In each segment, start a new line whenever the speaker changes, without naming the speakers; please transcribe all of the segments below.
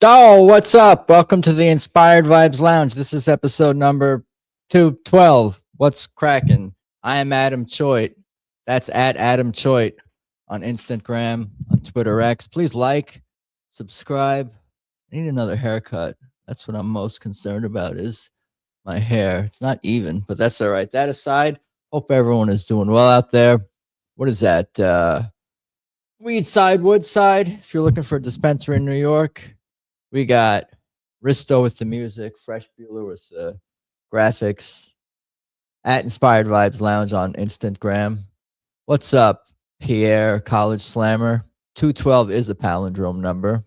So, what's up? Welcome to the Inspired Vibes Lounge. This is episode number 212. What's cracking? I am Adam Choit. That's at Adam Choit on Instagram, on Twitter X. Please like, subscribe. I need another haircut. That's what I'm most concerned about is my hair. It's not even, but that's all right. That aside, hope everyone is doing well out there. What is that? Weed side, wood side. If you're looking for a dispensary in New York, we got Risto with the music, Fresh Bueller with the graphics, at Inspired Vibes Lounge on Instagram. What's up, Pierre, College Slammer? 212 is a palindrome number.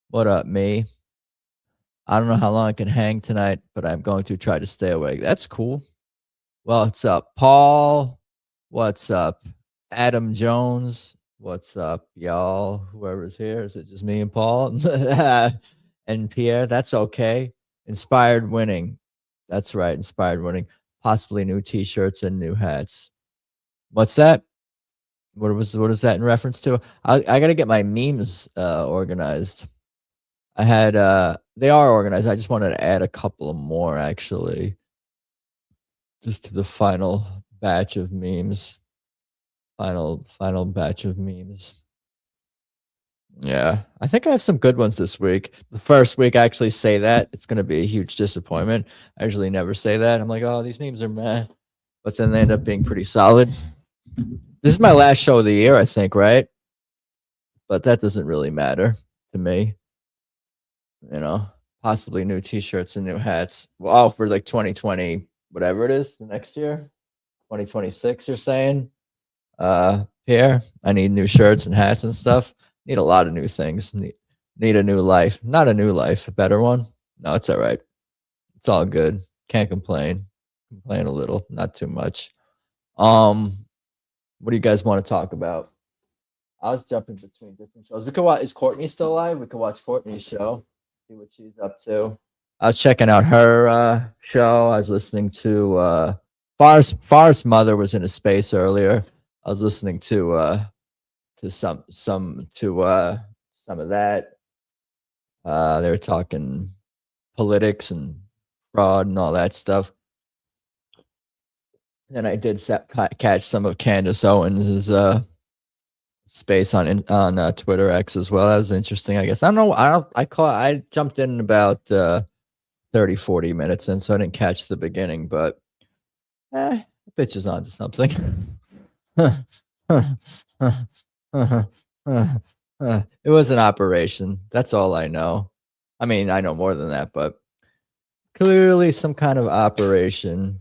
What up, me? I don't know how long I can hang tonight, but I'm going to try to stay awake. That's cool. Well, what's up, Paul? What's up, Adam Jones? What's up, y'all? Whoever's here. Is it just me and Paul? And Pierre? That's okay. Inspired winning. That's right. Inspired winning. Possibly new t-shirts and new hats. What's that? What is that in reference to? I gotta get my memes organized. I had they are organized. I just wanted to add a couple of more actually. Just to the final batch of memes. Final batch of memes. Yeah, I think I have some good ones this week. The first week I actually say that it's going to be a huge disappointment. I usually never say that. I'm like, oh, these memes are meh, but then they end up being pretty solid. This is my last show of the year, I think, right? But that doesn't really matter to me. You know, possibly new t-shirts and new hats. Well, for like 2020, whatever it is, the next year, 2026, you're saying? Here, I need new shirts and hats and stuff. Need a lot of new things. Need a new life. Not a new life, a better one. No, it's all right. It's all good. Can't complain. Complain a little, not too much. What do you guys want to talk about? I was jumping between different shows. We could watch. Is Courtney still alive? We could watch Courtney's show. See what she's up to. I was checking out her show. I was listening to Forrest's mother was in a space earlier. I was listening to some of that. They were talking politics and fraud and all that stuff. And I did catch some of Candace Owens' space on Twitter X as well. That was interesting, I guess. I don't know. I jumped in about 30, 40 minutes in, so I didn't catch the beginning, but the bitch is onto something. It was an operation. That's all I know. I mean, I know more than that, but clearly some kind of operation,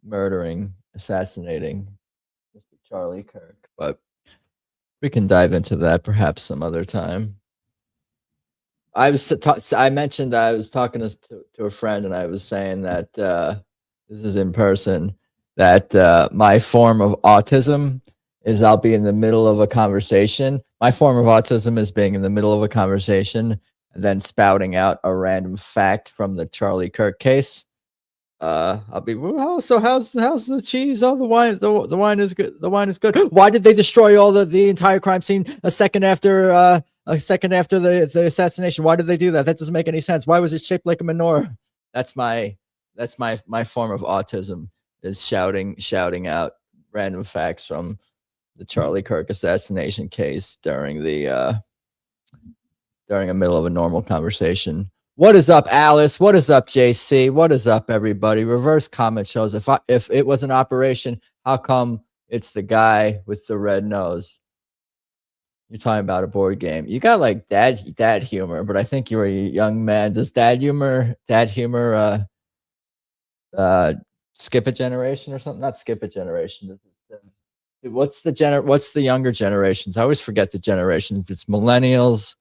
murdering, assassinating Mr. Charlie Kirk. But we can dive into that perhaps some other time. I mentioned I was talking to a friend, and I was saying that this is in person. That my form of autism is I'll be in the middle of a conversation. My form of autism is being in the middle of a conversation and then spouting out a random fact from the Charlie Kirk case. I'll be, well, so how's the cheese? Oh, the wine is good. The wine is good. Why did they destroy all the entire crime scene a second after the assassination? Why did they do that? That doesn't make any sense. Why was it shaped like a menorah? That's my form of autism. Is shouting out random facts from the Charlie Kirk assassination case during a middle of a normal conversation. What is up, Alice? What is up, JC? What is up, everybody? Reverse comment shows if it was an operation, how come it's the guy with the red nose? You're talking about a board game. You got like dad humor, but I think you're a young man. Does dad humor skip a generation or something? Not skip a generation. What's the younger generations? I always forget the generations. It's millennials.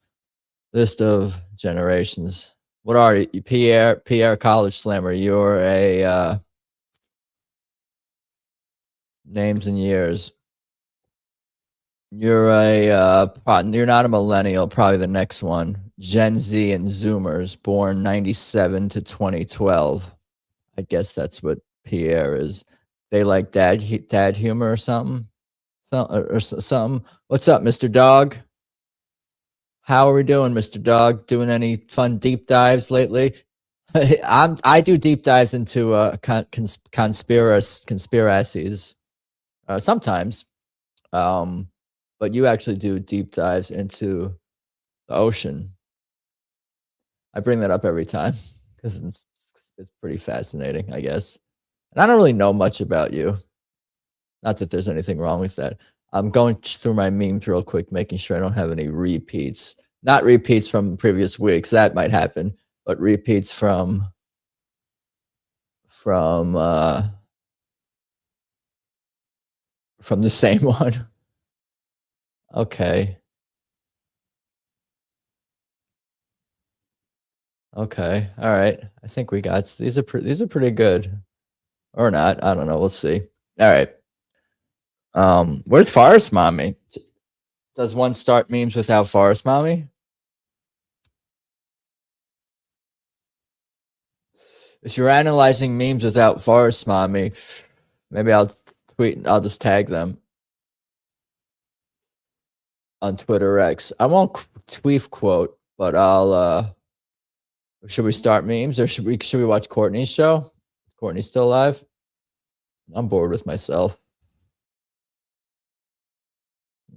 List of generations. What are you? Pierre College Slammer. You're a names and years. You're not a millennial, probably the next one. Gen Z and Zoomers, born 97 to 2012. I guess that's what Pierre is. They like dad humor or something. Something. What's up, Mr. Dog? How are we doing, Mr. Dog? Doing any fun deep dives lately? I do deep dives into conspiracies sometimes, but you actually do deep dives into the ocean. I bring that up every time because it's pretty fascinating, I guess. And I don't really know much about you. Not that there's anything wrong with that. I'm going through my memes real quick, making sure I don't have any repeats. Not repeats from previous weeks. That might happen, but repeats from the same one. Okay. Okay. All right. I think we got these are pretty good, or not. I don't know. We'll see. All right. Where's Forest Mommy? Does one start memes without Forest Mommy? If you're analyzing memes without Forest Mommy, maybe I'll tweet. I'll just tag them on Twitter X. I won't tweet quote, but I'll. Should we start memes, or should we watch Courtney's show? Is Courtney still alive? I'm bored with myself.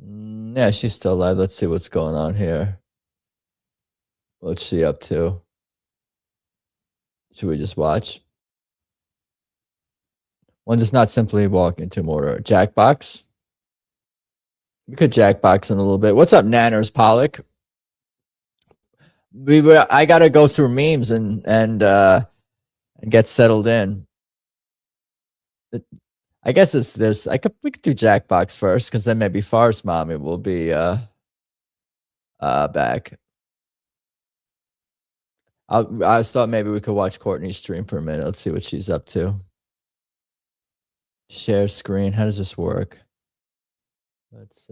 Yeah, she's still alive. Let's see what's going on here. What's she up to? Should we just watch? One does not simply walk into mortar. Jackbox. We could Jackbox in a little bit. What's up, Nanners Pollock? I gotta go through memes and get settled in. I guess we could do Jackbox first, because then maybe Forest Mommy will be back. I thought maybe we could watch Courtney's stream for a minute. Let's see what she's up to. Share screen. How does this work? Let's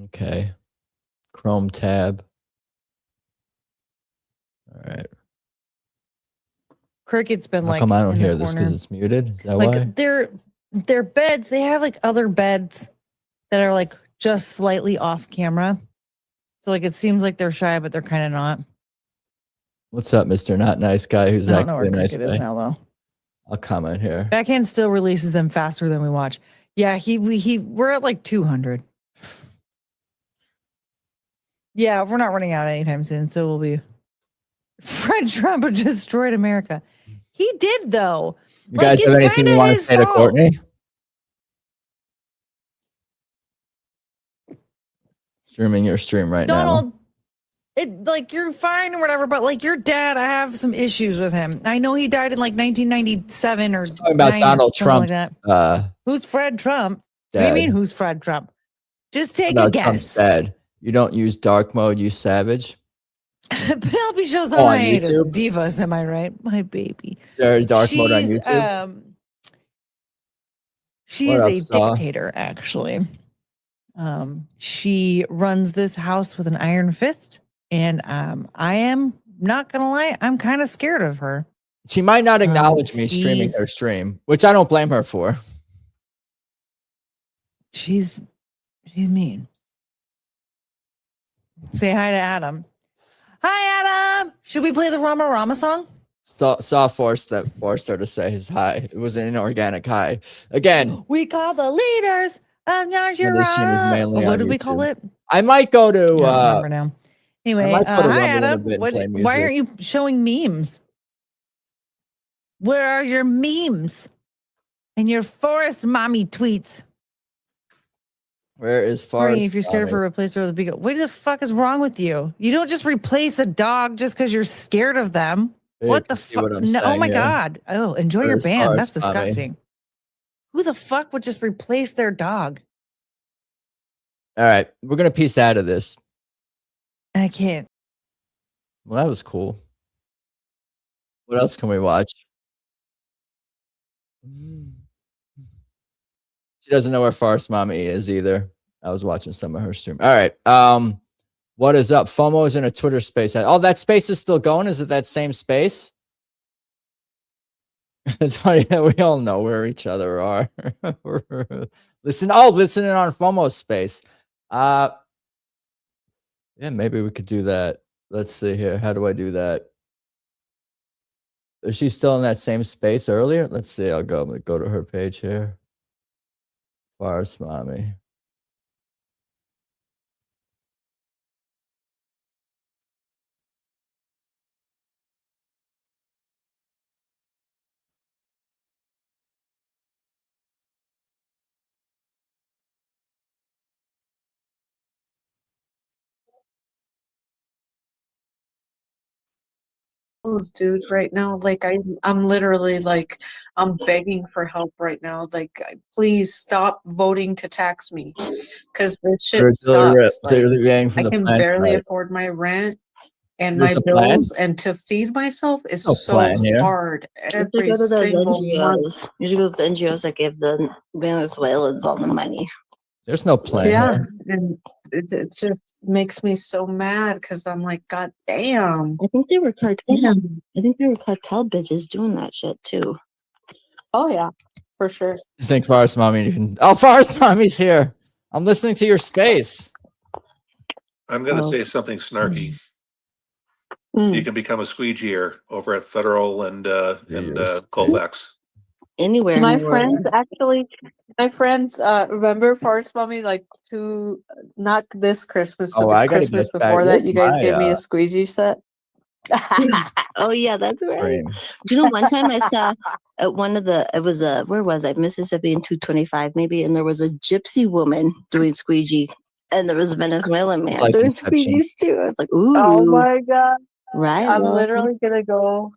okay. Chrome tab. All right.
Cricket's been
How
like.
come I don't hear this because it's muted? Is that
like
why?
their beds, they have like other beds that are like just slightly off camera. So like it seems like they're shy, but they're kind of not.
What's up, Mr. Not Nice Guy? Who's
I don't know
actually
where
a nice
Cricket
guy?
is now though.
I'll comment here.
Backhand still releases them faster than we watch. Yeah, we're at like 200. Yeah, we're not running out anytime soon, so we'll be. Fred Trump destroyed America. He did though.
You guys have anything you want to say to Courtney? Streaming your stream right
now. Like you're fine or whatever, but like your dad, I have some issues with him. I know he died in like 1997 or
talking about Donald Trump.
Like who's Fred Trump?
Dad.
What do you mean who's Fred Trump? Just take a guess.
Trump's dad. You don't use dark mode, use savage.
Penelope shows on hiatus. Divas, am I right? My baby.
There's dark mode on YouTube.
She is a dictator, actually. She runs this house with an iron fist, and I am not gonna lie, I'm kind of scared of her.
She might not acknowledge me streaming her stream, which I don't blame her for.
She's mean. Say hi to Adam. Hi, Adam. Should we play the Rama Rama song?
Saw forced her to say his hi. It was an inorganic hi. Again,
we call the leaders. What did we call it?
I might go to.
I don't remember now. Anyway, hi Adam. Why aren't you showing memes? Where are your memes and your Forest Mommy tweets?
Where is Forest?
If you're scared for a replacer of the beagle, what the fuck is wrong with you? You don't just replace a dog just because you're scared of them. What the fuck? No, oh my god! Oh, enjoy your band. That's disgusting. Who the fuck would just replace their dog?
All right, we're gonna piece out of this.
I can't.
Well, that was cool. What else can we watch? She doesn't know where Forest Mommy is either. I was watching some of her stream. All right. What is up? FOMO is in a Twitter space. Oh, that space is still going? Is it that same space? It's funny that we all know where each other are. listening on FOMO space. Yeah, maybe we could do that. Let's see here. How do I do that? Is she still in that same space earlier? Let's see. I'll go to her page here. Farce Mommy.
Dude, right now, like I'm literally like I'm begging for help right now. Like, please stop voting to tax me, because this shit sucks. Like, I can barely afford my rent and my bills, and to feed myself is so hard every single month.
You should go to the NGOs that give the Venezuelans all the money.
There's no plan.
Yeah, and it just makes me so mad because I'm like, God damn.
I think they were cartel. I think they were cartel bitches doing that shit too.
Oh yeah, for sure.
You think Farce Mommy can? Oh, Farce Mommy's here. I'm listening to your space.
I'm going to say something snarky. You can become a squeegeer over at Federal and Colfax.
Anywhere.
My friends remember Farce Mommy, like not this Christmas, but the Christmas before that, you guys gave me a squeegee set.
Oh yeah, that's right. You know, one time I saw at one of the, it was where was I? Mississippi in 225 maybe, and there was a gypsy woman doing squeegee, and there was a Venezuelan man doing squeegees too. I was like, ooh.
Oh my god.
Right.
I'm literally gonna go.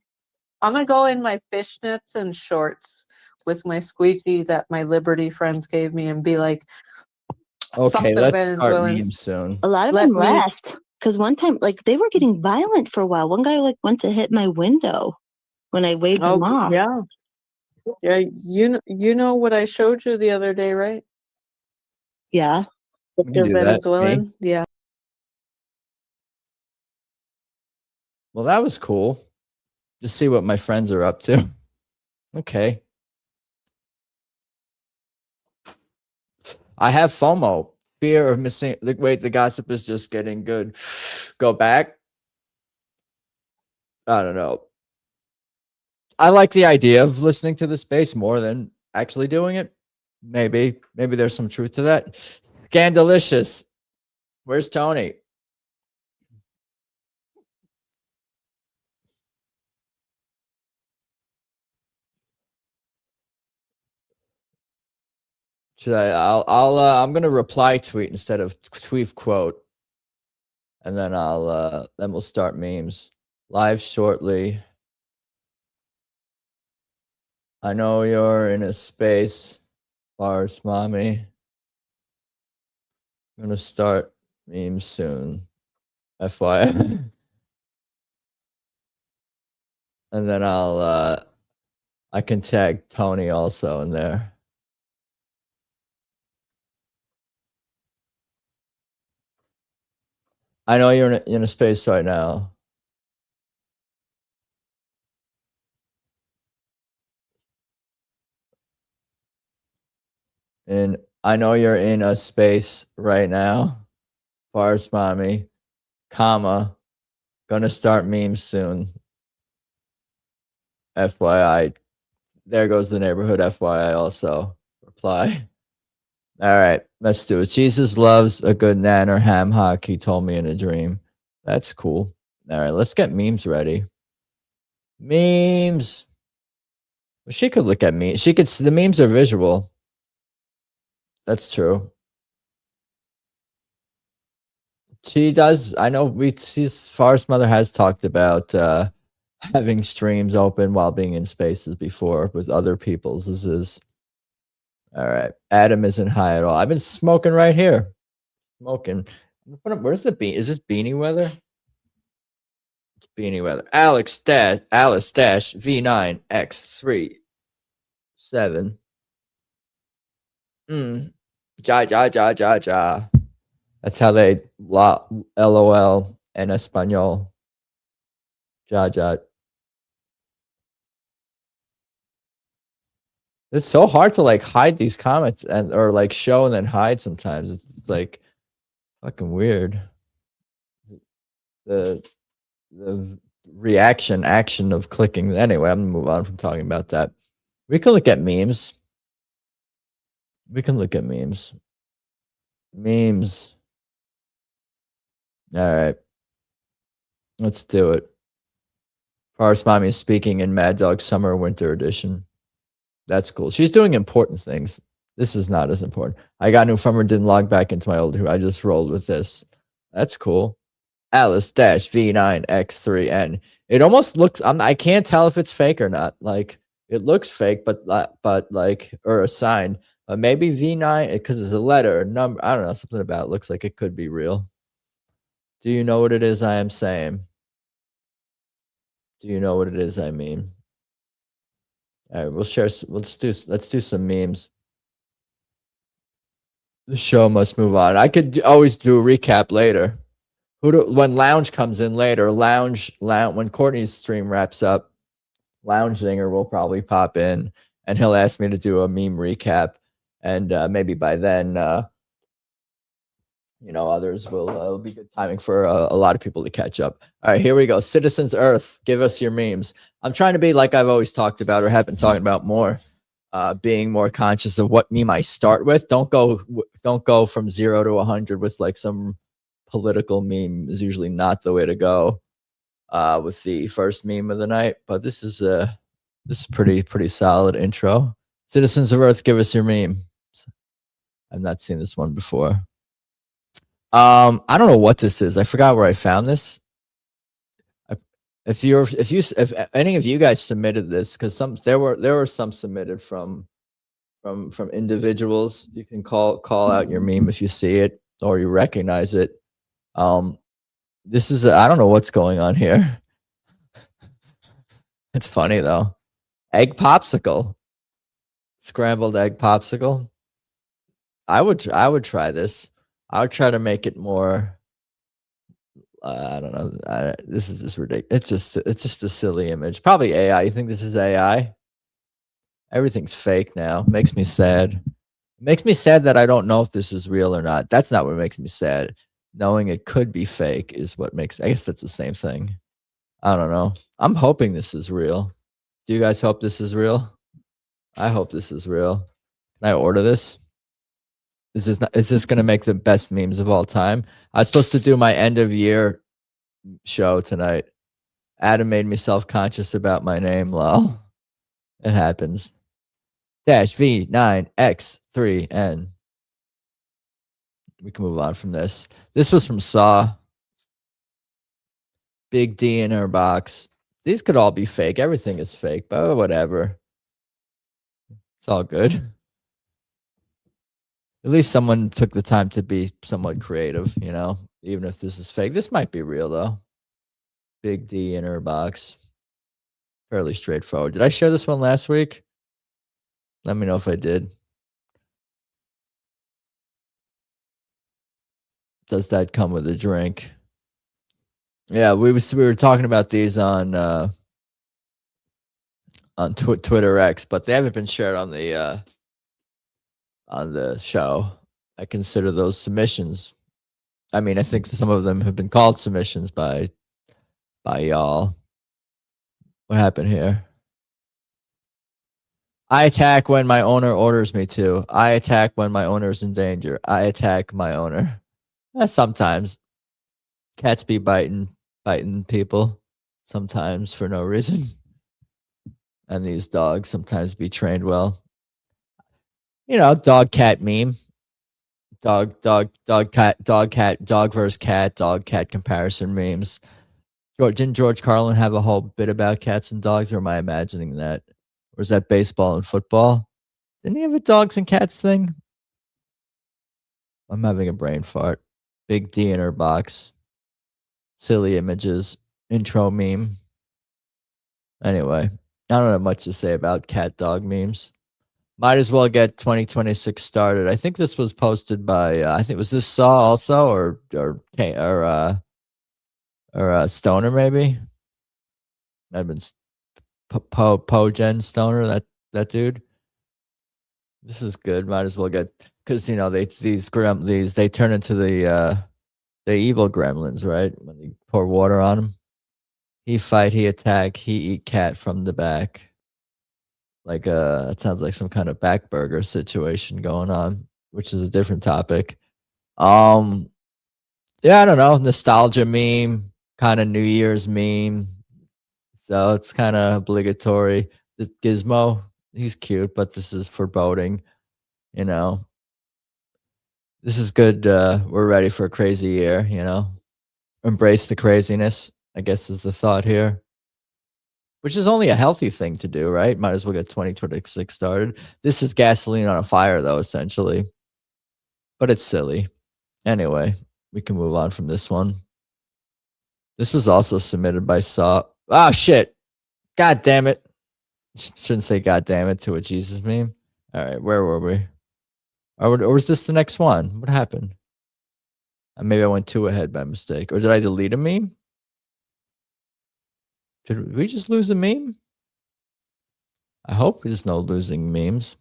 I'm gonna go in my fishnets and shorts with my squeegee that my Liberty friends gave me and be like,
okay, let's start memes soon.
A lot of them left because one time, like, they were getting violent for a while. One guy like went to hit my window when I waved him off.
Yeah, yeah. You know what I showed you the other day, right?
Yeah.
The Venezuelan. Yeah.
Well, that was cool. Just see what my friends are up to. Okay. I have FOMO, fear of missing. Wait, the gossip is just getting good. Go back. I don't know. I like the idea of listening to the space more than actually doing it. Maybe there's some truth to that. Scandalicious. Where's Tony? Should I'm gonna reply tweet instead of tweet quote, and then then we'll start memes live shortly. I know you're in a space, Farce Mommy. I'm gonna start memes soon, FYI. And then I can tag Tony also in there. I know you're in a space right now. And I know you're in a space right now. Farce Mommy, comma, gonna start memes soon. FYI. There goes the neighborhood, FYI also. Reply. All right, let's do it. Jesus loves a good nan or ham hock, he told me in a dream. That's cool. All right, let's get memes ready. Memes. Well, she could look at me. She could. The memes are visual. That's true. She does. I know. Farce Mother has talked about having streams open while being in spaces before with other people's. This is all right. Adam isn't high at all. I've been smoking right here. Smoking. Where's the bean? Is this beanie weather? It's beanie weather. Alice dash V9 X3 7. Ja. That's how they LOL en español. Ja. It's so hard to like hide these comments or like show and then hide sometimes. It's like fucking weird. The action of clicking. Anyway, I'm gonna move on from talking about that. We can look at memes. Memes. All right. Let's do it. Forest Mommy is speaking in Mad Dog Summer Winter Edition. That's cool. She's doing important things. This is not as important. I got new from her, didn't log back into my old. I just rolled with this. That's cool. Alice V9X3N. It almost looks. I can't tell if it's fake or not. Like it looks fake, but like or a sign. Maybe V9 because it's a letter, a number. I don't know. Something about it looks like it could be real. Do you know what it is I am saying? Do you know what it is I mean? All right, we'll share. Let's do some memes. The show must move on. I could always do a recap later. When Lounge comes in later, Lounge when Courtney's stream wraps up, Lounge Zinger will probably pop in and he'll ask me to do a meme recap, and maybe by then, others will. It'll be good timing for a lot of people to catch up. All right, here we go. Citizens Earth, give us your memes. I'm trying to be like I've always talked about or have been talking about more. Being more conscious of what meme I start with. Don't go from 0 to 100 with like some political meme is usually not the way to go with the first meme of the night. But this is pretty solid intro. Citizens of Earth, give us your meme. I've not seen this one before. I don't know what this is. I forgot where I found this. If any of you guys submitted this, because there were some submitted from individuals, you can call out your meme if you see it or you recognize it. This is I don't know what's going on here. It's funny though. Egg popsicle, scrambled egg popsicle. I would try this. I would try to make it more. I don't know. This is just ridiculous. It's just a silly image. Probably AI. You think this is AI? Everything's fake now. Makes me sad. It makes me sad that I don't know if this is real or not. That's not what makes me sad. Knowing it could be fake is what makes. I guess that's the same thing. I don't know. I'm hoping this is real. Do you guys hope this is real? I hope this is real. Can I order this? Is this going to make the best memes of all time? I was supposed to do my end of year show tonight. Adam made me self-conscious about my name, lol. It happens. -V9X3N. We can move on from this. This was from Saw. Big D in her box. These could all be fake. Everything is fake, but whatever. It's all good. At least someone took the time to be somewhat creative, even if this is fake. This might be real, though. Big D in her box. Fairly straightforward. Did I share this one last week? Let me know if I did. Does that come with a drink? Yeah, we were talking about these on Twitter X, but they haven't been shared on the show. I consider those submissions. I mean, I think some of them have been called submissions by y'all. What happened here? I attack when my owner orders me to. I attack when my owner is in danger. I attack my owner. Sometimes cats be biting people sometimes for no reason. And these dogs sometimes be trained well. Dog cat meme. Dog cat, dog versus cat, dog cat comparison memes. Didn't George Carlin have a whole bit about cats and dogs, or am I imagining that? Or is that baseball and football? Didn't he have a dogs and cats thing? I'm having a brain fart. Big D in her box. Silly images. Intro meme. Anyway, I don't have much to say about cat dog memes. Might as well get 2026 started. I think this was posted by I think was this Saw also or Stoner maybe. I've been Jen Stoner, that dude. This is good. Might as well get, because you know they turn into the evil gremlins, right? When you pour water on them, he fight, he attack, he eat cat from the back. Like it sounds like some kind of back burger situation going on, which is a different topic. Yeah, I don't know, nostalgia meme, kind of New Year's meme. So it's kind of obligatory. This Gizmo, he's cute, but this is foreboding. You know, this is good. We're ready for a crazy year. You know, embrace the craziness, I guess, is the thought here. Which is only a healthy thing to do, right? Might as well get 2026 started. This is gasoline on a fire, though, essentially. But it's silly. Anyway, we can move on from this one. This was also submitted by Saw. Oh, shit. God damn it. Shouldn't say God damn it to a Jesus meme. All right, where were we? Or was this the next one? What happened? Maybe I went 2 ahead by mistake. Or did I delete a meme? Did we just lose a meme? I hope there's no losing memes.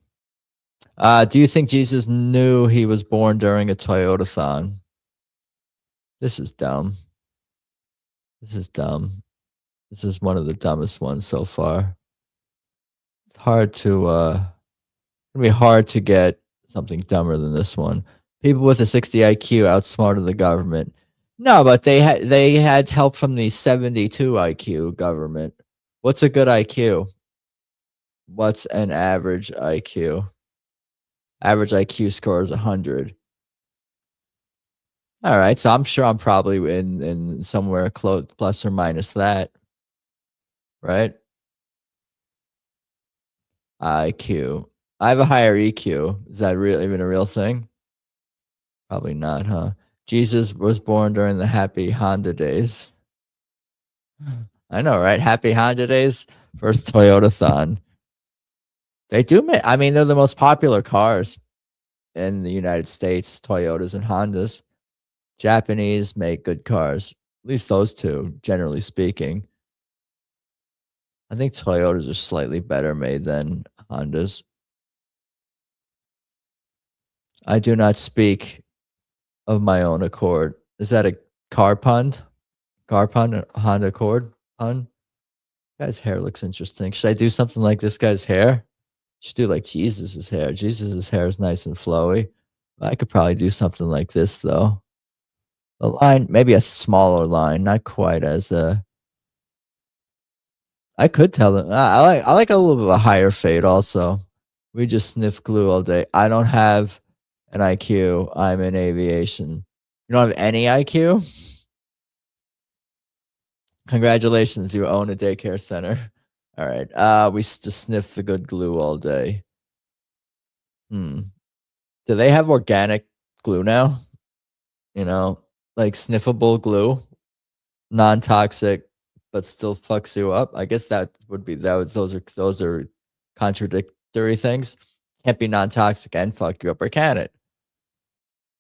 Do you think Jesus knew he was born during a Toyota-thon? This is dumb. This is dumb. This is one of the dumbest ones so far. It's hard to it'll be hard to get something dumber than this one. People with a 60 IQ outsmarted the government. No, but they had help from the 72 IQ government. What's a good IQ? What's an average IQ? Average IQ score is 100. All right, so I'm sure I'm probably in somewhere close, plus or minus that, right? IQ. I have a higher EQ. Is that even a real thing? Probably not, huh? Jesus was born during the happy Honda days. I know, right? Happy Honda days. First Toyota-thon. They do make, I mean, they're the most popular cars in the United States, Toyotas and Hondas. Japanese make good cars. At least those two, generally speaking. I think Toyotas are slightly better made than Hondas. I do not speak of my own accord. Is that a car pun? Car pun? A Honda Accord pun? Guy's hair looks interesting. Should I do something like this guy's hair? Should do like Jesus's hair. Jesus's hair is nice and flowy. I could probably do something like this though. A line, maybe a smaller line, not quite as I could tell them. I like a little bit of a higher fade also. We just sniff glue all day. I don't have an IQ. I'm in aviation. You don't have any IQ? Congratulations, you own a daycare center. All right. We just sniff the good glue all day. Do they have organic glue now? You know, like sniffable glue, non-toxic, but still fucks you up. I guess that would be those are contradictory things. Can't be non-toxic and fuck you up, or can it?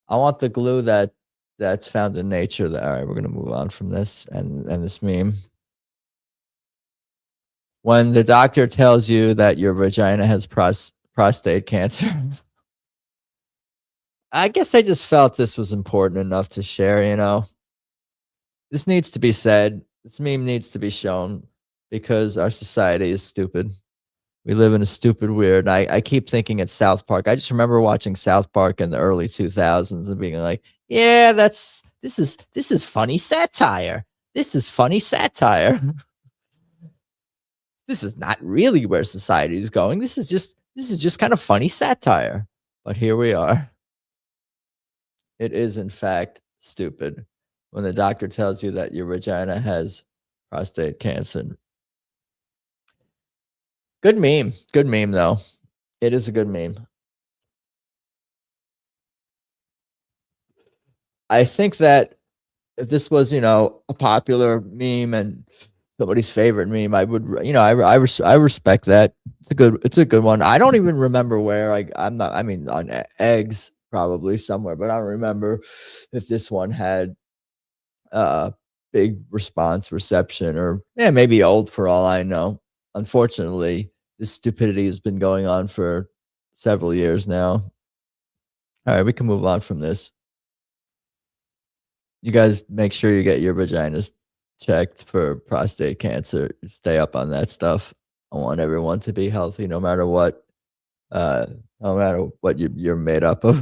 I want the glue that's found in nature. All right, we're gonna move on from this and this meme. When the doctor tells you that your vagina has prostate cancer. I guess I just felt this was important enough to share, you know. This needs to be said. This meme needs to be shown because our society is stupid. We live in a stupid, weird. I keep thinking it's South Park. I just remember watching South Park in the early 2000s and being like, yeah, this is funny satire. This is funny satire. This is not really where society is going. This is just kind of funny satire. But here we are. It is, in fact, stupid when the doctor tells you that your vagina has prostate cancer. Good meme. Good meme, though. It is a good meme. I think that if this was, you know, a popular meme and somebody's favorite meme, I would, you know, I respect that. It's a good one. I don't even remember where. I'm not. I mean, on eggs. Probably somewhere, but I don't remember if this one had big reception, or maybe old for all I know. Unfortunately, this stupidity has been going on for several years now. All right, we can move on from this. You guys make sure you get your vaginas checked for prostate cancer. Stay up on that stuff. I want everyone to be healthy no matter what. No matter what you're made up of.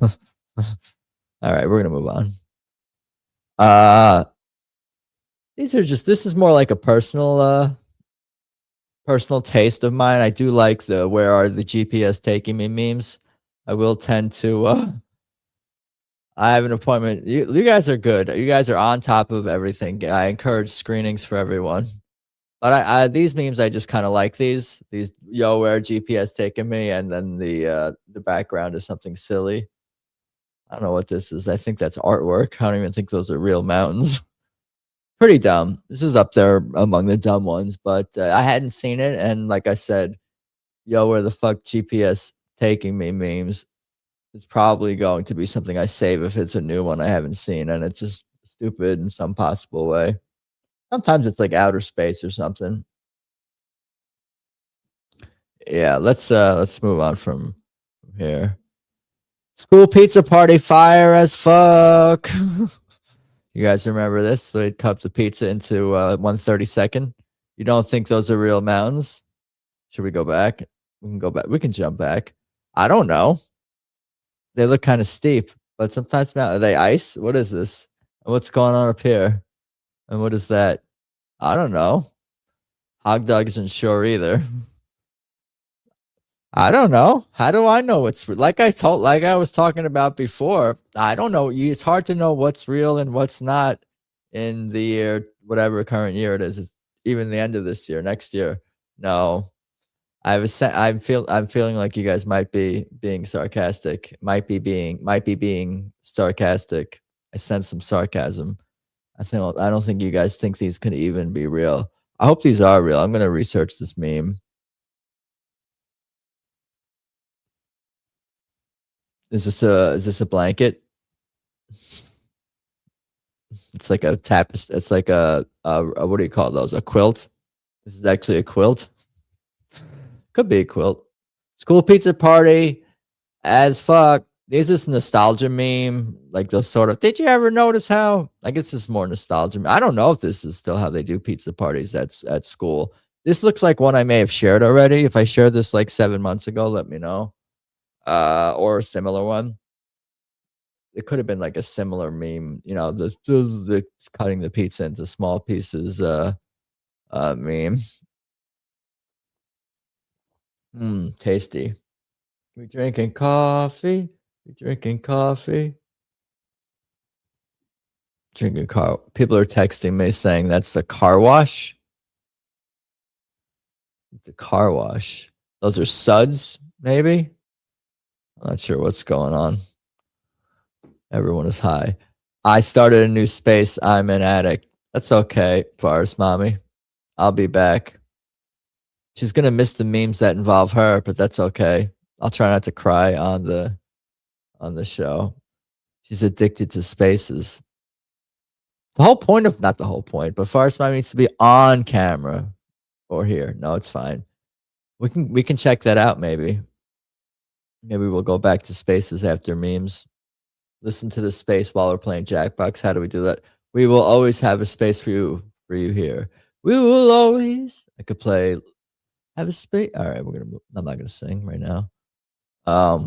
All right, we're gonna move on. This is more like a personal taste of mine. I do like the where are the GPS taking me memes. I will tend to I have an appointment. You guys are good. You guys are on top of everything. I encourage screenings for everyone. But I these memes, I just kind of like these yo, where GPS taking me, and then the background is something silly. I don't know what this is. I think that's artwork. I don't even think those are real mountains. Pretty dumb. This is up there among the dumb ones, but I hadn't seen it, and like I said, yo, where the fuck GPS taking me memes. It's probably going to be something I save if it's a new one I haven't seen, and it's just stupid in some possible way. Sometimes it's like outer space or something. Yeah, let's move on from here. School pizza party, fire as fuck. You guys remember this? So they cut the pizza into 1/32. You don't think those are real mountains? Should we go back? We can go back. We can jump back. I don't know. They look kind of steep, but sometimes are they ice? What is this? What's going on up here? And what is that? I don't know. Hog dog isn't sure either. I don't know. How do I know what's like I was talking about before? I don't know. It's hard to know what's real and what's not in the year, whatever current year it is. It's even the end of this year, next year. No. I'm feeling like you guys might be being sarcastic. Might be being sarcastic. I sense some sarcasm. I don't think you guys think these could even be real. I hope these are real. I'm gonna research this meme. Is this a blanket? It's like a tapestry. It's like a what do you call those? A quilt. This is actually a quilt. Could be a quilt. School pizza party as fuck. Is this nostalgia meme? Like those sort of, did you ever notice how? I guess it's more nostalgia. I don't know if this is still how they do pizza parties at school. This looks like one I may have shared already. If I shared this like 7 months ago, let me know. Or a similar one. It could have been like a similar meme, you know, the cutting the pizza into small pieces meme. Tasty. We drinking coffee. Drinking car. People are texting me saying that's a car wash. It's a car wash. Those are suds, maybe. I'm not sure what's going on. Everyone is high. I started a new space. I'm an addict. That's okay, Forest Mommy. I'll be back. She's gonna miss the memes that involve her, but that's okay. I'll try not to cry on the show. She's addicted to spaces. The whole point of, not the whole point, but Forest Mommy needs to be on camera or here. No, it's fine. We can check that out maybe. Maybe we'll go back to spaces after memes. Listen to the space while we're playing Jackbox. How do we do that? We will always have a space for you here. We will always. I could play. Have a space. All right, we're gonna move. I'm not gonna sing right now.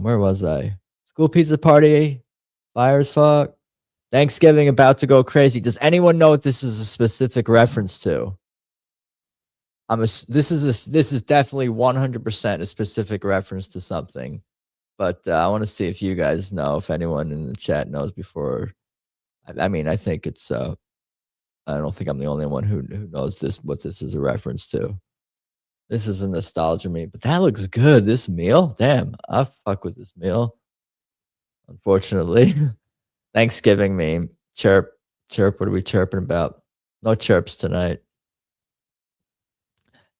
Where was I? School pizza party. Fire as fuck. Thanksgiving about to go crazy. Does anyone know what this is a specific reference to? This is definitely 100% a specific reference to something. But I want to see if you guys know, if anyone in the chat knows before. I mean, I think it's, I don't think I'm the only one who knows what this is a reference to. This is a nostalgia meme, but that looks good. This meal, damn, I fuck with this meal. Unfortunately, Thanksgiving meme, chirp. What are we chirping about? No chirps tonight.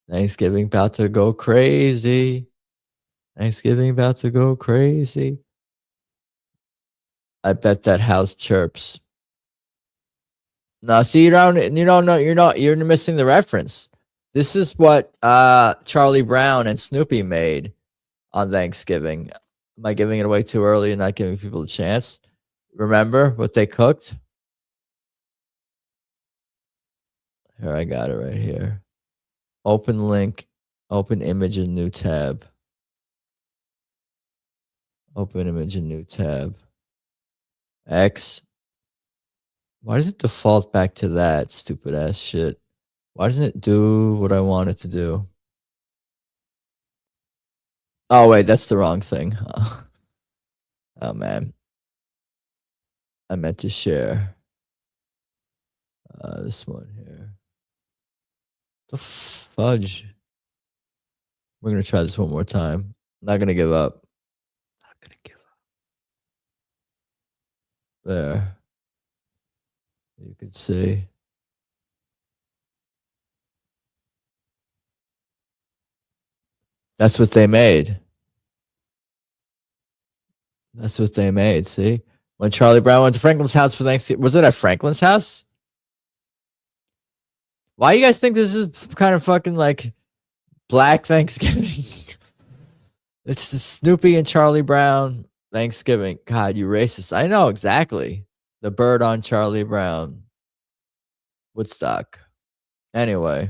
Thanksgiving about to go crazy. Thanksgiving about to go crazy. I bet that house chirps. No, see, you don't know, you're missing the reference. This is what Charlie Brown and Snoopy made. on Thanksgiving. Am I giving it away too early and not giving people a chance? Remember what they cooked? Here, I got it right here. Open link, open image in new tab. Open image in new tab. X. Why does it default back to that stupid ass shit? Why doesn't it do what I want it to do? Oh, wait, that's the wrong thing. Oh, man. I meant to share. This one here. The fudge. We're going to try this one more time. I'm not going to give up. Not going to give up. There. You can see. That's what they made. That's what they made, see? When Charlie Brown went to Franklin's house for Thanksgiving. Was it at Franklin's house? Why you guys think this is kind of fucking like Black Thanksgiving? It's the Snoopy and Charlie Brown Thanksgiving. God, you racist. I know, exactly. The bird on Charlie Brown. Woodstock. Anyway,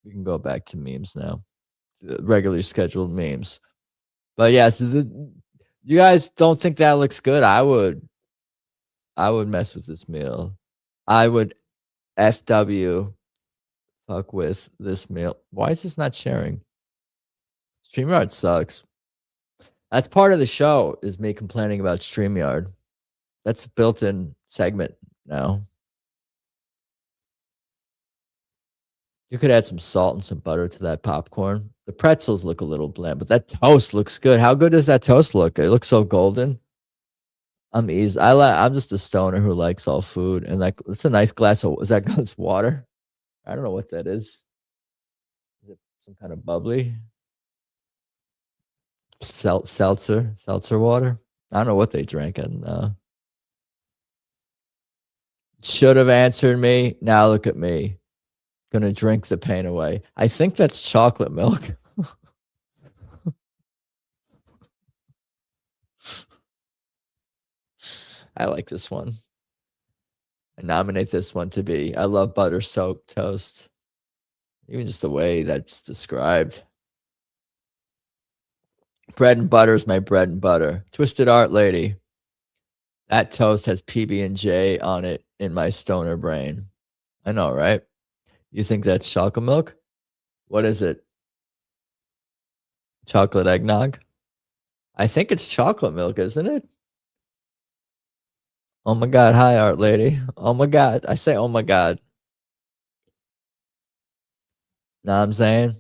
we can go back to memes now. The regularly scheduled memes. But yes, you guys don't think that looks good? I would mess with this meal. I would FW fuck with this meal. Why is this not sharing? StreamYard sucks. That's part of the show, is me complaining about StreamYard. That's a built-in segment now. You could add some salt and some butter to that popcorn. The pretzels look a little bland, but that toast looks good. How good does that toast look? It looks so golden. I'm just a stoner who likes all food, and like it's a nice glass of. Is that glass water? I don't know what that is. Is it some kind of bubbly? Seltzer water. I don't know what they drank, and should have answered me. Now look at me. Gonna drink the pain away. I think that's chocolate milk. I like this one. I nominate this one to be. I love butter soaked toast. Even just the way that's described. Bread and butter is my bread and butter. Twisted Art Lady. That toast has PB&J on it in my stoner brain. I know, right? You think that's chocolate milk? What is it? Chocolate eggnog? I think it's chocolate milk, isn't it? Oh my God. Hi, Art Lady. Oh my God. I say, oh my God. Know what I'm saying?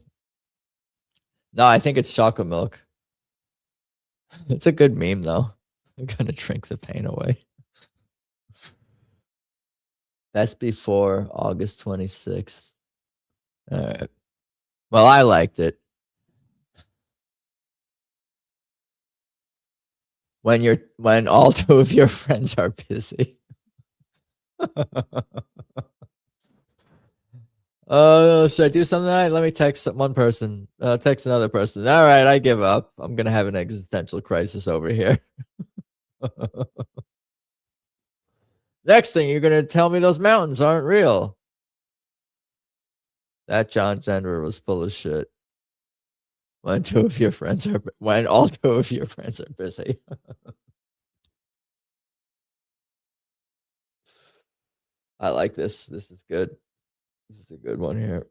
No, I think it's chocolate milk. It's a good meme, though. I'm going to drink the pain away. That's before August 26th. All right. Well, I liked it. When all two of your friends are busy. Should I do something tonight? Let me text one person. Text another person. All right, I give up. I'm gonna have an existential crisis over here. Next thing, you're gonna tell me those mountains aren't real. That John Denver was full of shit. When all two of your friends are busy. I like this. This is good. This is a good one here.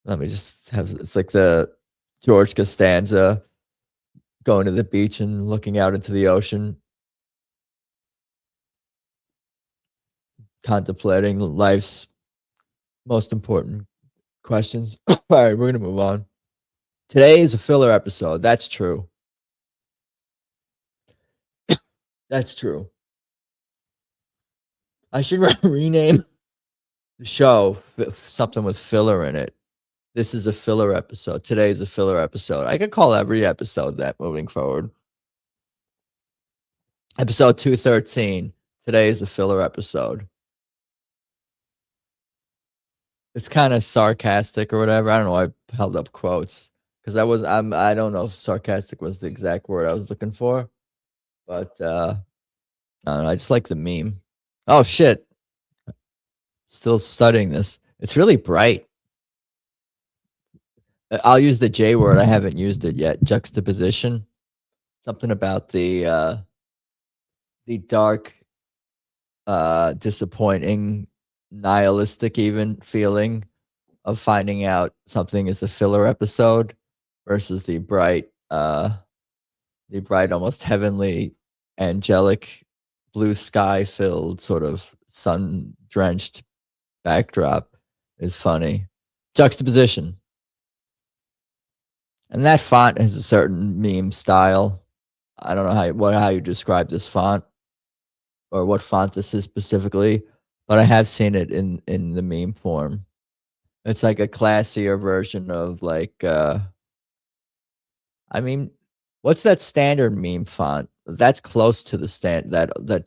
Let me just have, it's like the George Costanza going to the beach and looking out into the ocean, contemplating life's most important questions. All right, we're going to move on. Today is a filler episode. That's true. That's true. I should rename the show something with filler in it. This is a filler episode. Today is a filler episode. I could call every episode that moving forward. Episode 213. Today is a filler episode. It's kind of sarcastic or whatever. I don't know. I held up quotes. because I don't know if sarcastic was the exact word I was looking for, but I don't know, I just like the meme. Oh shit! Still studying this. It's really bright. I'll use the J word. I haven't used it yet. Juxtaposition. Something about the dark, disappointing, nihilistic even feeling of finding out something is a filler episode versus the bright, almost heavenly, angelic, blue sky filled, sort of sun drenched backdrop is funny. Juxtaposition. And that font has a certain meme style. I don't know how you describe this font or what font this is specifically, but I have seen it in the meme form. It's like a classier version of like I mean, what's that standard meme font? That's close to the that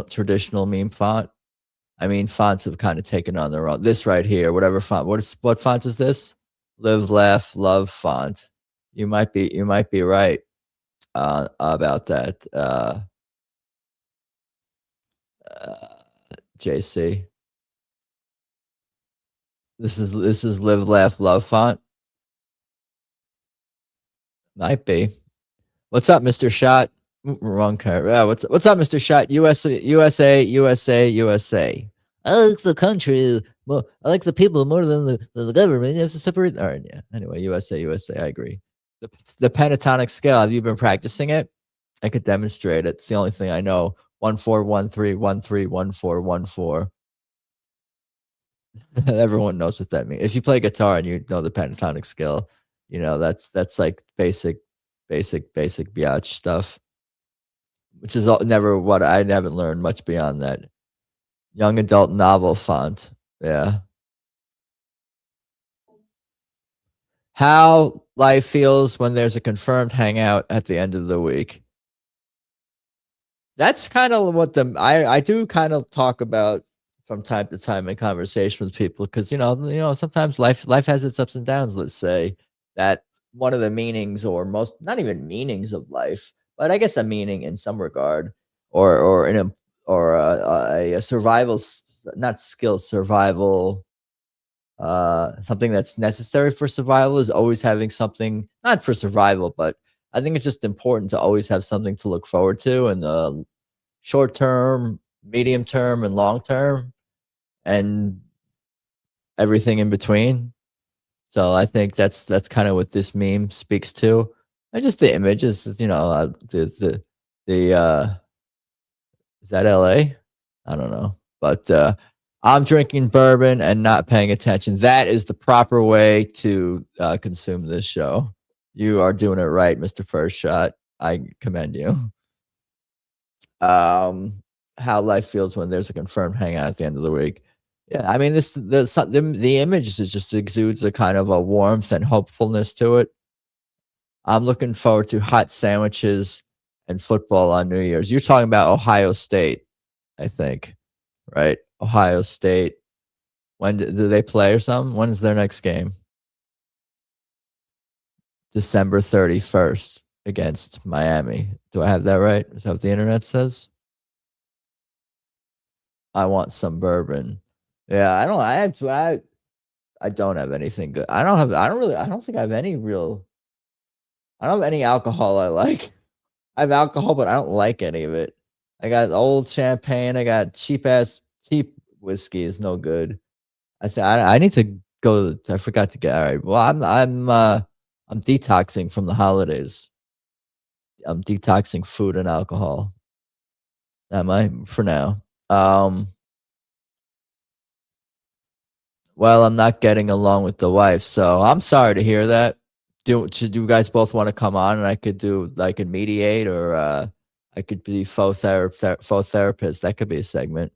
traditional meme font. I mean, fonts have kind of taken on their own. This right here, whatever font. What font is this? Live, laugh, love font. You might be right about that. JC. This is live, laugh, love font. Might be. What's up, Mr. Shot? Wrong card. What's up, Mr. Shot? USA. I like the country. Well, I like the people more than the government. You have to separate. All right, yeah. Anyway, USA. I agree. The pentatonic scale. Have you been practicing it? I could demonstrate it. It's the only thing I know. 1 4 1 3 1 3 1 4 1 4. Everyone knows what that means. If you play guitar and you know the pentatonic scale, you know that's like basic biatch stuff, which is never what I haven't learned much beyond that. Young adult novel font, yeah. How life feels when there's a confirmed hangout at the end of the week. That's kind of what I do kind of talk about from time to time in conversation with people, because you know sometimes life has its ups and downs. Let's say that one of the meanings, or most, not even meanings of life, but I guess a meaning in some regard, or a survival, not skill, survival, something that's necessary for survival is always having something, not for survival, but I think it's just important to always have something to look forward to in the short term, medium term, and long term, and everything in between. So I think that's kind of what this meme speaks to. And just the images, you know, the is that LA? I don't know. But I'm drinking bourbon and not paying attention. That is the proper way to consume this show. You are doing it right, Mr. First Shot. I commend you. How life feels when there's a confirmed hangout at the end of the week. Yeah, I mean, the image is just exudes a kind of a warmth and hopefulness to it. I'm looking forward to hot sandwiches and football on New Year's. You're talking about Ohio State, I think, right? Ohio State. When do they play or something? When is their next game? December 31st against Miami. Do I have that right? Is that what the internet says? I want some bourbon. Yeah, I don't have anything good. I don't think I have any real. I don't have any alcohol I like. I have alcohol, but I don't like any of it. I got old champagne. I got cheap whiskey is no good. I need to go. I forgot to get. All right. Well, I'm detoxing from the holidays. I'm detoxing food and alcohol. Am I for now? Well, I'm not getting along with the wife, so I'm sorry to hear that. Should you guys both want to come on, and I could mediate, or I could be faux therapist. That could be a segment.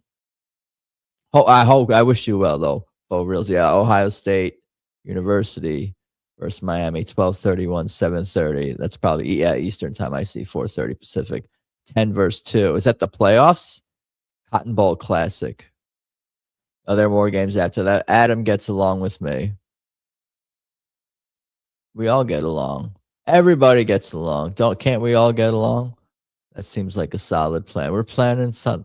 I wish you well though. Oh, reals, yeah. Ohio State University versus Miami, 12:31, 7:30. That's probably Eastern time. I see 4:30 Pacific. 10 versus 2. Is that the playoffs? Cotton Bowl Classic. Oh, there are more games after that. Adam gets along with me. We all get along. Everybody gets along. Can't we all get along? That seems like a solid plan. We're planning some.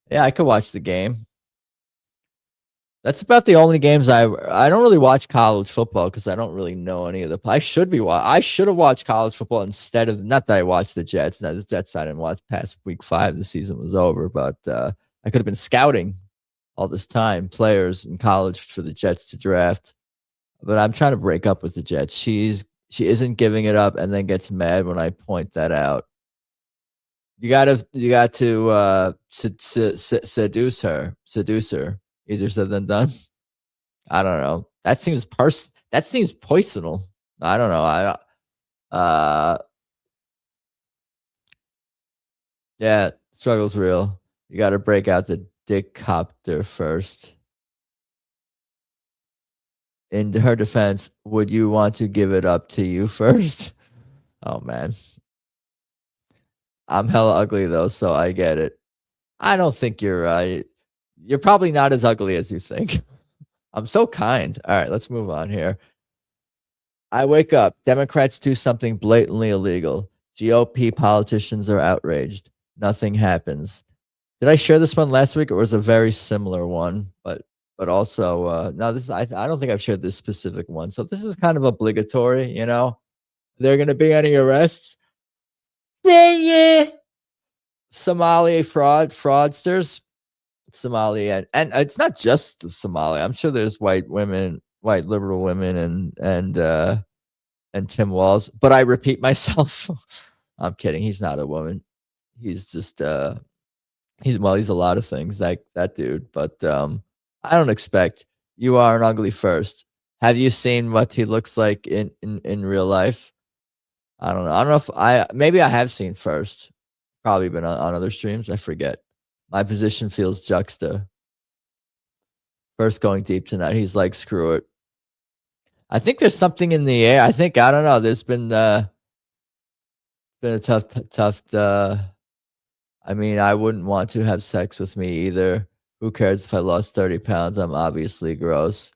Yeah, I could watch the game. That's about the only games I don't really watch college football because I don't really know any of the. I should have watched college football instead of, not that I watched the Jets. Now the Jets I didn't watch past week 5. The season was over, but I could have been scouting all this time players in college for the Jets to draft. But I'm trying to break up with the Jets. She isn't giving it up and then gets mad when I point that out. You got to seduce her. Easier said than done. I don't know. That seems poisonal. I don't know. Yeah, struggle's real. You got to break out the dick copter first. In her defense, would you want to give it up to you first? Oh man. I'm hella ugly though, so I get it. I don't think you're you're probably not as ugly as you think. I'm so kind. All right, let's move on here. I wake up. Democrats do something blatantly illegal. GOP politicians are outraged. Nothing happens. Did I share this one last week, or was it a very similar one? But also, no, I don't think I've shared this specific one. So this is kind of obligatory, you know. Are there going to be any arrests? Somali fraudsters. Somali and it's not just Somali. I'm sure there's white liberal women and Tim Walz. But I repeat myself. I'm kidding. He's not a woman. He's just he's a lot of things, like that dude. But I don't expect you are an ugly first. Have you seen what he looks like in real life? I don't know. I don't know if maybe I have seen first. Probably been on other streams. I forget. My position feels juxta. First going deep tonight. He's like, screw it. I think there's something in the air. I don't know. There's been a tough. I mean, I wouldn't want to have sex with me either. Who cares if I lost 30 pounds? I'm obviously gross.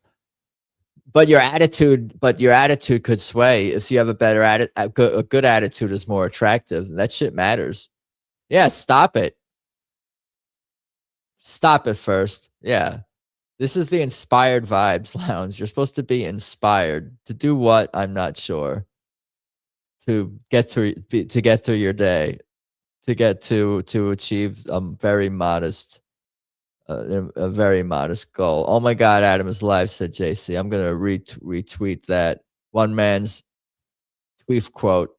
But your attitude could sway. If you have a better a good attitude is more attractive. That shit matters. Yeah, stop it. Stop it first. Yeah. This is the Inspired Vibes Lounge. You're supposed to be inspired to do what? I'm not sure. To get through your day, to achieve a very modest goal. Oh my God, Adam is live, said JC. I'm gonna retweet that. One man's queef quote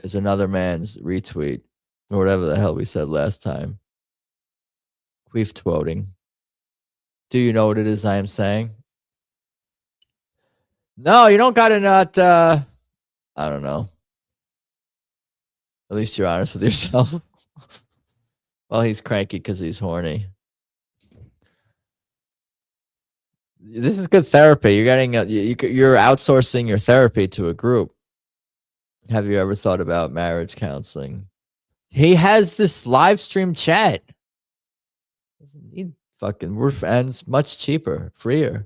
is another man's retweet, or whatever the hell we said last time. Queef quoting. Do you know what it is I am saying? No, you don't gotta not I don't know. At least you're honest with yourself. Well, he's cranky because he's horny. This is good therapy. You're getting you're outsourcing your therapy to a group. Have you ever thought about marriage counseling? He has this live stream chat. Doesn't need fucking roof ends. Much cheaper, free.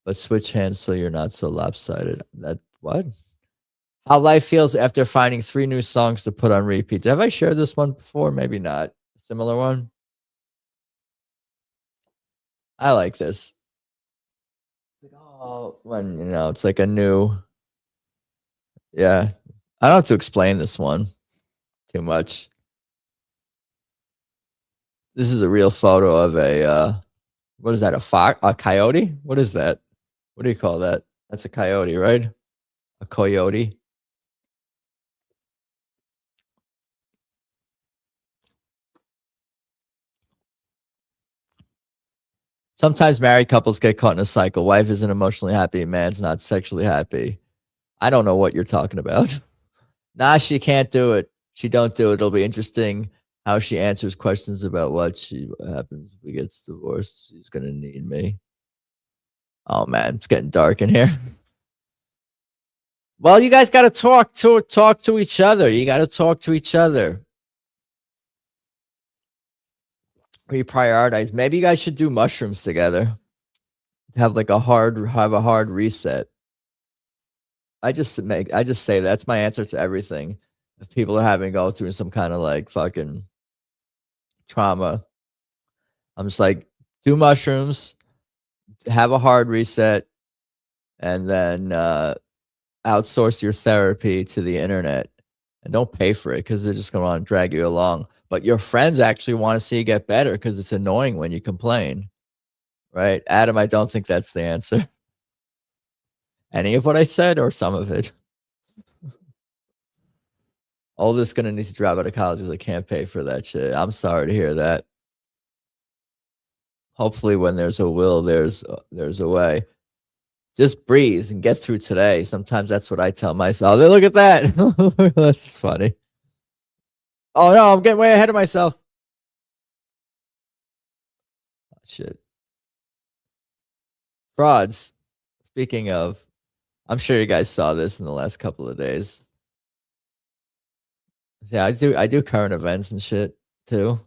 But switch hands so you're not so lopsided. That what? How life feels after finding 3 new songs to put on repeat. Have I shared this one before? Maybe not. Similar one. I like this. Oh, when it's like a new. Yeah, I don't have to explain this one too much. This is a real photo of a what is that? A coyote? What is that? What do you call that? That's a coyote, right? A coyote. Sometimes married couples get caught in a cycle. Wife isn't emotionally happy, man's not sexually happy. I don't know what you're talking about. Nah, she can't do it. She don't do it. It'll be interesting how she answers questions about what happens if we get divorced. She's gonna need me. Oh man, it's getting dark in here. Well, you guys got to talk to each other. You got to talk to each other. reprioritize. Maybe you guys should do mushrooms together. Have a hard reset. I just say that's my answer to everything. If people are go through some kind of like fucking trauma, I'm just like, do mushrooms, have a hard reset, and then outsource your therapy to the internet, and don't pay for it because they're just going to drag you along. But your friends actually want to see you get better because it's annoying when you complain, right? Adam, I don't think that's the answer. Any of what I said or some of it? Oldest gonna need to drop out of college because I can't pay for that shit. I'm sorry to hear that. Hopefully when there's a will, there's a way. Just breathe and get through today. Sometimes that's what I tell myself. Look at that. That's funny. Oh no, I'm getting way ahead of myself. Oh, shit. Frauds. Speaking of, I'm sure you guys saw this in the last couple of days. Yeah, I do current events and shit too.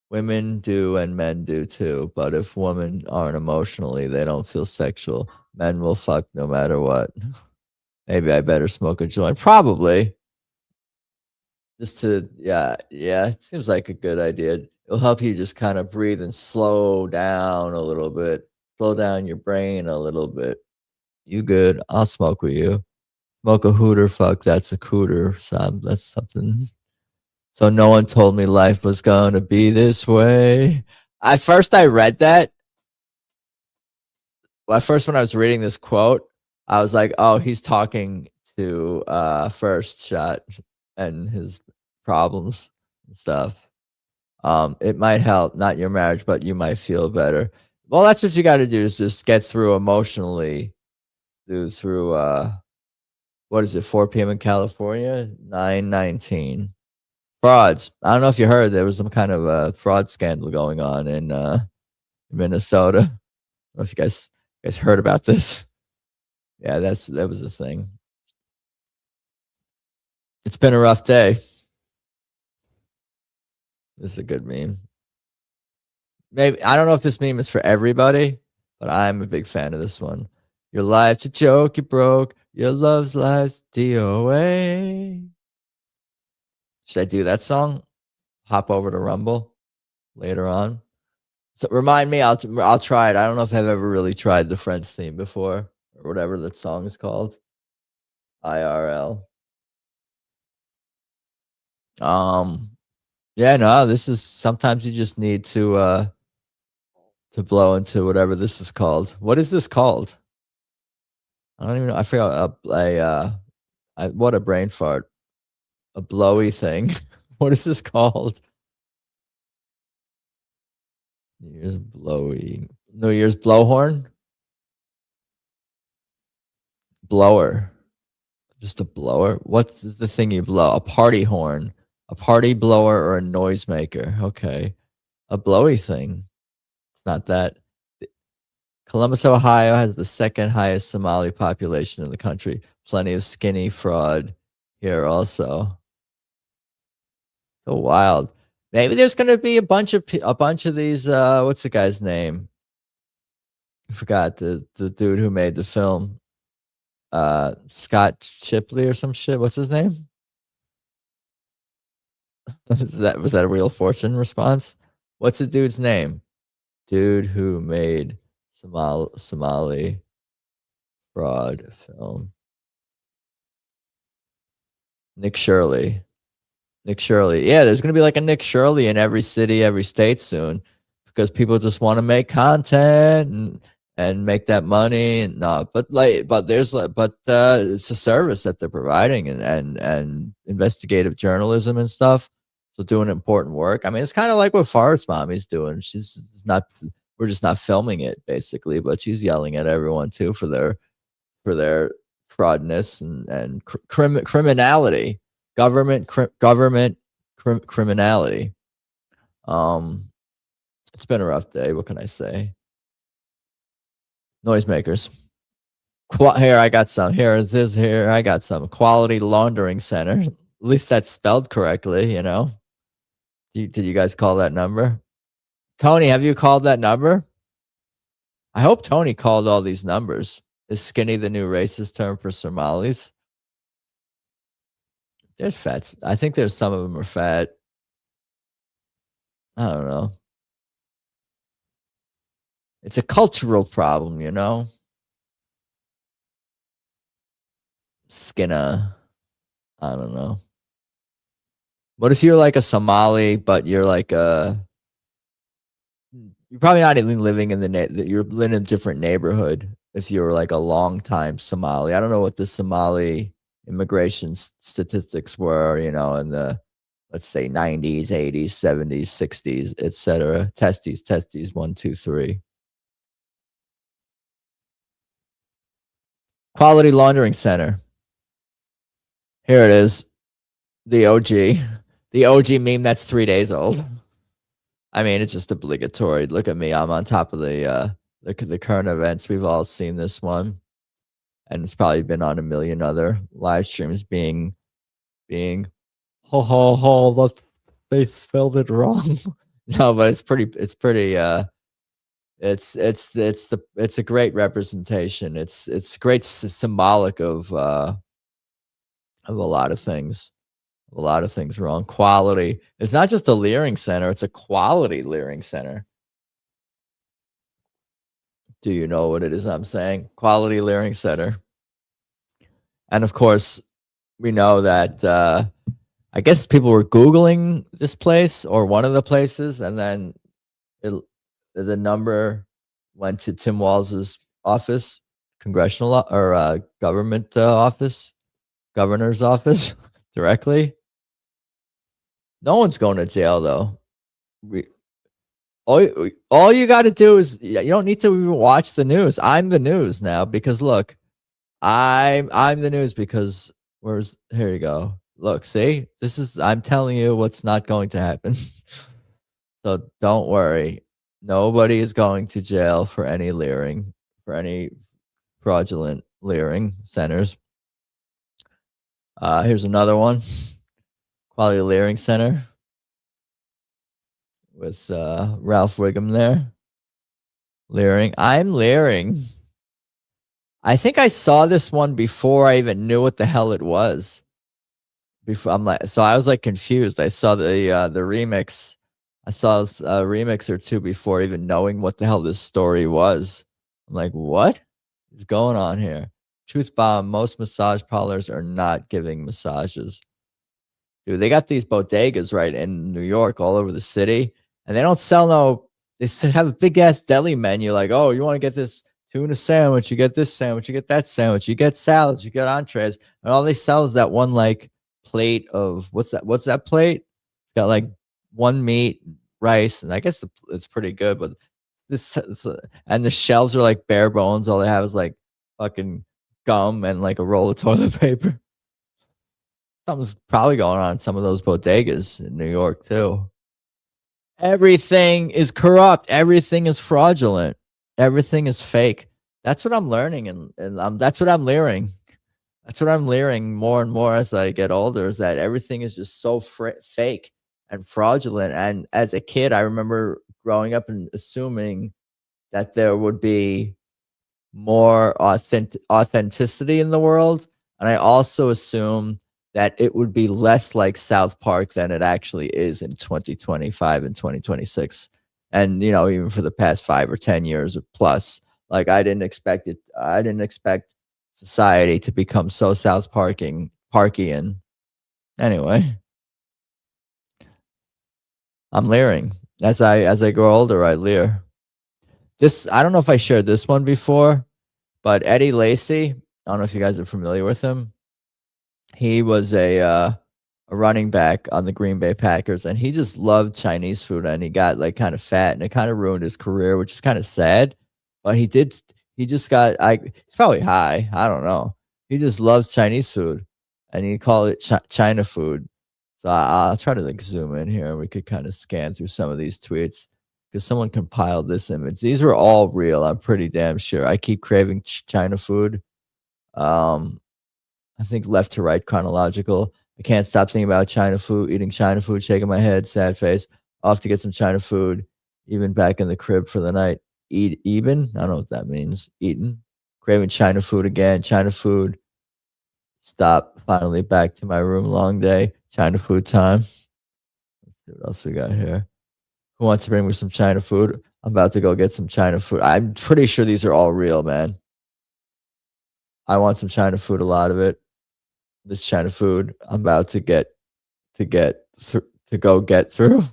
Women do and men do too. But if women aren't emotionally, they don't feel sexual. Men will fuck no matter what. Maybe I better smoke a joint. Probably. Just to, yeah, it seems like a good idea. It'll help you just kind of breathe and slow down a little bit. Slow down your brain a little bit. You good? I'll smoke with you. Smoke a hooter, fuck, that's a cooter. So that's something. So no one told me life was going to be this way. At first I read that. Well, at first when I was reading this quote, I was like, oh, he's talking to First Shot and his problems and stuff. It might help, not your marriage, but you might feel better. Well, that's what you got to do, is just get through emotionally through what is it, 4 p.m. in California, 9/19. Frauds. I don't know if you heard, there was some kind of a fraud scandal going on in Minnesota. I don't know if you guys heard about this. Yeah, that was a thing. It's been a rough day. This is a good meme. Maybe, I don't know if this meme is for everybody, but I'm a big fan of this one. Your life's a joke, you broke. Your love's life's DOA. Should I do that song? Hop over to Rumble later on. So remind me, I'll try it. I don't know if I've ever really tried the French theme before, or whatever that song is called. IRL. Yeah, no, this is, sometimes you just need to blow into whatever this is called. What is this called? I don't even know. I forgot. What a brain fart. A blowy thing. What is this called? New Year's blowy. New Year's blowhorn? Blower. Just a blower? What's the thing you blow? A party horn. A party blower or a noisemaker. Okay. A blowy thing. It's not that. Columbus, Ohio has the second highest Somali population in the country. Plenty of skinny fraud here also. So wild. Maybe there's going to be a bunch of these. What's the guy's name? I forgot, the dude who made the film. Scott Shipley or some shit. What's his name? Was that a Real Fortune response? What's the dude's name? Dude who made Somali fraud film. Nick Shirley. Yeah, there's gonna be like a Nick Shirley in every city, every state soon, because people just want to make content and make that money. And no, but it's a service that they're providing, and investigative journalism and stuff. So doing important work. I mean, it's kind of like what Forest Mommy's doing. We're just not filming it basically, but she's yelling at everyone too for their fraudness and criminality. Government criminality. It's been a rough day. What can I say? Noisemakers. Here I got some. Here I got some. Quality Laundering Center. At least that's spelled correctly, you know. Did you guys call that number? Tony, have you called that number? I hope Tony called all these numbers. Is skinny the new racist term for Somalis? There's fats. I think there's some of them are fat. I don't know. It's a cultural problem, you know? Skinner. I don't know. What if you're like a Somali, but you're like you're probably not even living in you're living in a different neighborhood if you're like a long time Somali. I don't know what the Somali immigration statistics were, you know, in the, let's say 90s, 80s, 70s, 60s, etc. Testes, 1, 2, 3. Quality Laundering Center. Here it is. The OG. The OG meme that's 3 days old. I mean, it's just obligatory. Look at me. I'm on top of the current events. We've all seen this one. And it's probably been on a million other live streams being they spelled it wrong. No, but it's a great representation. It's great symbolic of a lot of things. A lot of things wrong. Quality. It's not just a Leering Center, it's a quality Leering Center. Do you know what it is I'm saying? Quality Leering Center. And of course, we know that I guess people were Googling this place or one of the places, and then the number went to Tim Walz's office, congressional or government office, governor's office directly. No one's going to jail though. All you got to do is, you don't need to even watch the news. I'm the news now because look, I'm the news because here you go. Look, see, I'm telling you what's not going to happen. So don't worry. Nobody is going to jail for any leering, for any fraudulent leering centers. Here's another one. Quality Leering Center with Ralph Wiggum there. Leering. I'm leering. I think I saw this one before I even knew what the hell it was. So I was like confused. I saw the remix. I saw a remix or two before even knowing what the hell this story was. I'm like, what is going on here? Truth bomb. Most massage parlors are not giving massages. Dude, they got these bodegas right in New York, all over the city, and they don't sell they have a big ass deli menu. Like, oh, you want to get this tuna sandwich, you get this sandwich, you get that sandwich, you get salads, you get entrees, and all they sell is that one like plate of what's that plate? It's got like one meat, rice, and I guess it's pretty good, but and the shelves are like bare bones. All they have is like fucking gum and like a roll of toilet paper. Something's probably going on in some of those bodegas in New York too. Everything is corrupt. Everything is fraudulent. Everything is fake. That's what I'm learning, and that's what I'm leering. That's what I'm leering more and more as I get older, is that everything is just so fake and fraudulent. And as a kid, I remember growing up and assuming that there would be more authenticity in the world. And I also assumed that it would be less like South Park than it actually is in 2025 and 2026. And, you know, even for the past 5 or 10 years or plus, like I didn't expect society to become so South Parkian. Anyway, I'm leering. As I grow older, I leer. I don't know if I shared this one before, but Eddie Lacy, I don't know if you guys are familiar with him. He was a running back on the Green Bay Packers, and he just loved Chinese food, and he got like kind of fat, and it kind of ruined his career, which is kind of sad. But he just got, he's probably high. I don't know. He just loves Chinese food, and he called it China food. So I'll try to like zoom in here, and we could kind of scan through some of these tweets because someone compiled this image. These were all real. I'm pretty damn sure. I keep craving China food. I think left to right chronological. I can't stop thinking about China food, eating China food, shaking my head, sad face. Off to get some China food. Even back in the crib for the night. Even? I don't know what that means. Eaten. Craving China food again. China food. Stop. Finally back to my room. Long day. China food time. Let's see what else we got here. Who wants to bring me some China food? I'm about to go get some China food. I'm pretty sure these are all real, man. I want some China food, a lot of it. This China food I'm about to get through.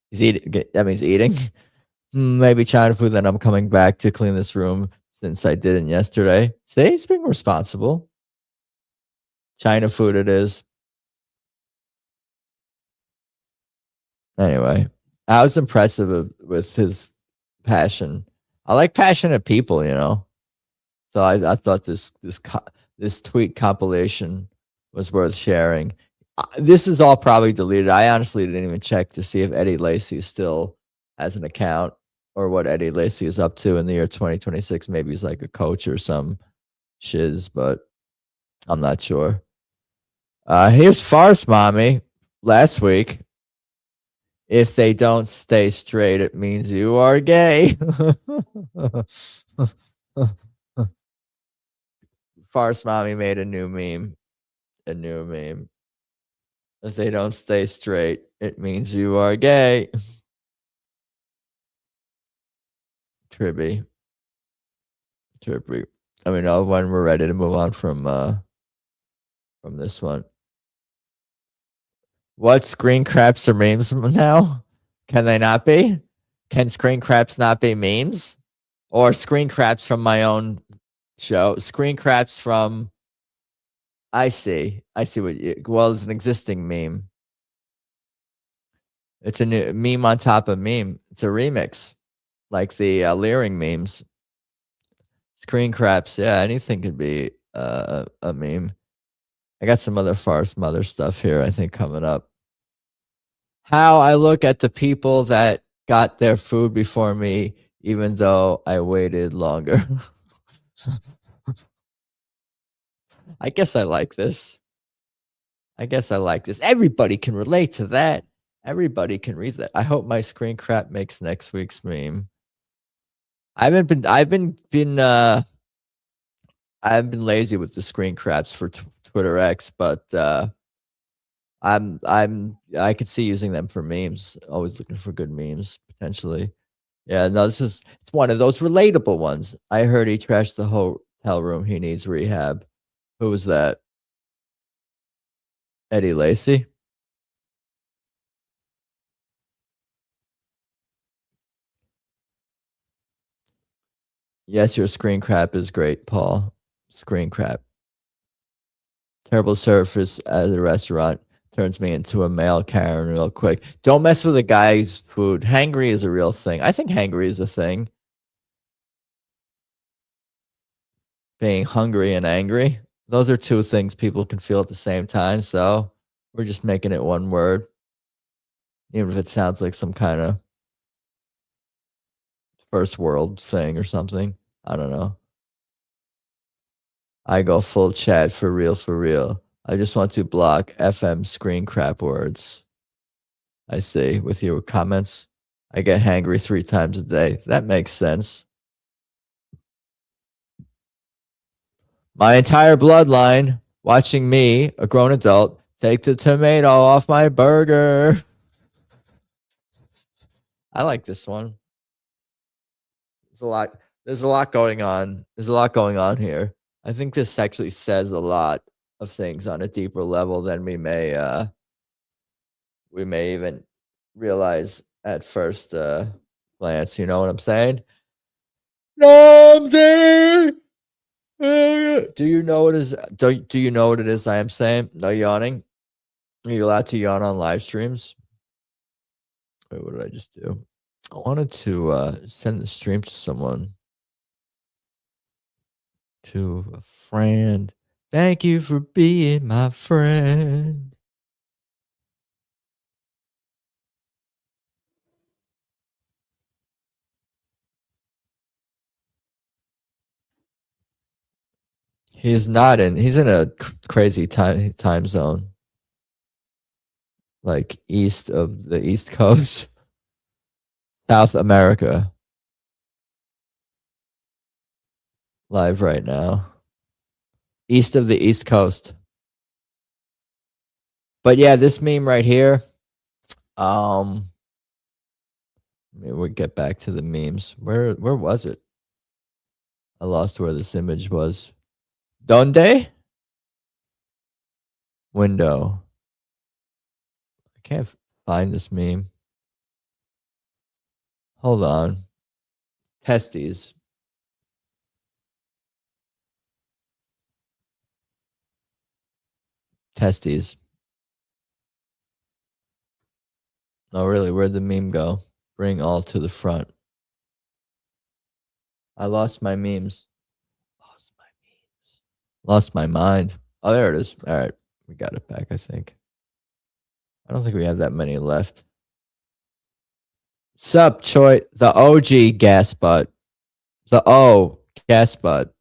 He's eating. That means eating. Maybe China food. Then I'm coming back to clean this room since I didn't yesterday. See, he's being responsible. China food it is. Anyway, I was impressive with his passion. I like passionate people, you know. So I thought this tweet compilation was worth sharing. This is all probably deleted. I honestly didn't even check to see if Eddie Lacy still has an account or what Eddie Lacy is up to in the year 2026. Maybe he's like a coach or some shiz, but I'm not sure. Here's Farce Mommy last week. If they don't stay straight, it means you are gay. Farce Mommy made a new meme. If they don't stay straight, it means you are gay. Tribby. I mean, when we're ready to move on from this one. What screen craps are memes now? Can they not be? Can screen craps not be memes? Or screen craps from my own show? Screen craps from... I see what you... Well, it's an existing meme. It's a new meme on top of meme. It's a remix. Like the Leering memes. Screen craps. Yeah, anything could be a meme. I got some other farce mother stuff here, I think, coming up. How I look at the people that got their food before me, even though I waited longer. I guess I like this. Everybody can relate to that. Everybody can read that. I hope my screen crap makes next week's meme. I've been lazy with the screen craps for Twitter X, but I could see using them for memes. Always looking for good memes potentially. Yeah, no, it's one of those relatable ones. I heard he trashed the hotel room. He needs rehab. Who was that? Eddie Lacy. Yes, your screen crap is great, Paul. Screen crap. Terrible service at the restaurant turns me into a male Karen real quick. Don't mess with a guy's food. Hangry is a real thing. I think hangry is a thing. Being hungry and angry. Those are two things people can feel at the same time. So we're just making it one word. Even if it sounds like some kind of first world thing or something. I don't know. I go full chat for real. I just want to block FM screen crap words. I see. With your comments, I get hangry 3 times a day. That makes sense. My entire bloodline watching me, a grown adult, take the tomato off my burger. I like this one. There's a lot going on. There's a lot going on here. I think this actually says a lot of things on a deeper level than we may even realize at first glance. You know what I'm saying? Do you know what is? Do you know what it is I am saying? No yawning. Are you allowed to yawn on live streams? Wait, what did I just do? I wanted to send the stream to someone. To a friend. Thank you for being my friend. He's in a crazy time zone. Like east of the East Coast. South America. Live right now. East of the East Coast. But yeah, this meme right here. Maybe we'll get back to the memes. Where was it? I lost where this image was. Donde? Window. I can't find this meme. Hold on. Testes. Testes. Oh, really? Where'd the meme go? Bring all to the front. I lost my memes. Lost my mind. Oh, there it is. All right. We got it back, I think. I don't think we have that many left. Sup, Choit? The OG gas butt. The O gas butt.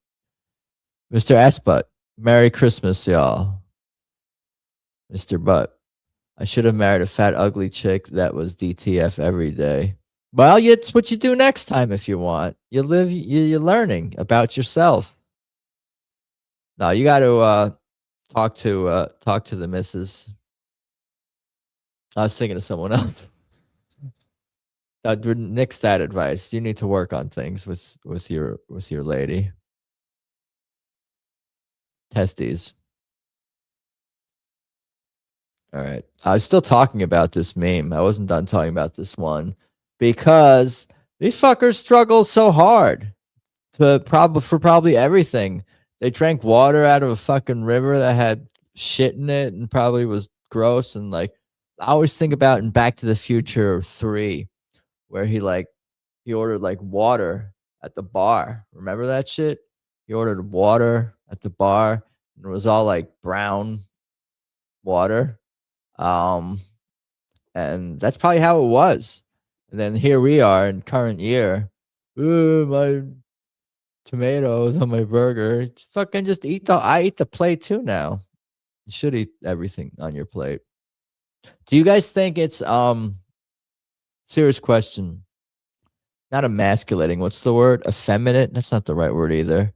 Mr. Ass Butt. Merry Christmas, y'all. Mr. Butt. I should have married a fat, ugly chick that was DTF every day. Well, it's what you do next time if you want. You live, you're learning about yourself. No, you got to talk to the missus. I was thinking of someone else. Nix that advice. You need to work on things with your lady. Testes. All right. I was still talking about this meme. I wasn't done talking about this one because these fuckers struggled so hard for probably everything. They drank water out of a fucking river that had shit in it and probably was gross. And like, I always think about in Back to the Future 3, where he ordered like water at the bar. Remember that shit? He ordered water at the bar and it was all like brown water. And that's probably how it was. And then here we are in current year. Ooh, my tomatoes on my burger. Fucking just I eat the plate too now. You should eat everything on your plate. Do you guys think it's serious question? Not emasculating. What's the word? Effeminate? That's not the right word either.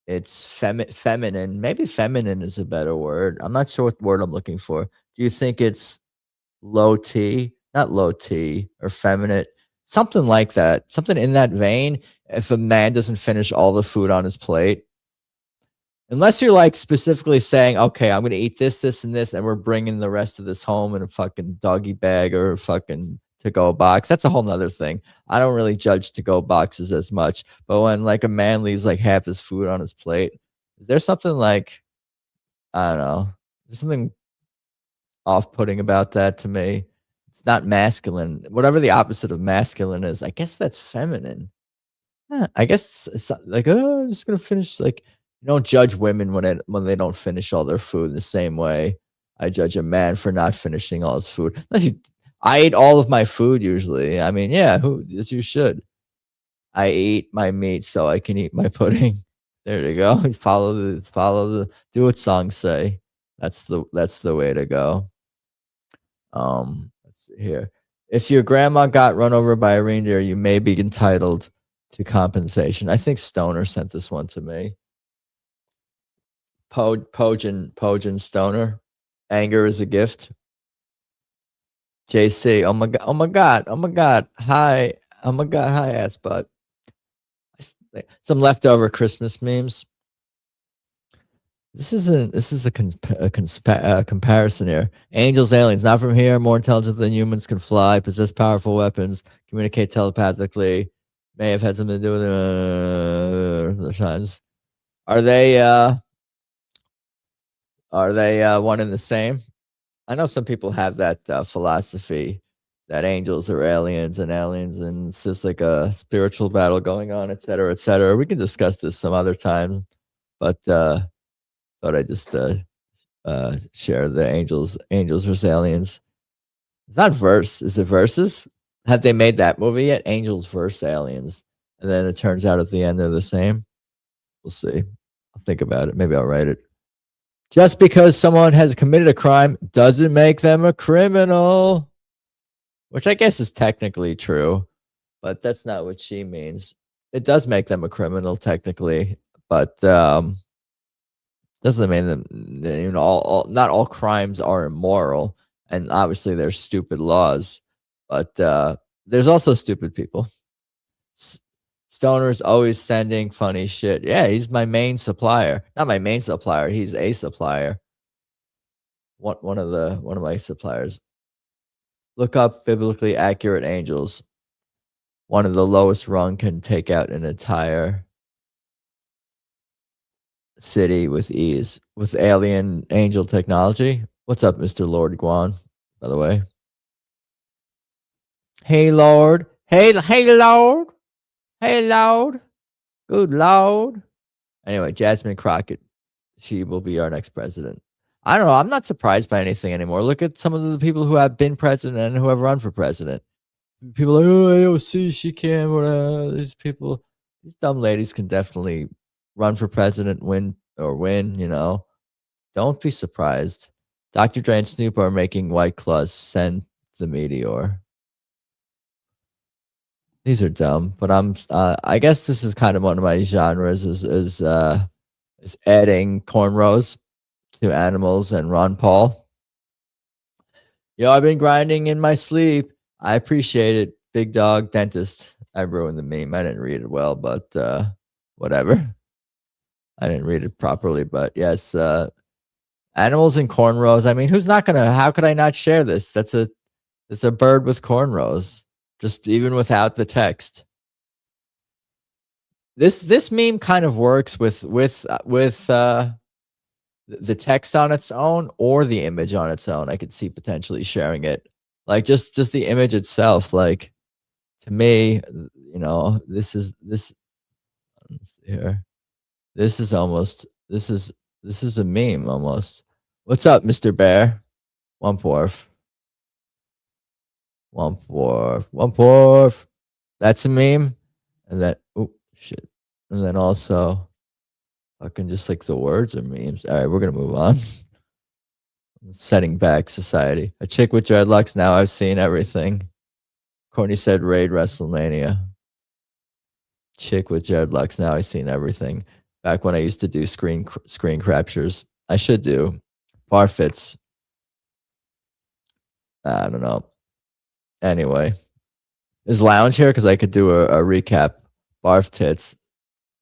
It's feminine. Maybe feminine is a better word. I'm not sure what word I'm looking for. Do you think it's low T? Not low T or feminine. Something like that. Something in that vein. If a man doesn't finish all the food on his plate. Unless you're like specifically saying, okay, I'm going to eat this, this, and this, and we're bringing the rest of this home in a fucking doggy bag or a fucking to-go box. That's a whole nother thing. I don't really judge to-go boxes as much. But when like a man leaves like half his food on his plate, is there something like, I don't know, there's something off-putting about that to me. It's not masculine. Whatever the opposite of masculine is, I guess that's feminine. I guess it's like, oh, I'm just going to finish like, you don't judge women when they don't finish all their food in the same way I judge a man for not finishing all his food. I eat all of my food usually. I mean, yeah, as you should. I eat my meat so I can eat my pudding. There you go. Follow the do what songs say. That's the way to go. Let's see here. If your grandma got run over by a reindeer, you may be entitled to compensation. I think Stoner sent this one to me. Pojin Stoner. Anger is a gift. JC. Oh my god. Hi. Oh my god. Hi, ass butt. Some leftover Christmas memes. This is a comparison here. Angels, aliens, not from here, more intelligent than humans, can fly, possess powerful weapons, communicate telepathically, may have had something to do with the times. Are they one and the same? I know some people have that philosophy that angels are aliens and it's just like a spiritual battle going on, et cetera, et cetera. We can discuss this some other time, but thought I'd just share the angels versus aliens. It's not verse. Is it verses? Have they made that movie yet? Angels versus aliens. And then it turns out at the end they're the same. We'll see. I'll think about it. Maybe I'll write it. Just because someone has committed a crime doesn't make them a criminal. Which I guess is technically true. but that's not what she means. It does make them a criminal technically, but doesn't mean that not all crimes are immoral, and obviously there's stupid laws, but there's also stupid people. Stoner's always sending funny shit. Yeah, he's my main supplier. Not my main supplier. He's a supplier. One of my suppliers. Look up biblically accurate angels. One of the lowest rung can take out an entire city with ease with alien angel technology. What's up, Mr. Lord Guan? By the way. Hey Lord. Hey Lord. Hey, Lord. Good Lord. Anyway, Jasmine Crockett. She will be our next president. I don't know. I'm not surprised by anything anymore. Look at some of the people who have been president and who have run for president. People are like, oh, AOC, she can. These people, these dumb ladies can definitely run for president, win. Don't be surprised. Dr. Dre and Snoop are making White Claws. Send the meteor. These are dumb, but I guess this is kind of one of my genres is adding cornrows to animals and Ron Paul. I've been grinding in my sleep. I appreciate it. Big dog dentist. I ruined the meme. I didn't read it well, but whatever. I didn't read it properly, but yes, animals and cornrows. I mean, who's not gonna? How could I not share this? It's a bird with cornrows. Just even without the text. This meme kind of works with the text on its own or the image on its own. I could see potentially sharing it. Like just the image itself. Like to me, this is here. This is a meme almost. What's up, Mr. Bear? Wumporf. That's a meme. And that, oh shit. And then also fucking just like the words are memes. All right, we're gonna move on. Setting back society. A chick with dreadlocks. Now I've seen everything. Courtney said raid WrestleMania. Chick with dreadlocks. Now I've seen everything. Back when I used to do screen captures. I should do. Barfits. I don't know. Anyway, is Lounge here? Because I could do a recap. Barf tits.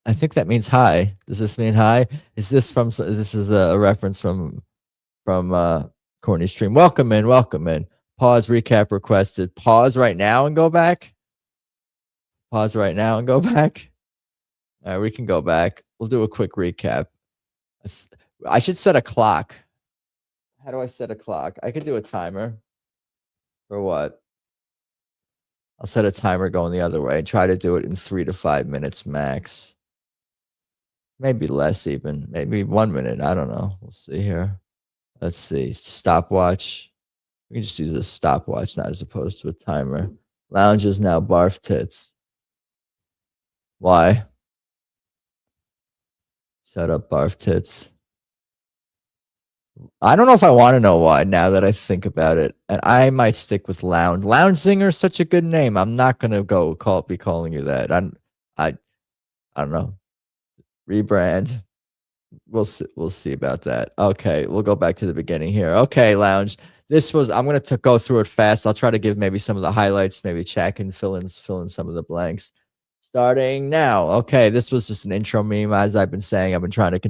I think that means hi. Does this mean hi? This is a reference from Courtney's stream. Welcome in. Pause recap requested. Pause right now and go back. All right, we can go back. We'll do a quick recap. I should set a clock. How do I set a clock? I could do a timer. For what? I'll set a timer going the other way and try to do it in 3 to 5 minutes max. Maybe less even. Maybe 1 minute. I don't know. We'll see here. Let's see. Stopwatch. We can just use a stopwatch, not as opposed to a timer. Lounge is now barf tits. Why? Shut up, barf tits. I don't know if I want to know why now that I think about it. And I might stick with Lounge. Lounge Singer is such a good name. I'm not gonna be calling you that. I don't know. Rebrand. We'll see about that. Okay, we'll go back to the beginning here. Okay, Lounge. I'm gonna go through it fast. I'll try to give maybe some of the highlights. Maybe Chad can fill in some of the blanks. Starting now. Okay, this was just an intro meme. As I've been saying, I've been trying to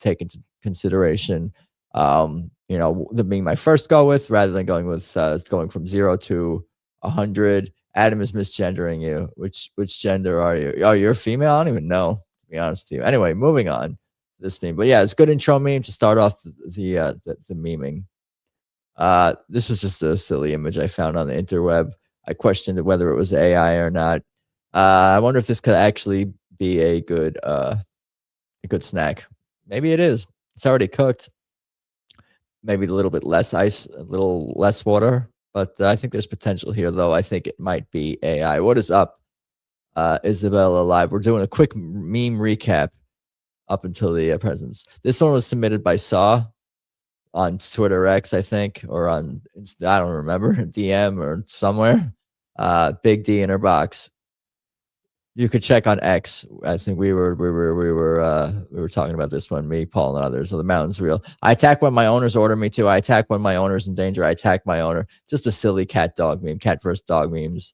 take into consideration the meme I first go with rather than going with going from 0 to 100. Adam is misgendering you. Which gender are you? Oh, you're a female? I don't even know, to be honest with you. Anyway, moving on to this meme. But yeah, it's a good intro meme to start off the meming. This was just a silly image I found on the interweb. I questioned whether it was AI or not. I wonder if this could actually be a good snack. Maybe it is. It's already cooked. Maybe a little bit less ice, a little less water, but I think there's potential here, though. I think it might be AI. What is up, Isabella Live? We're doing a quick meme recap up until the presents. This one was submitted by Saw on Twitter X, I think, or on, I don't remember, DM or somewhere. Big D in her box. You could check on X. I think we were talking about this one, me, Paul, and others. So the mountain's real. I attack when my owners order me to. I attack when my owner's in danger. I attack my owner. Just a silly cat dog meme, cat versus dog memes,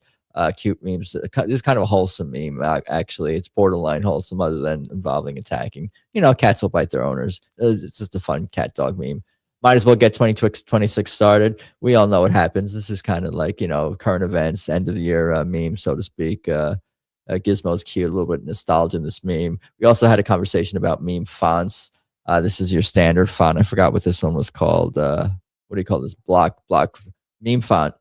cute memes. This is kind of a wholesome meme. Actually, it's borderline wholesome, other than involving attacking. You know, cats will bite their owners. It's just a fun cat dog meme. Might as well get 2026 started. We all know what happens. This is kind of like, you know, current events, end of the year meme, so to speak. Gizmo's cute, a little bit of nostalgia in this meme. We also had a conversation about meme fonts. This is your standard font. I forgot what this one was called. What do you call this? Block meme font.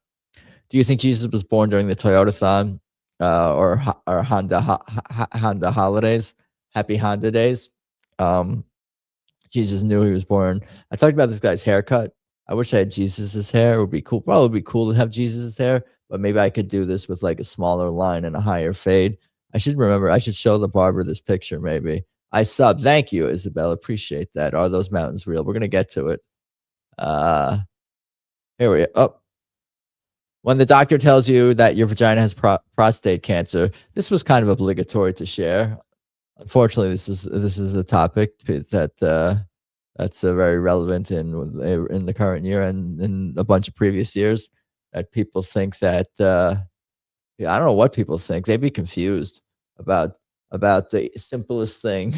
Do you think Jesus was born during the Toyotathon or Honda holidays? Happy Honda days. Jesus knew he was born. I talked about this guy's haircut. I wish I had Jesus's hair. It would be cool. Probably would be cool to have Jesus's hair, but maybe I could do this with like a smaller line and a higher fade. I should remember. I should show the barber this picture. Maybe I sub. Thank you, Isabella. Appreciate that. Are those mountains real? We're gonna get to it. Here we go. Oh. When the doctor tells you that your vagina has prostate cancer, this was kind of obligatory to share. Unfortunately, this is a topic that that's very relevant in the current year and in a bunch of previous years. That people think that I don't know what people think. They'd be confused about the simplest thing,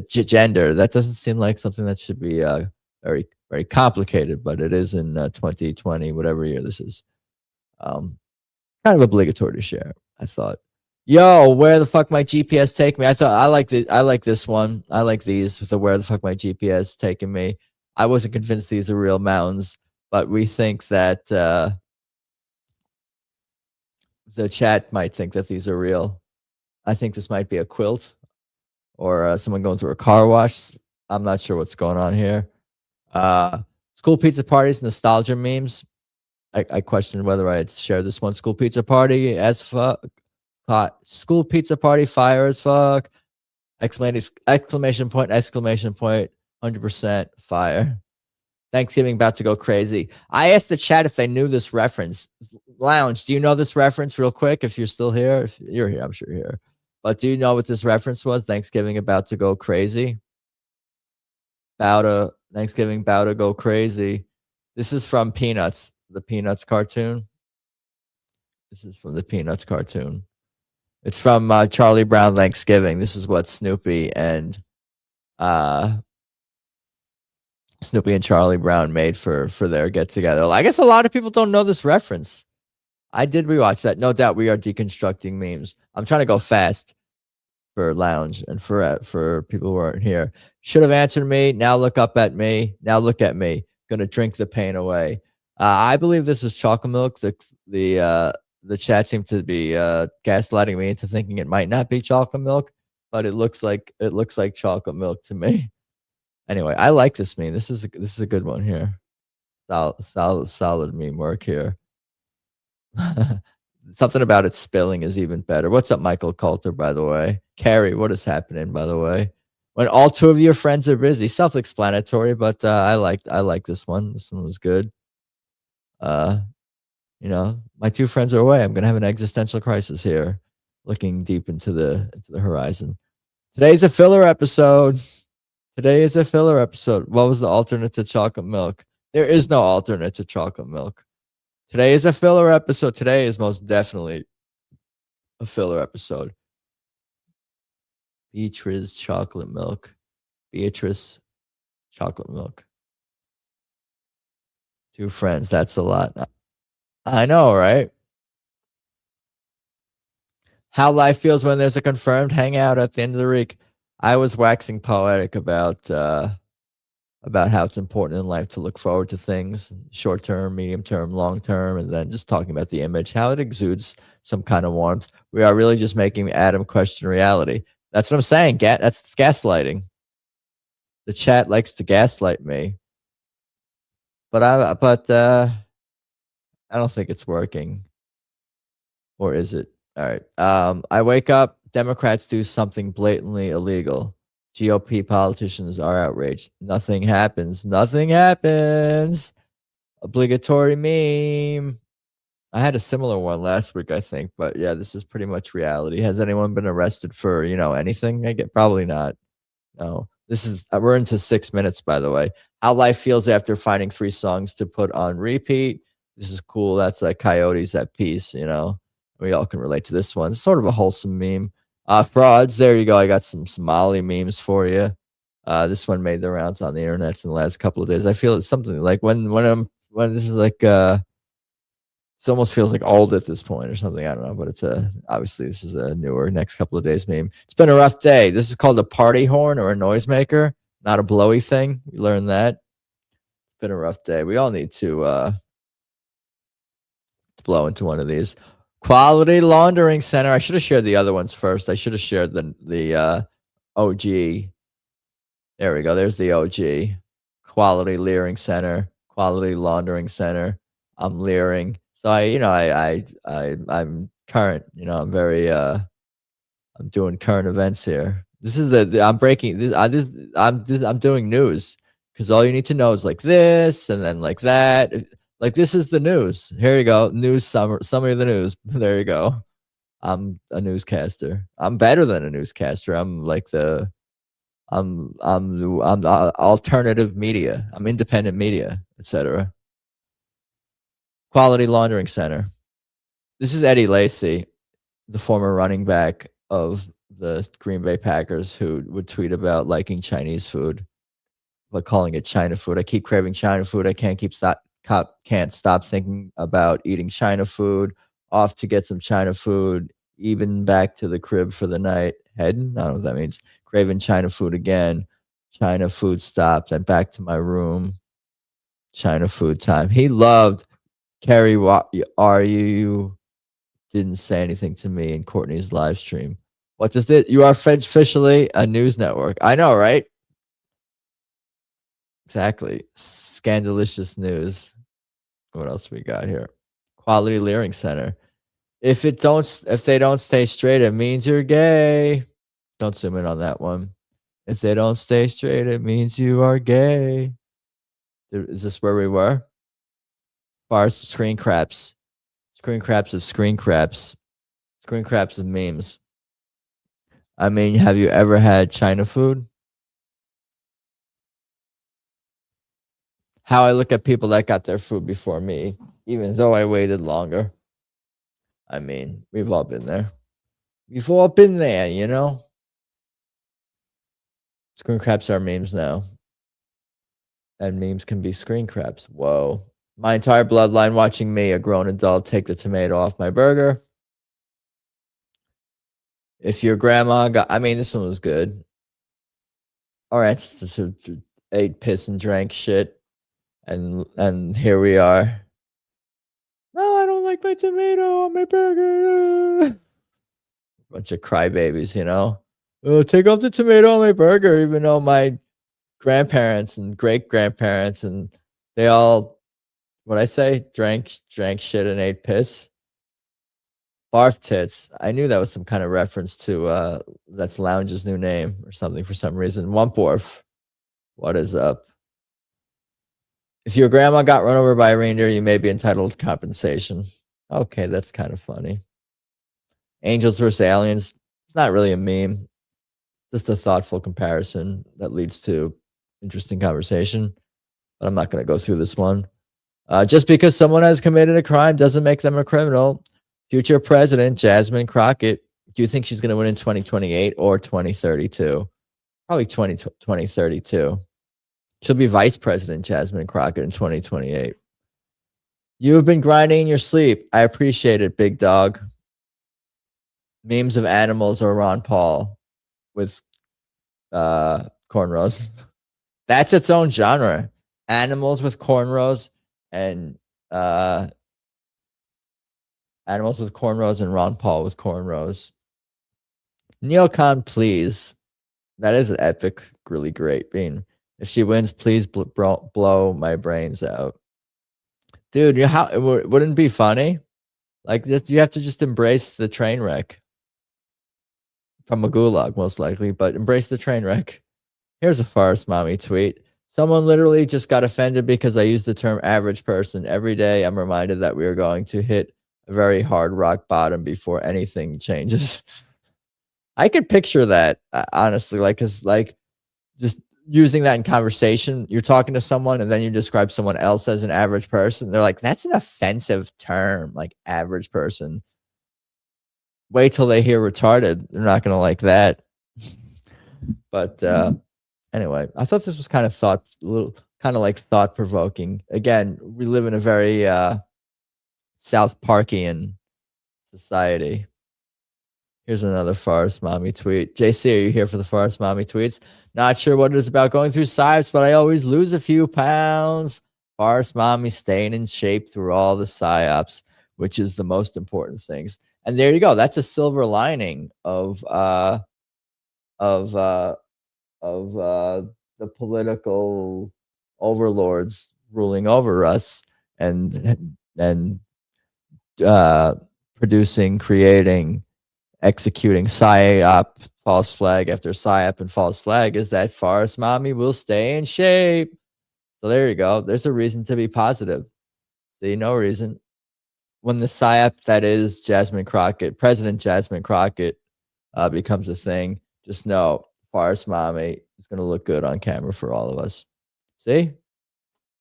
gender. That doesn't seem like something that should be very very complicated, but it is in 2020, whatever year this is. Kind of obligatory to share, I thought. Yo, where the fuck my GPS take me? I like this one. I like these with the where the fuck my GPS taking me. I wasn't convinced these are real mountains, but we think that the chat might think that these are real. I think this might be a quilt or someone going through a car wash. I'm not sure what's going on here. School pizza parties, nostalgia memes. I questioned whether I'd share this one. School pizza party as fuck. School pizza party fire as fuck. Exclamation point, 100% fire. Thanksgiving about to go crazy. I asked the chat if they knew this reference. Lounge, do you know this reference real quick? If you're still here, if you're here, I'm sure you're here. But do you know what this reference was? Thanksgiving about to go crazy. Thanksgiving about to go crazy. This is from Peanuts, the Peanuts cartoon. This is from the Peanuts cartoon. It's from Charlie Brown Thanksgiving. This is what Snoopy and Charlie Brown made for their get together. I guess a lot of people don't know this reference. I did rewatch that. No doubt we are deconstructing memes. I'm trying to go fast for Lounge and for people who aren't here. Should have answered me. Now look up at me. Now look at me. Gonna drink the pain away. I believe this is chocolate milk. The chat seemed to be gaslighting me into thinking it might not be chocolate milk, but it looks like chocolate milk to me. Anyway, I like this meme. This is a good one here. Solid meme work here. Something about it spilling is even better. What's up, Michael Coulter, by the way? Carrie, what is happening, by the way? When all two of your friends are busy. Self-explanatory, but I like this one. This one was good. You know, my two friends are away. I'm gonna have an existential crisis here, looking deep into the horizon. Today's a filler episode. Today is a filler episode. What was the alternate to chocolate milk? There is no alternate to chocolate milk. Today is a filler episode. Today is most definitely a filler episode. Beatrice chocolate milk. Beatrice chocolate milk. Two friends. That's a lot. I know, right? How life feels when there's a confirmed hangout at the end of the week. I was waxing poetic about how it's important in life to look forward to things, short term, medium term, long term, and then just talking about the image, how it exudes some kind of warmth. We are really just making Adam question reality. That's what I'm saying. That's gaslighting. The chat likes to gaslight me, but I don't think it's working. Or is it? All right. I wake up, Democrats do something blatantly illegal. GOP politicians are outraged. Nothing happens. Nothing happens. Obligatory meme. I had a similar one last week, I think, but yeah, this is pretty much reality. Has anyone been arrested for, anything? I get probably not. No. This is we're into 6 minutes, by the way. How life feels after finding 3 songs to put on repeat. This is cool. That's like Coyotes at Peace, We all can relate to this one. It's sort of a wholesome meme. Frauds, there you go. I got some Somali memes for you. This one made the rounds on the internet in the last couple of days. I feel it's something like when this is like it almost feels like old at this point or something. I don't know, but it's obviously this is a newer next couple of days meme. It's been a rough day. This is called a party horn or a noisemaker, not a blowy thing. We learned that. It's been a rough day. We all need to blow into one of these. Quality Laundering Center. I should have shared the other ones first. I should have shared the OG. There we go. There's the OG. Quality Leering Center. Quality Laundering Center. I'm leering. So I'm current. I'm very I'm doing current events here. This is I'm breaking this. I'm doing news because all you need to know is like this and then like that. Like this is the news. Here you go. News summary of the news. There you go. I'm a newscaster. I'm better than a newscaster. I'm like I'm alternative media. I'm independent media, etc. Quality Laundering Center. This is Eddie Lacy, the former running back of the Green Bay Packers, who would tweet about liking Chinese food, but calling it China food. I keep craving China food. I can't stop thinking about eating China food. Off to get some China food. Even back to the crib for the night. Heading? I don't know what that means. Craving China food again. China food stopped. And back to my room. China food time. He loved Carrie. What are you? Didn't say anything to me in Courtney's live stream. What does it? You are officially a news network. I know, right? Exactly. Scandalicious news. What else we got here? Quality Leering Center. If they don't stay straight, it means you're gay. Don't zoom in on that one. If they don't stay straight, it means you are gay. Is this where we were? Bars, screen craps. Screen craps of screen craps. Screen craps of memes. I mean, have you ever had China food? How I look at people that got their food before me, even though I waited longer. I mean, we've all been there. We've all been there, Screen craps are memes now. And memes can be screen craps. Whoa. My entire bloodline watching me, a grown adult, take the tomato off my burger. If your grandma this one was good. All right, so ate, piss, and drank shit. And here we are. No, I don't like my tomato on my burger. Bunch of crybabies, Oh, take off the tomato on my burger, even though my grandparents and great-grandparents and they all, drank shit and ate piss. Barf tits. I knew that was some kind of reference to that's Lounge's new name or something for some reason. Wumporf. What is up? If your grandma got run over by a reindeer, you may be entitled to compensation. Okay, that's kind of funny. Angels versus aliens. It's not really a meme. Just a thoughtful comparison that leads to interesting conversation. But I'm not going to go through this one. Just because someone has committed a crime doesn't make them a criminal. Future President Jasmine Crockett. Do you think she's going to win in 2028 or 2032? Probably 2032. She'll be Vice President Jasmine Crockett in 2028. You have been grinding in your sleep. I appreciate it, big dog. Memes of animals or Ron Paul with cornrows. That's its own genre. Animals with cornrows and animals with cornrows and Ron Paul with cornrows. Neocon, please. That is an epic, really great bean. If she wins, please blow my brains out. Dude, it wouldn't be funny? Like, this, you have to just embrace the train wreck. From a gulag, most likely, but embrace the train wreck. Here's a farce mommy tweet. Someone literally just got offended because I used the term average person. Every day I'm reminded that we are going to hit a very hard rock bottom before anything changes. I could picture that, honestly, like, because like just using that in conversation, you're talking to someone and then you describe someone else as an average person. They're like, that's an offensive term, like average person. Wait till they hear retarded. They're not going to like that. But anyway, I thought this was kind of thought provoking. Again, we live in a very South Parkian society. Here's another Forest Mommy tweet. JC, are you here for the Forest Mommy tweets? Not sure what it is about going through psyops, but I always lose a few pounds. Forest Mommy staying in shape through all the psyops, which is the most important things. And there you go. That's a silver lining of the political overlords ruling over us and producing, creating, executing psyop, false flag after psyop and false flag, is that Forest Mommy will stay in shape. So there you go. There's a reason to be positive. See, no reason. When the psyop that is Jasmine Crockett, President Jasmine Crockett, becomes a thing, just know Forest Mommy is going to look good on camera for all of us. See?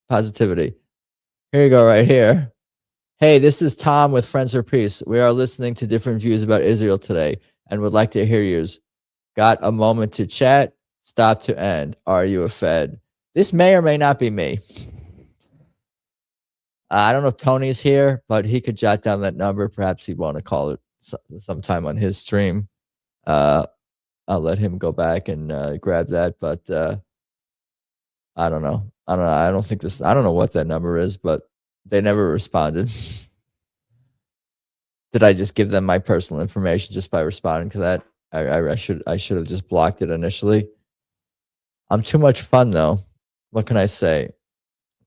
Positivity. Here you go, right here. Hey, this is Tom with Friends for Peace. We are listening to different views about Israel today and would like to hear yours. Got a moment to chat? Stop to end. Are you a Fed? This may or may not be me. I don't know if Tony's here, but he could jot down that number. Perhaps he'd want to call it sometime on his stream. I'll let him go back and grab that, but I don't know. I don't know what that number is, but they never responded. Did I just give them my personal information just by responding to that? I should have just blocked it initially. I'm too much fun though. What can I say?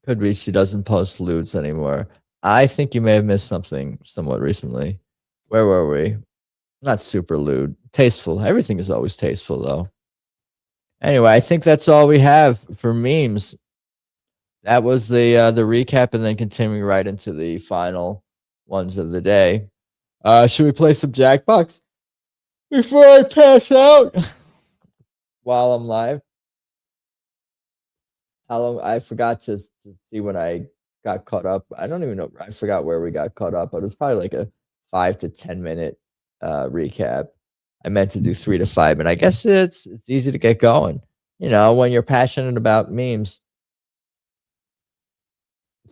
Could be she doesn't post lewds anymore. I think you may have missed something somewhat recently. Where were we? Not super lewd. Tasteful. Everything is always tasteful though. Anyway, I think that's all we have for memes. That was the recap, and then continuing right into the final ones of the day. Should we play some Jackbox before I pass out while I'm live? How long? I forgot to see when I got caught up. I don't even know. I forgot where we got caught up, but it was probably like a 5 to 10 minute recap. I meant to do 3 to 5, and I guess it's easy to get going. You know, when you're passionate about memes.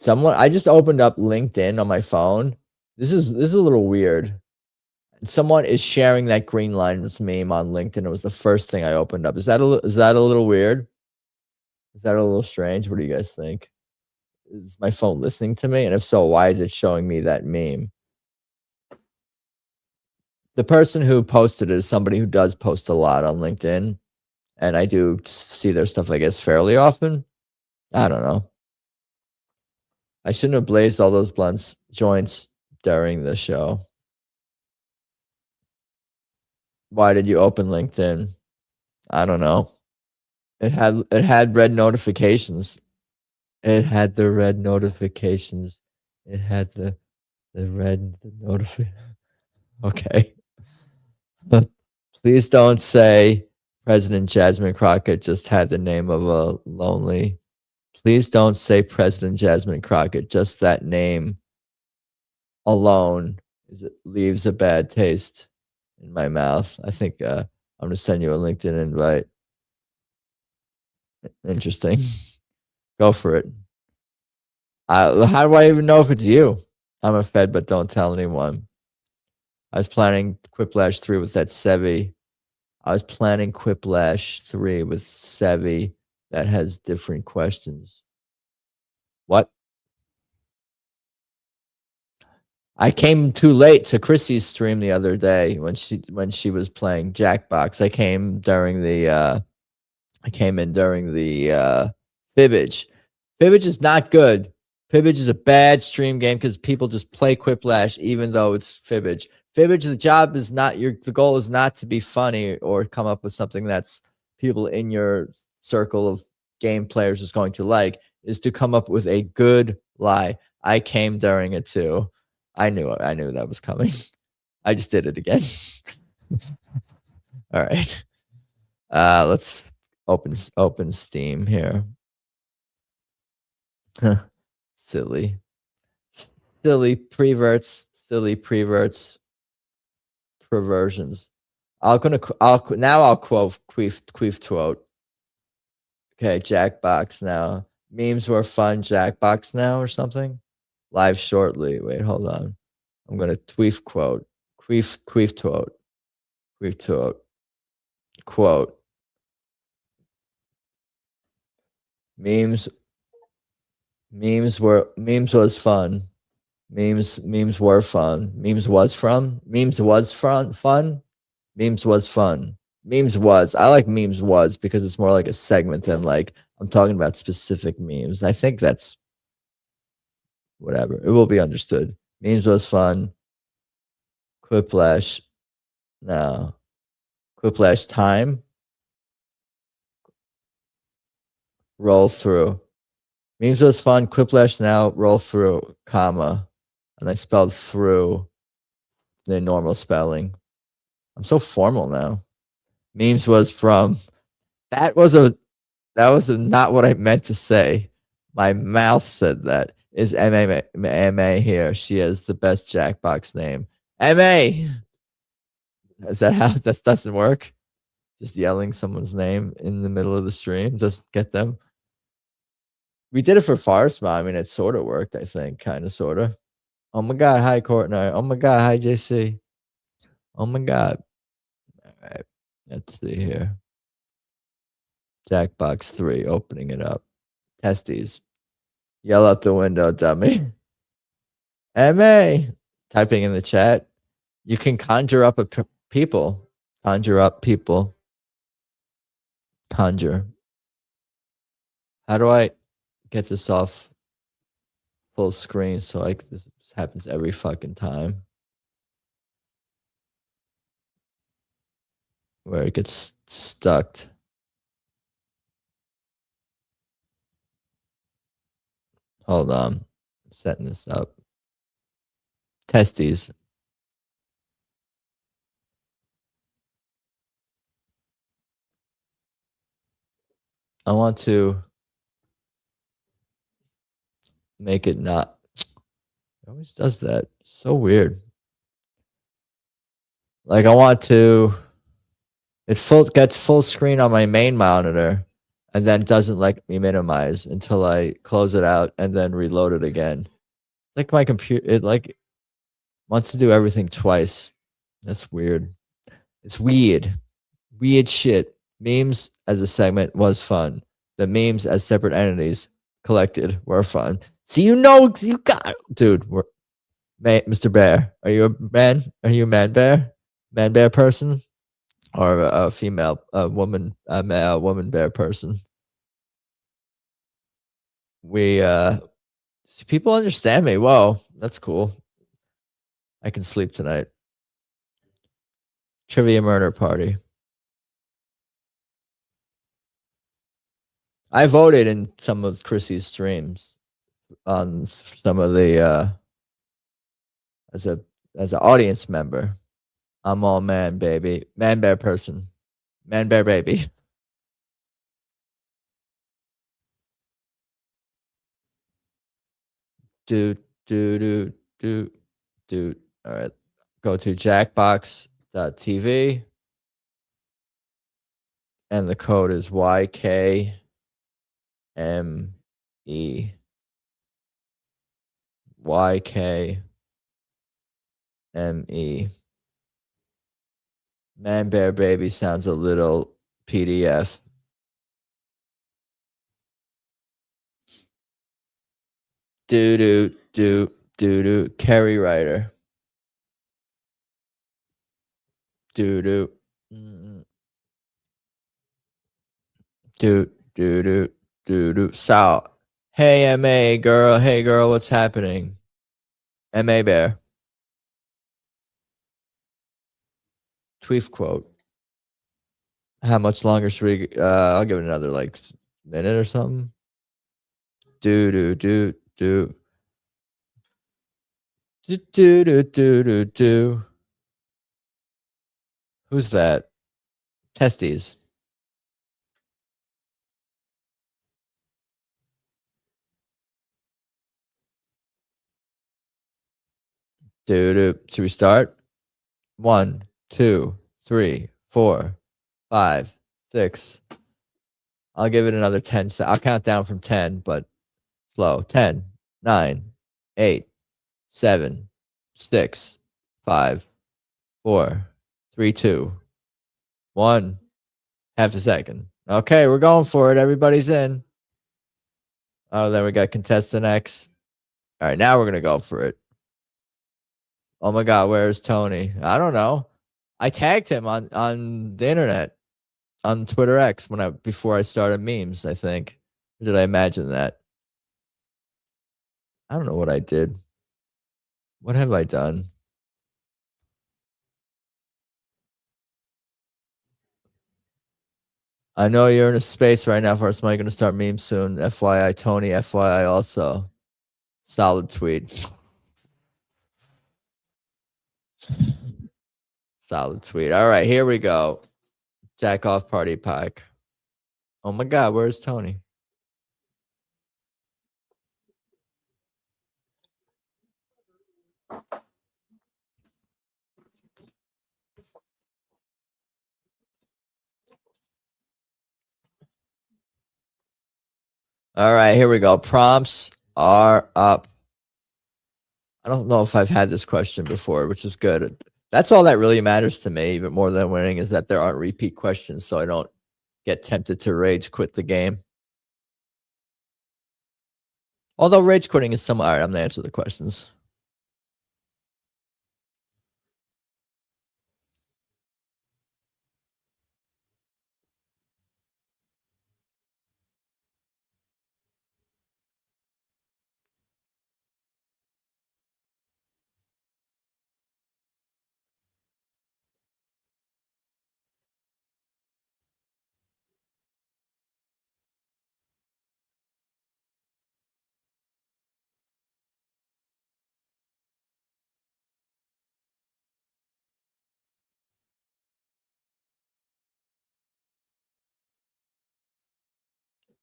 I just opened up LinkedIn on my phone. This is a little weird. Someone is sharing that green lines meme on LinkedIn. It was the first thing I opened up. Is that a little weird? Is that a little strange? What do you guys think? Is my phone listening to me? And if so, why is it showing me that meme? The person who posted it is somebody who does post a lot on LinkedIn. And I do see their stuff, I guess, fairly often. I don't know. I shouldn't have blazed all those joints during the show. Why did you open LinkedIn? I don't know. It had red notifications. It had the red notifications. It had the red notification. Okay. Please don't say President Jasmine Crockett just had the name of a lonely. Please don't say President Jasmine Crockett. Just that name alone leaves a bad taste in my mouth. I think I'm going to send you a LinkedIn invite. Interesting. Go for it. How do I even know if it's you? I'm a Fed, but don't tell anyone. I was planning Quiplash 3 with that Sevi. I was planning Quiplash 3 with Sevi that has different questions. What? I came too late to Chrissy's stream the other day when she was playing Jackbox. I came in during the Fibbage. Fibbage is not good. Fibbage is a bad stream game because people just play Quiplash even though it's Fibbage. Fibbage, the goal is not to be funny or come up with something that's people in your circle of game players is going to like, is to come up with a good lie. I came during it too. I knew that was coming. I just did it again. All right. Let's open Steam here. Silly preverts, perversions. I'll quote Queef Quote. Okay, Jackbox now. Memes were fun. Jackbox now or something. Live shortly. Wait, hold on. I'm gonna Queef Quote. Queef Quote. Memes was fun. Memes were fun. Memes was fun. I like memes was because it's more like a segment than like I'm talking about specific memes. I think that's whatever. It will be understood. Memes was fun. Quiplash. No. Quiplash time. Roll through. Memes was fun. Quiplash now. Roll through. Comma. And I spelled through the normal spelling. I'm so formal now. Memes was from. That was not what I meant to say. My mouth said that. Is MA here? She has the best Jackbox name. MA. Is that how that doesn't work? Just yelling someone's name in the middle of the stream doesn't get them. We did it for Farsma. I mean, it sort of worked, I think. Kind of, sort of. Oh my God. Hi, Courtney. Oh my God. Hi, JC. Oh my God. All right. Let's see here. Jackbox 3, opening it up. Testes. Yell out the window, dummy. MA. Typing in the chat. You can conjure up people. Conjure up people. Conjure. How do I get this off full screen so like this happens every fucking time? Where it gets stuck. Hold on. I'm setting this up. Testes. I want to make it not. It always does that. So weird. Like I want to. It gets full screen on my main monitor, and then doesn't let me minimize until I close it out and then reload it again. Like my computer, it like wants to do everything twice. That's weird. It's weird. Weird shit. Memes as a segment was fun. The memes as separate entities collected were fun. So you got, dude. Mr. Bear, are you a man? Are you a man bear? Man bear person, or a female, woman bear person? People understand me. Whoa, that's cool. I can sleep tonight. Trivia murder party. I voted in some of Chrissy's streams on some of the as an audience member. I'm all man, baby. Man bear person. Man bear baby. Dude. All right. Go to jackbox.tv. And the code is YKME. YKME. Man bear baby sounds a little PDF. Do. Kerry Writer. Do. So, hey MA girl, hey girl, what's happening? MA bear. Tweef quote. How much longer should we? I'll give it another like minute or something. Do. Who's that? Testes. Should we start? 1, 2, 3, 4, 5, 6. I'll give it another 10. I'll count down from 10, but slow. 10, 9, 8, 7, 6, 5, 4, 3, 2, 1. Half a second. Okay, we're going for it. Everybody's in. Oh, then we got contestant X. All right, now we're going to go for it. Oh my God, where's Tony? I don't know. I tagged him on the internet, on Twitter X before I started memes, I think. Or did I imagine that? I don't know what I did. What have I done? I know you're in a space right now for somebody going to start memes soon. FYI, Tony. FYI, also. Solid tweet. Solid tweet. All right, here we go. Jack off party pack. Oh my God, where's Tony? All right, here we go. Prompts are up. I don't know if I've had this question before, which is good. That's all that really matters to me, even more than winning, is that there aren't repeat questions, so I don't get tempted to rage quit the game. Although rage quitting is some... All right, I'm going to answer the questions.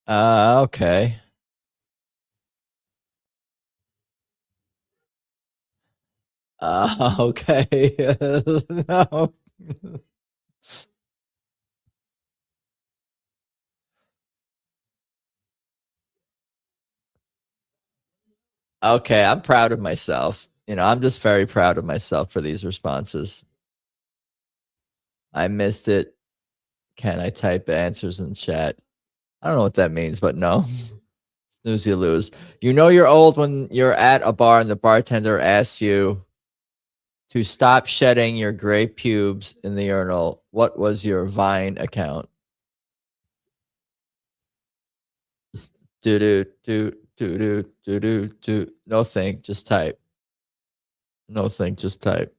Okay. Okay. No. Okay, I'm proud of myself. I'm just very proud of myself for these responses. I missed it. Can I type answers in chat? I don't know what that means, but no. Snooze, you lose. You know you're old when you're at a bar and the bartender asks you to stop shedding your gray pubes in the urinal. What was your Vine account? Do. No think, just type. No think, just type.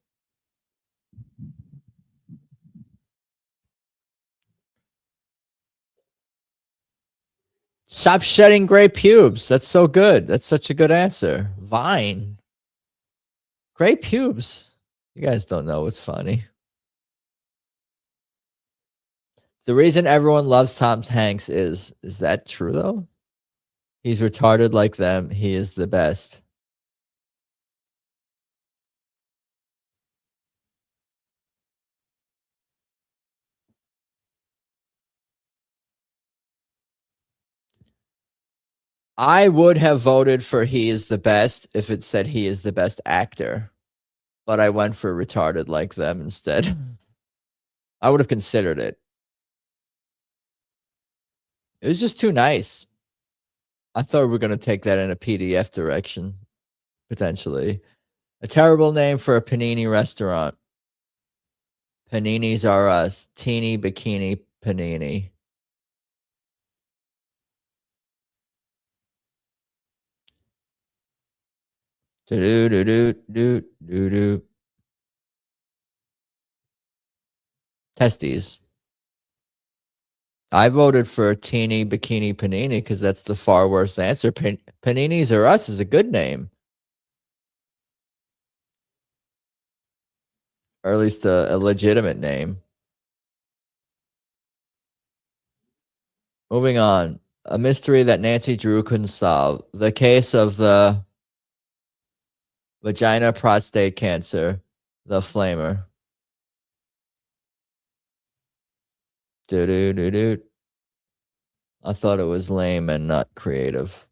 Stop shedding gray pubes. That's so good. That's such a good answer. Vine. Gray pubes. You guys don't know what's funny. The reason everyone loves Tom Hanks is that true though? He's retarded like them. He is the best. I would have voted for he is the best if it said he is the best actor, but I went for retarded like them instead. I would have considered it. It was just too nice. I thought we were going to take that in a PDF direction, potentially. A terrible name for a panini restaurant. Paninis are us. Teeny bikini panini. Do. Testes. I voted for teeny bikini panini because that's the far worst answer. Paninis are us is a good name. Or at least a legitimate name. Moving on. A mystery that Nancy Drew couldn't solve. The case of the vagina prostate cancer, the flamer. Do. I thought it was lame and not creative.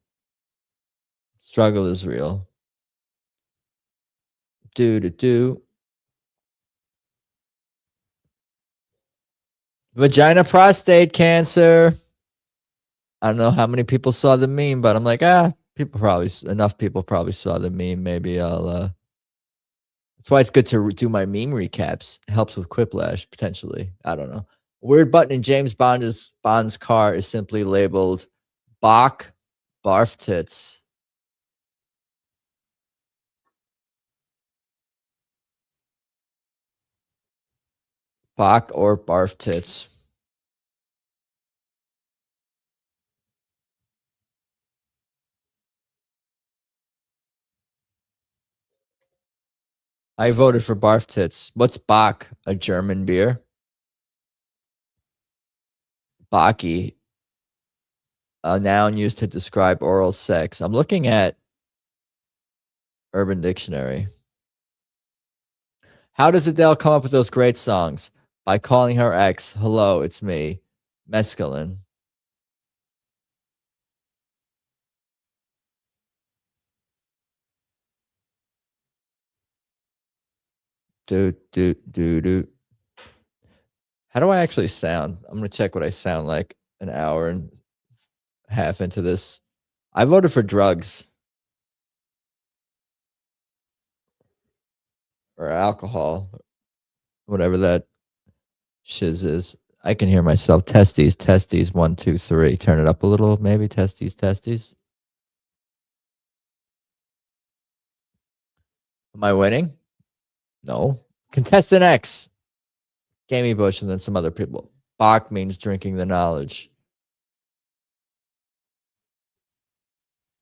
Struggle is real. Do. Vagina prostate cancer. I don't know how many people saw the meme, but I'm like, enough people probably saw the meme. Maybe I'll, that's why it's good to do my meme recaps. It helps with Quiplash, potentially. I don't know. A weird button in James Bond's car is simply labeled Bach Barf Tits. Bach or Barf Tits. I voted for Barf Tits. What's Bach? A German beer? Baki. A noun used to describe oral sex. I'm looking at Urban Dictionary. How does Adele come up with those great songs? By calling her ex, hello, it's me, mescaline. Do. How do I actually sound? I'm going to check what I sound like an hour and a half into this. I voted for drugs. Or alcohol. Whatever that shiz is. I can hear myself. Testes. 1, 2, 3. Turn it up a little, maybe. Testes. Am I winning? No. Contestant X. Gamey Bush and then some other people. Bach means drinking the knowledge.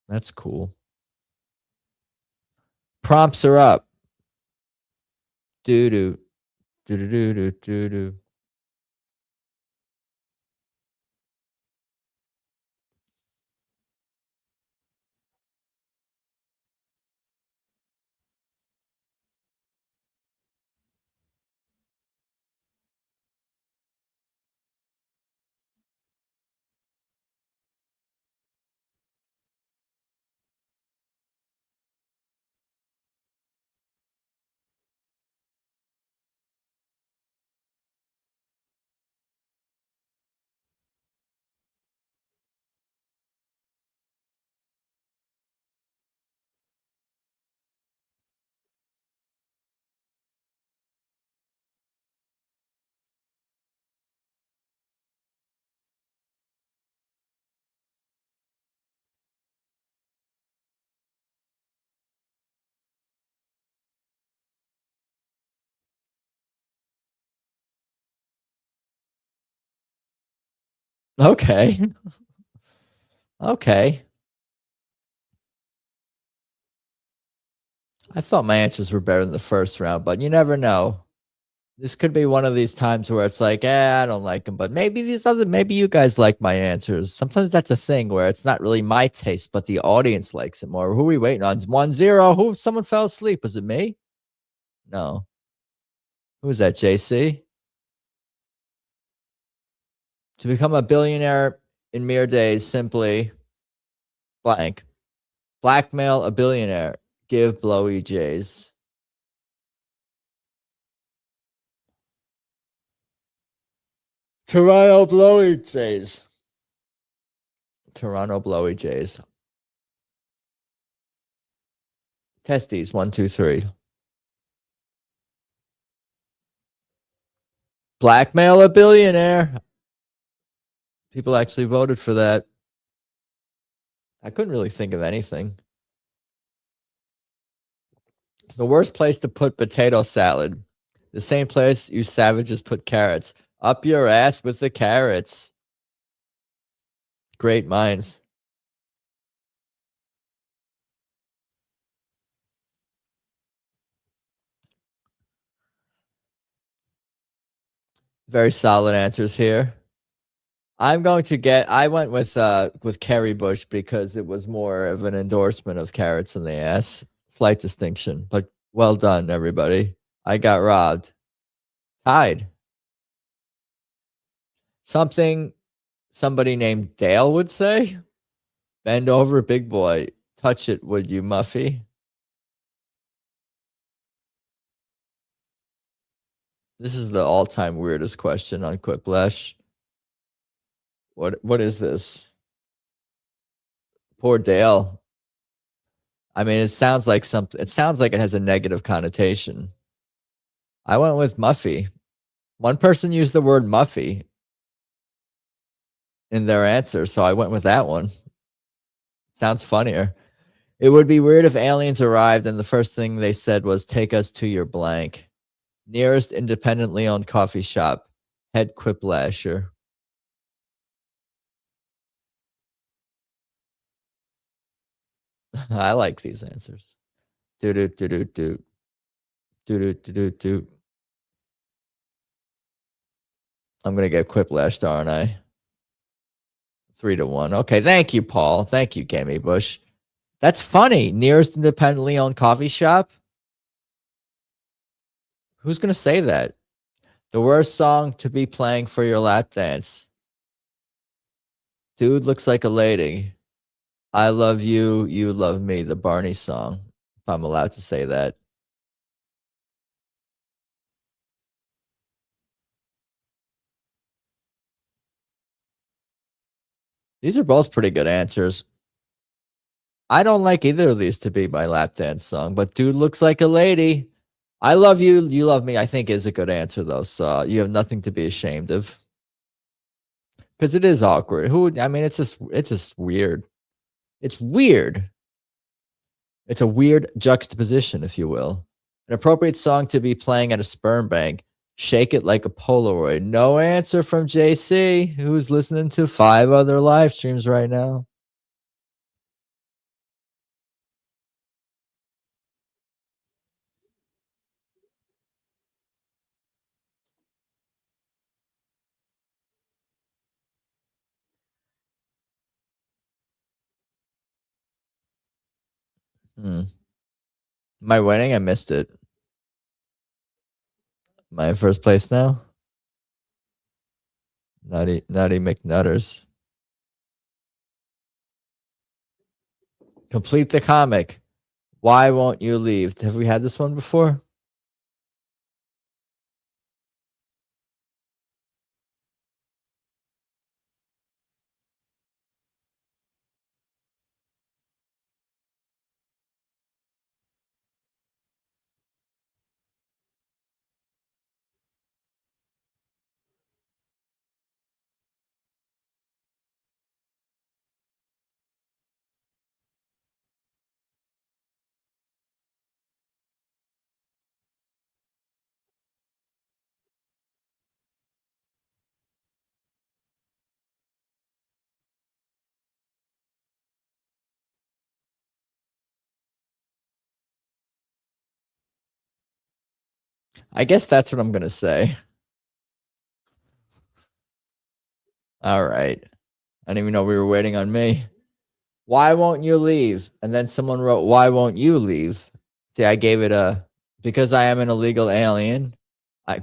That's cool. Prompts are up. Do. Okay. Okay. I thought my answers were better than the first round, but you never know. This could be one of these times where it's like, I don't like them, but maybe maybe you guys like my answers. Sometimes that's a thing where it's not really my taste, but the audience likes it more. Who are we waiting on? 1-0. Someone fell asleep. Was it me? No. Who was that, JC? To become a billionaire in mere days, simply blank. Blackmail a billionaire. Give blowy J's. Toronto Blowy Jays. Toronto Blowy Jays. Testes. 1, 2, 3. Blackmail a billionaire. People actually voted for that. I couldn't really think of anything. The worst place to put potato salad. The same place you savages put carrots. Up your ass with the carrots. Great minds. Very solid answers here. I went with Kerry Bush because it was more of an endorsement of carrots in the ass. Slight distinction, but well done, everybody. I got robbed. Tied. Something somebody named Dale would say. Bend over, big boy. Touch it, would you, Muffy? This is the all-time weirdest question on Quiplash. What is this? Poor Dale. I mean, it sounds like it has a negative connotation. I went with Muffy. One person used the word Muffy in their answer, so I went with that one. Sounds funnier. It would be weird if aliens arrived and the first thing they said was, take us to your blank. Nearest independently owned coffee shop. Head Quiplasher. I like these answers. Do. I'm gonna get Quiplashed, aren't I? 3-1. Okay, thank you, Paul. Thank you, Gammy Bush. That's funny. Nearest independently owned coffee shop. Who's gonna say that? The worst song to be playing for your lap dance. Dude looks like a lady. I love you, you love me. The Barney song. If I'm allowed to say that. These are both pretty good answers. I don't like either of these to be my lap dance song, but Dude Looks Like a Lady. I love you, you love me, I think is a good answer though. So you have nothing to be ashamed of. Because it is awkward. It's just weird. It's weird. It's a weird juxtaposition, if you will. An appropriate song to be playing at a sperm bank. Shake It Like a Polaroid. No answer from JC, who's listening to 5 other live streams right now. Am I winning? I missed it. Am I in first place now? Nutty McNutters. Complete the comic. Why won't you leave? Have we had this one before? I guess that's what I'm going to say. All right. I didn't even know we were waiting on me. Why won't you leave? And then someone wrote, why won't you leave? See, I gave it because I am an illegal alien.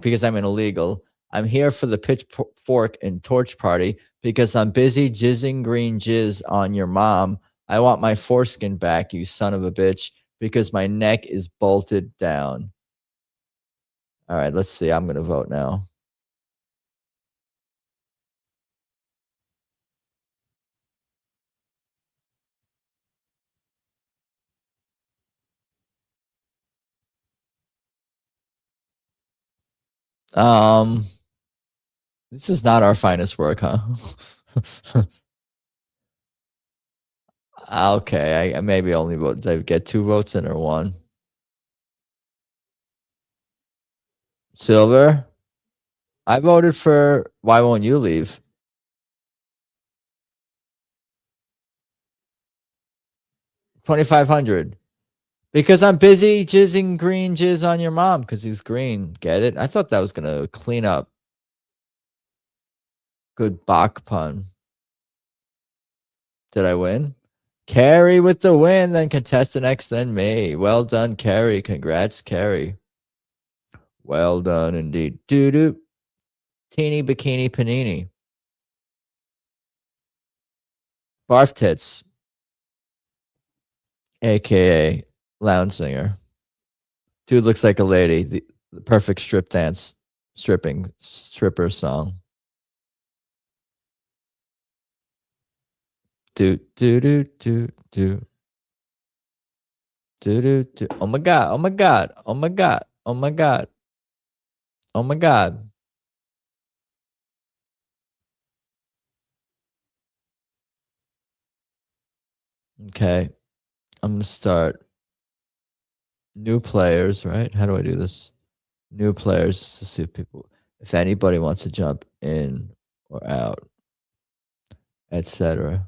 Because I'm an illegal. I'm here for the pitchfork and torch party because I'm busy jizzing green jizz on your mom. I want my foreskin back, you son of a bitch, because my neck is bolted down. All right, let's see. I'm going to vote now. This is not our finest work, huh? Okay, I maybe only vote. Did I get 2 votes in or 1? Silver. I voted for Why Won't You Leave? $2,500. Because I'm busy jizzing green jizz on your mom because he's green. Get it? I thought that was going to clean up Good Bach pun. Did I win? Carrie with the win, then contestant X, then me. Well done, Carrie. Congrats, Carrie. Well done indeed. Doo-doo. Teeny bikini panini. Barf tits. AKA lounge singer. Dude looks like a lady. The perfect stripper song. Do do do do do. Do do do. Oh my god! Oh my god! Oh my god! Oh my god! Oh my god! Okay, I'm gonna start. New players, right? How do I do this? New players to see if anybody wants to jump in or out, etc.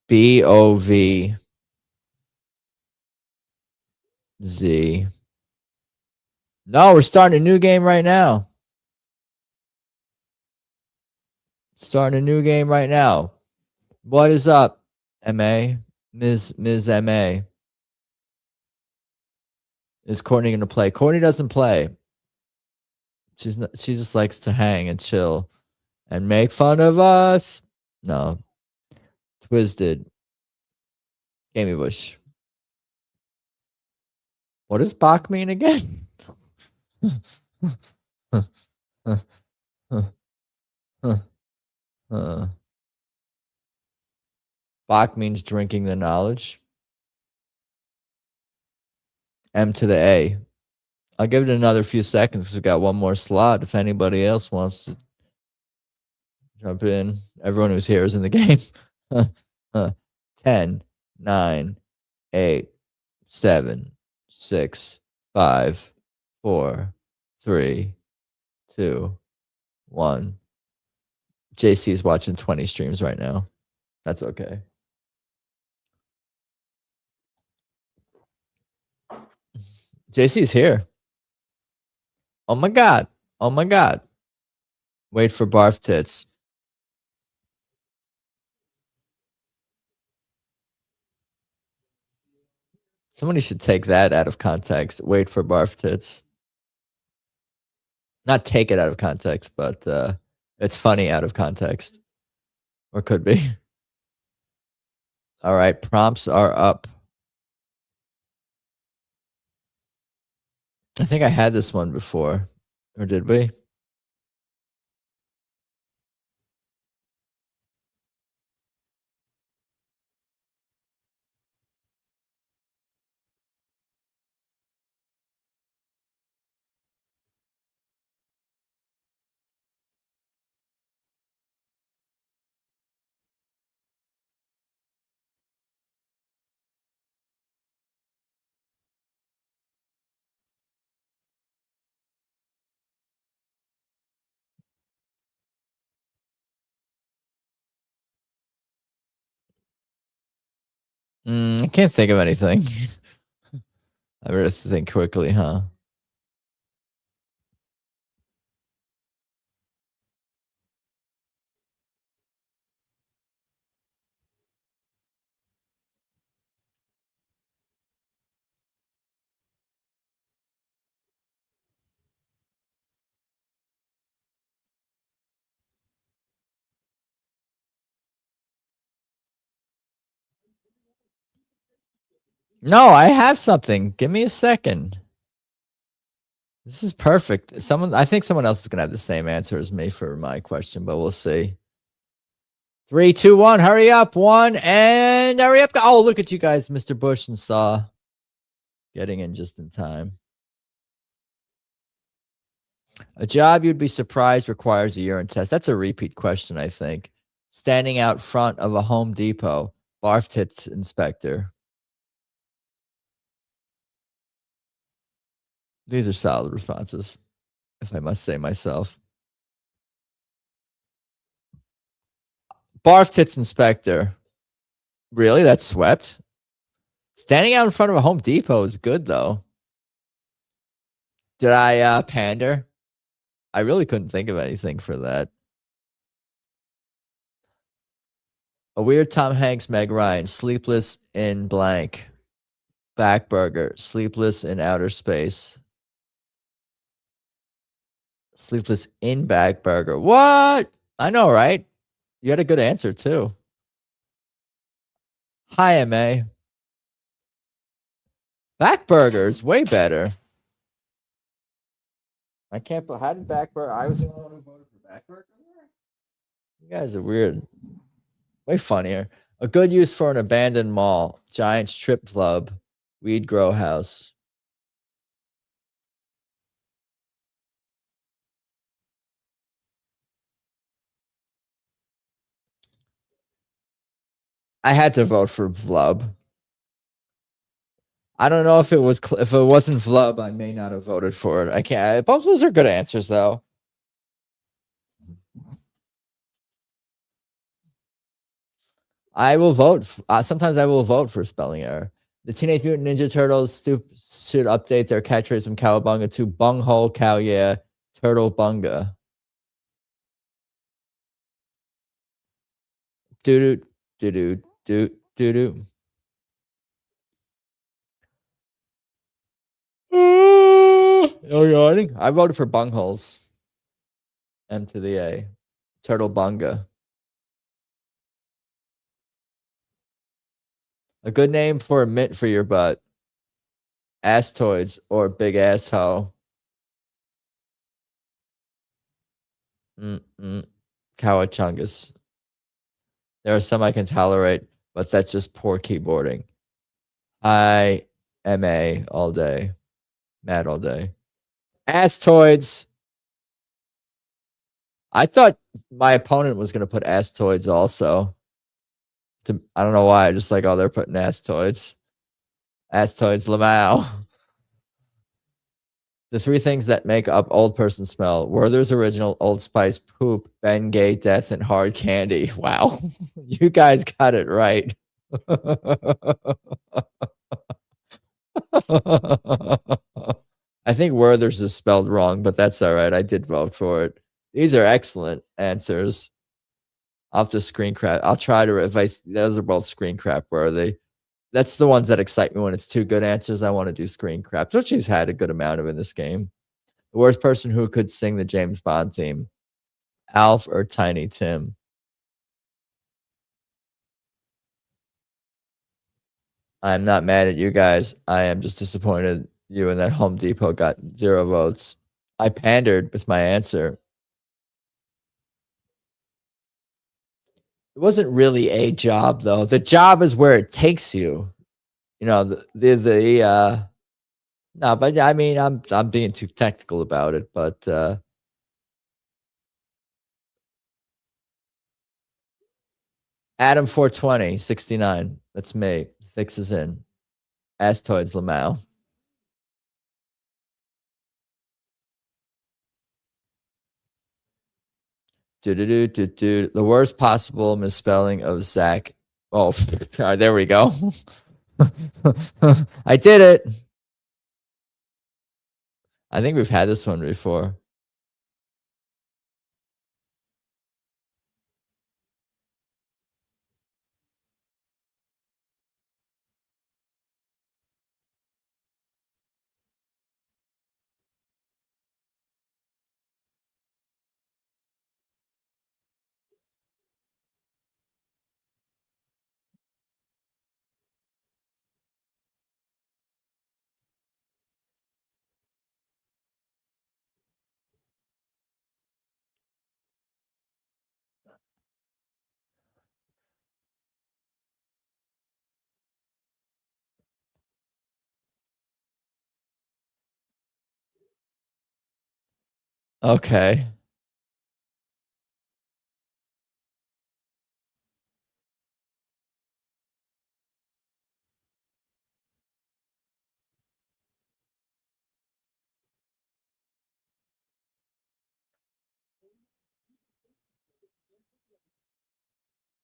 BOVZ. No, we're starting a new game right now. Starting a new game right now. What is up, MA? Ms. MA. Is Courtney gonna play? Courtney doesn't play. She just likes to hang and chill and make fun of us. No. Twisted. Gamey Bush. What does Bach mean again? Bach means drinking the knowledge. M to the A. I'll give it another few seconds because we've got one more slot. If anybody else wants to jump in, everyone who's here is in the game. 10, 9, 8, 7, 6, 5, 4, 3, 2, 1. JC is watching 20 streams right now. That's okay. JC's here. Oh my god. Oh my god. Wait for barf tits. Somebody should take that out of context. Wait for barf tits. Not take it out of context, but it's funny out of context. Or could be. All right, prompts are up. I think I had this one before. Or did we? I can't think of anything. I really have to think quickly, huh? No, I have something. Give me a second. This is perfect. I think someone else is gonna have the same answer as me for my question, but we'll see. 3, 2, 1. Hurry up. 1 and hurry up. Oh, look at you guys, Mr. Bush and Saw. Getting in just in time. A job you'd be surprised requires a urine test. That's a repeat question, I think. Standing out front of a Home Depot. Barf tits inspector. These are solid responses, if I must say myself. Barf tits inspector. Really? That's swept? Standing out in front of a Home Depot is good, though. Did I pander? I really couldn't think of anything for that. A weird Tom Hanks, Meg Ryan, Sleepless in blank, Backburger, Sleepless in outer space, Sleepless in Backburger. What? I know, right? You had a good answer too. Hi, MA. Backburger's way better. I can't. How did Backburger? I was the only one who voted for Backburger. You guys are weird. Way funnier. A good use for an abandoned mall, giant strip club, weed grow house. I had to vote for Vlub. I don't know if it was if it wasn't Vlub, I may not have voted for it. I can't. Both those are good answers, though. I will vote. Sometimes I will vote for spelling error. The Teenage Mutant Ninja Turtles should update their catchphrase from Cowabunga to Bunghole Cow Yeah Turtle Bunga. Doo doo doo doo doo doo doo. No yawning. I voted for Bungholes. M to the A. Turtle Bunga. A good name for a mitt for your butt. Astoids or big asshole. Cowachungus. There are some I can tolerate, but that's just poor keyboarding. I MA all day. Mad all day. Astoids. I thought my opponent was going to put Astoids also. I don't know why. I just like, oh, they're putting Astoids. Astoids Lamau. The three things that make up old person smell: Werther's Original, Old Spice, poop, Ben Gay, death, and hard candy. Wow. You guys got it right. I think Werther's is spelled wrong, but that's all right. I did vote for it. These are excellent answers. I'll have to screen crap. I'll try to revise. Those are both screen crap worthy. That's the ones that excite me when it's two good answers. I want to do screen crap, which he's had a good amount of in this game. The worst person who could sing the James Bond theme: Alf or Tiny Tim? I'm not mad at you guys. I am just disappointed you and that Home Depot got 0 votes. I pandered with my answer. It wasn't really a job, though. The job is where it takes you. You know, no, but I mean, I'm being too technical about it, but Adam 420 69. That's me. Fixes in. Astoids Lamau. The worst possible misspelling of Zach. Oh, there we go. I did it. I think we've had this one before. Okay.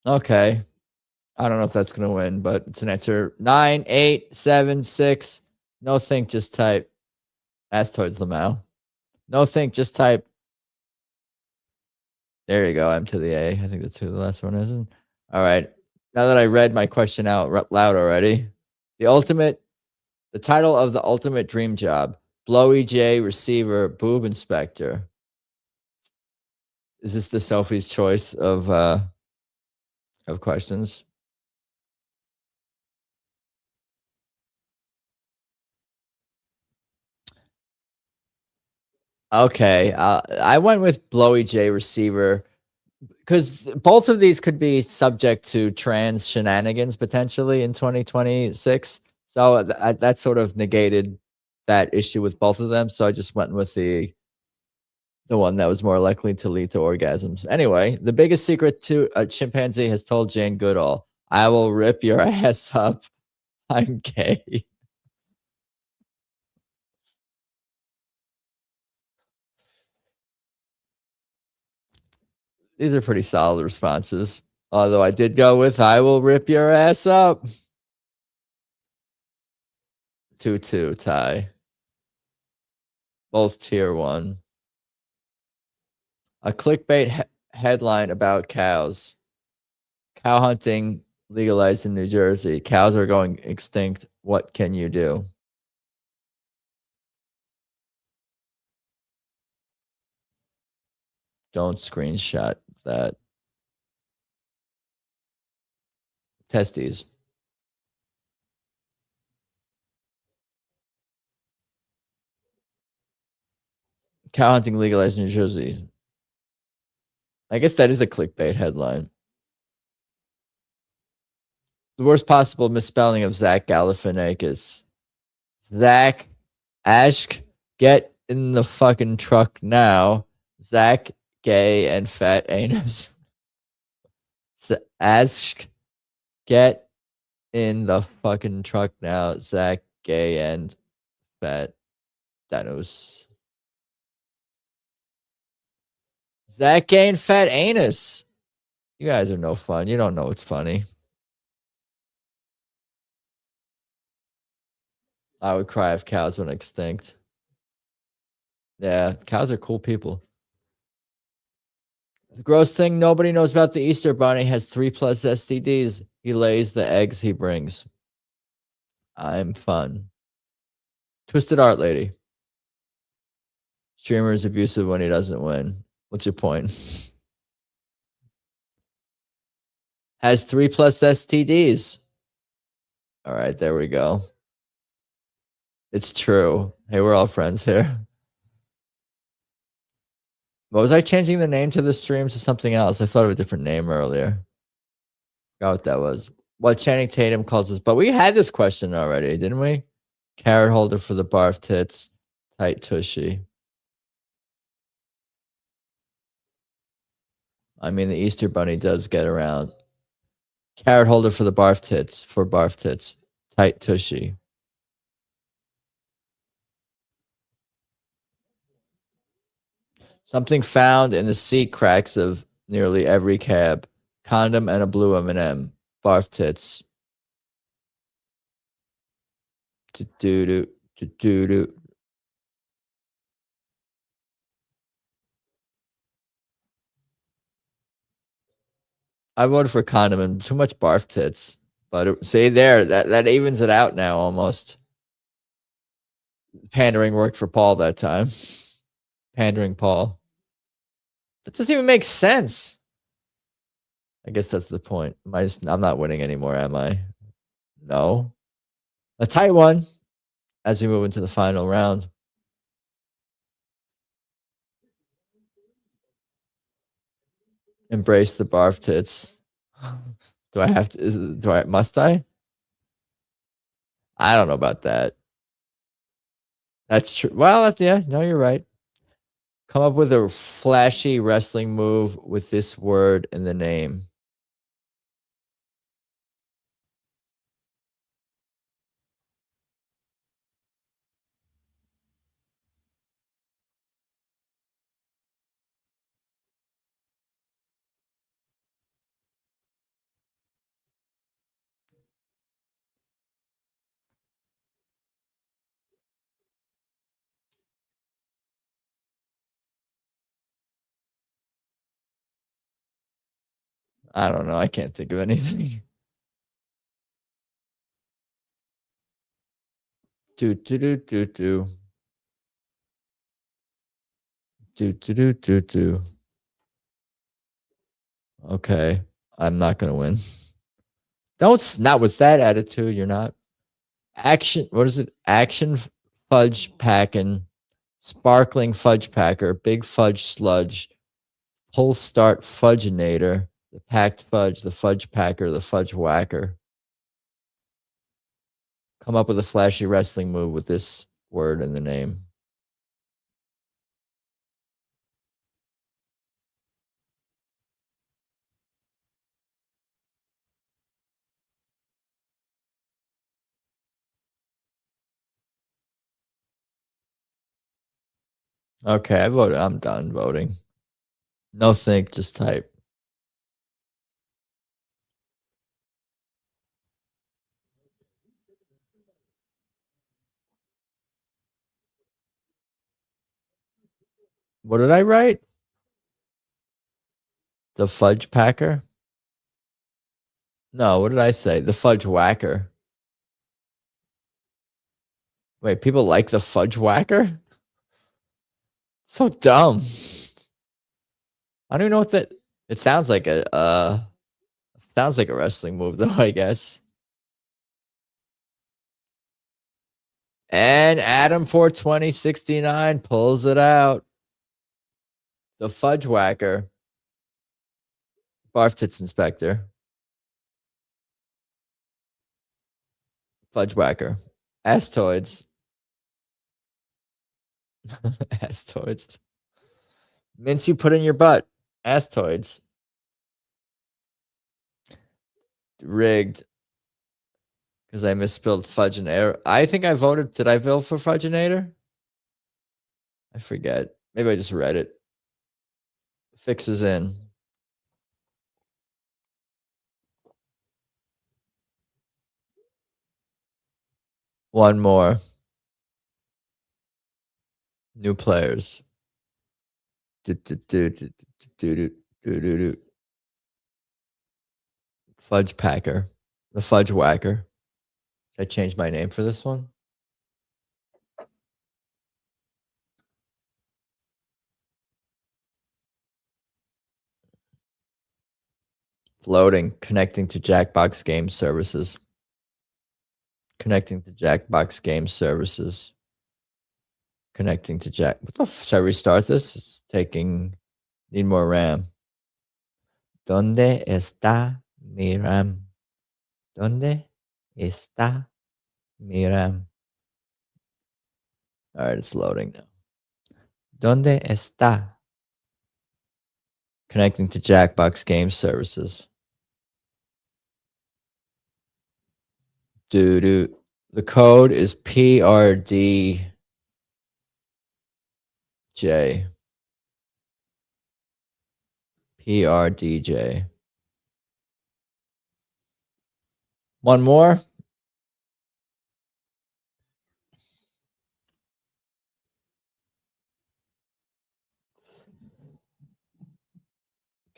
Okay. I don't know if that's going to win, but it's an answer. 9, 8, 7, 6. No think, just type. Astoids Lamau. No think, just type There you go. M to the A. I think that's who the last one is. All right. Now that I read my question out loud already, the title of the ultimate dream job: Blowy J, receiver, boob inspector. Is this the Sophie's choice of questions? Okay, I went with Blowy J, receiver, because both of these could be subject to trans shenanigans potentially in 2026. So that sort of negated that issue with both of them. So I just went with the one that was more likely to lead to orgasms. Anyway, the biggest secret to a chimpanzee has told Jane Goodall: I will rip your ass up. I'm gay. These are pretty solid responses. Although I did go with I will rip your ass up. 2-2 tie. Both tier 1. A clickbait headline about cows. Cow hunting legalized in New Jersey. Cows are going extinct. What can you do? Don't screenshot that. Testes. Cow hunting legalized in New Jersey. I guess that is a clickbait headline. The worst possible misspelling of Zach Galifianakis. Zach Ashk, get in the fucking truck now. Zach, gay and fat anus. Ask, get in the fucking truck now. Zach, gay and fat Thanos. Zach, gay and fat anus. You guys are no fun. You don't know what's funny. I would cry if cows went extinct. Yeah, cows are cool people. The gross thing nobody knows about the Easter Bunny has 3+ STDs. He lays the eggs he brings. I'm fun. Twisted Art Lady. Streamer is abusive when he doesn't win. What's your point? Has 3+ STDs. All right, there we go. It's true. Hey, we're all friends here. What was I changing the name to the stream to something else? I thought of a different name earlier. Forgot what that was. What Channing Tatum calls us. But we had this question already, didn't we? Carrot holder for the barf tits. Tight tushy. I mean, the Easter Bunny does get around. Carrot holder for the barf tits. For barf tits. Tight tushy. Something found in the seat cracks of nearly every cab. Condom and a blue M&M. Barf tits. Do-do-do. I voted for condom and too much barf tits. But see there, that evens it out now almost. Pandering worked for Paul that time. Pandering Paul. That doesn't even make sense. I guess that's the point. I'm not winning anymore, am I? No. A tight one as we move into the final round. Embrace the barf tits. Do I have to? Must I? I don't know about that. That's true. Well, yeah, no, you're right. Come up with a flashy wrestling move with this word in the name. I don't know. I can't think of anything. Do do do do do. Do do do do do. Okay, I'm not gonna win. Not with that attitude. You're not. Action. What is it? Action fudge packing, sparkling fudge packer, big fudge sludge, pull start fudgeinator, the packed fudge, the fudge packer, the fudge whacker. Come up with a flashy wrestling move with this word in the name. Okay, I voted. I'm done voting. No think, just type. What did I write? The fudge packer? No, what did I say? The fudge whacker. Wait, people like the fudge whacker? So dumb. I don't even know what that. It sounds like a wrestling move though, I guess. And Adam 42069 pulls it out. The fudge whacker. Barf tits inspector. Fudge whacker. Astoids. Astoids. Mints you put in your butt. Astoids. Rigged. Because I misspelled fudgeinator. I think I voted. Did I vote for fudgeinator? I forget. Maybe I just read it. Fixes in. One more. New players. Fudge packer. The fudge whacker. Should I change my name for this one? Loading. Connecting to Jackbox Game Services. Connecting to Jackbox Game Services. Connecting to Jack. What the should I restart this? It's taking. Need more RAM. ¿Dónde está mi RAM? ¿Dónde está mi RAM? All right, it's loading now. ¿Dónde está? Connecting to Jackbox Game Services. The code is PRDJ. PRDJ. One more.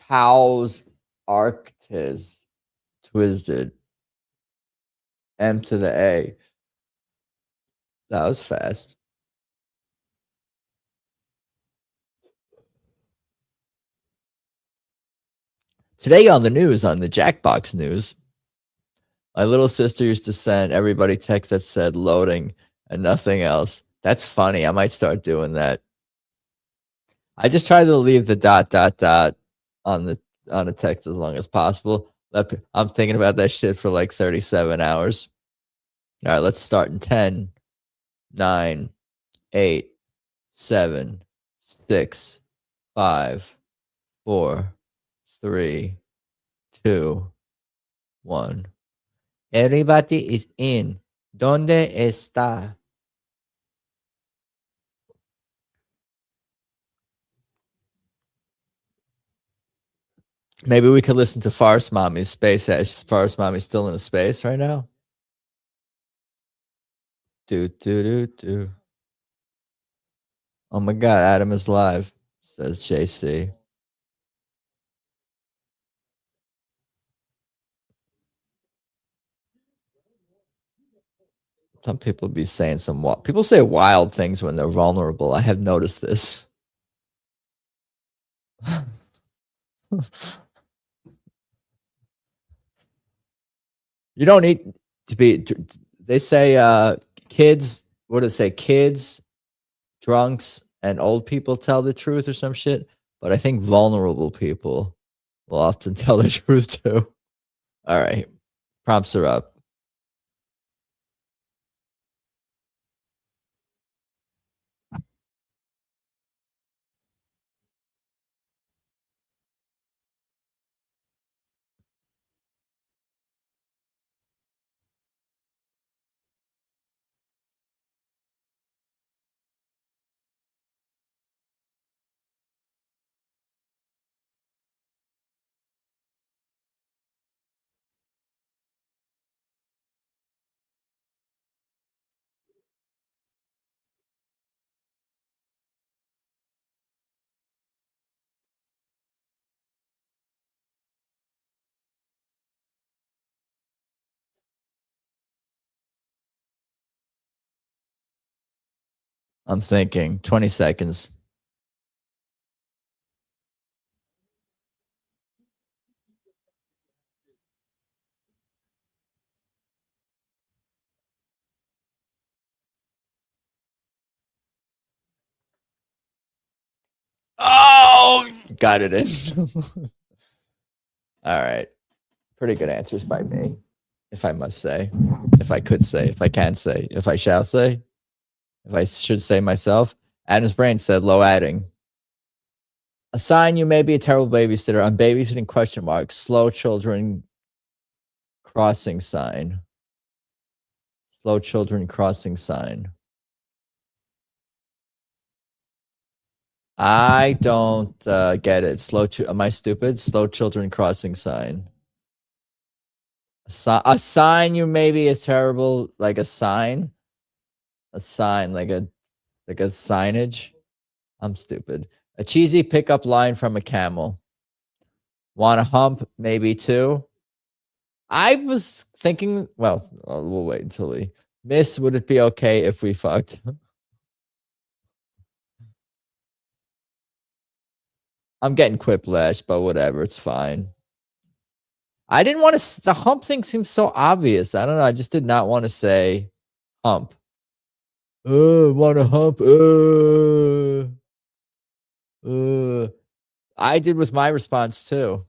Cows Arctis Twisted. M to the A. That was fast. Today on the news, on the Jackbox news, my little sister used to send everybody text that said loading and nothing else. That's funny. I might start doing that. I just try to leave the ... on the text as long as possible. I'm thinking about that shit for like 37 hours. All right, let's start in 10, 9, 8, 7, 6, 5, 4, 3, 2, 1. Everybody is in. ¿Dónde está? Maybe we could listen to Farce Mommy's Space Ash. Farce Mommy's still in a space right now. Do. Oh my God, Adam is live, says JC. Some people be saying people say wild things when they're vulnerable. I have noticed this. You don't need to be. They say kids. What do they say? Kids, drunks, and old people tell the truth or some shit. But I think vulnerable people will often tell the truth too. All right, prompts are up. I'm thinking 20 seconds. Oh, got it in. All right. Pretty good answers by me, if I must say, if I could say, if I can say, if I shall say, if I should say myself. Adam's brain said low adding. A sign you may be a terrible babysitter. I'm babysitting question mark. Slow children crossing sign. Slow children crossing sign. I don't get it. Am I stupid? Slow children crossing sign. A sign you maybe is terrible, like a sign. A sign, like a signage. I'm stupid. A cheesy pickup line from a camel. Want a hump? Maybe too. I was thinking, well, we'll wait until we miss. Would it be okay if we fucked? I'm getting Quiplash, but whatever, it's fine. I didn't want to. The hump thing seems so obvious. I don't know. I just did not want to say hump. Want a hump? I did with my response too,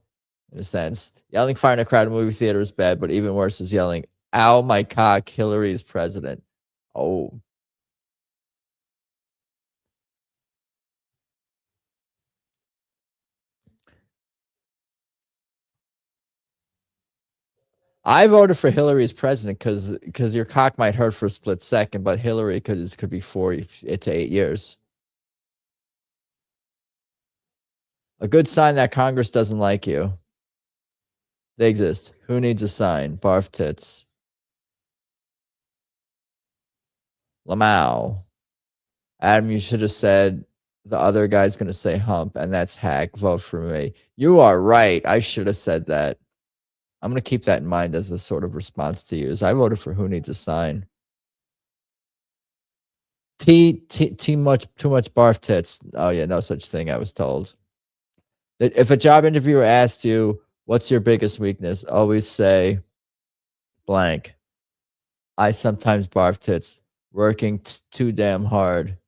in a sense. Yelling fire in a crowded movie theater is bad, but even worse is yelling, "Ow, my cock! Hillary is president." Oh. I voted for Hillary as president because your cock might hurt for a split second, but Hillary could be 4 to 8 years. A good sign that Congress doesn't like you. They exist. Who needs a sign? Barf tits. Lamau. Adam, you should have said the other guy's going to say hump, and that's hack. Vote for me. You are right. I should have said that. I'm going to keep that in mind as a sort of response to use. I voted for who needs a sign. Too much barf tits. Oh yeah, no such thing. I was told that if a job interviewer asked you, "What's your biggest weakness?" always say blank. I sometimes barf tits. Working too damn hard.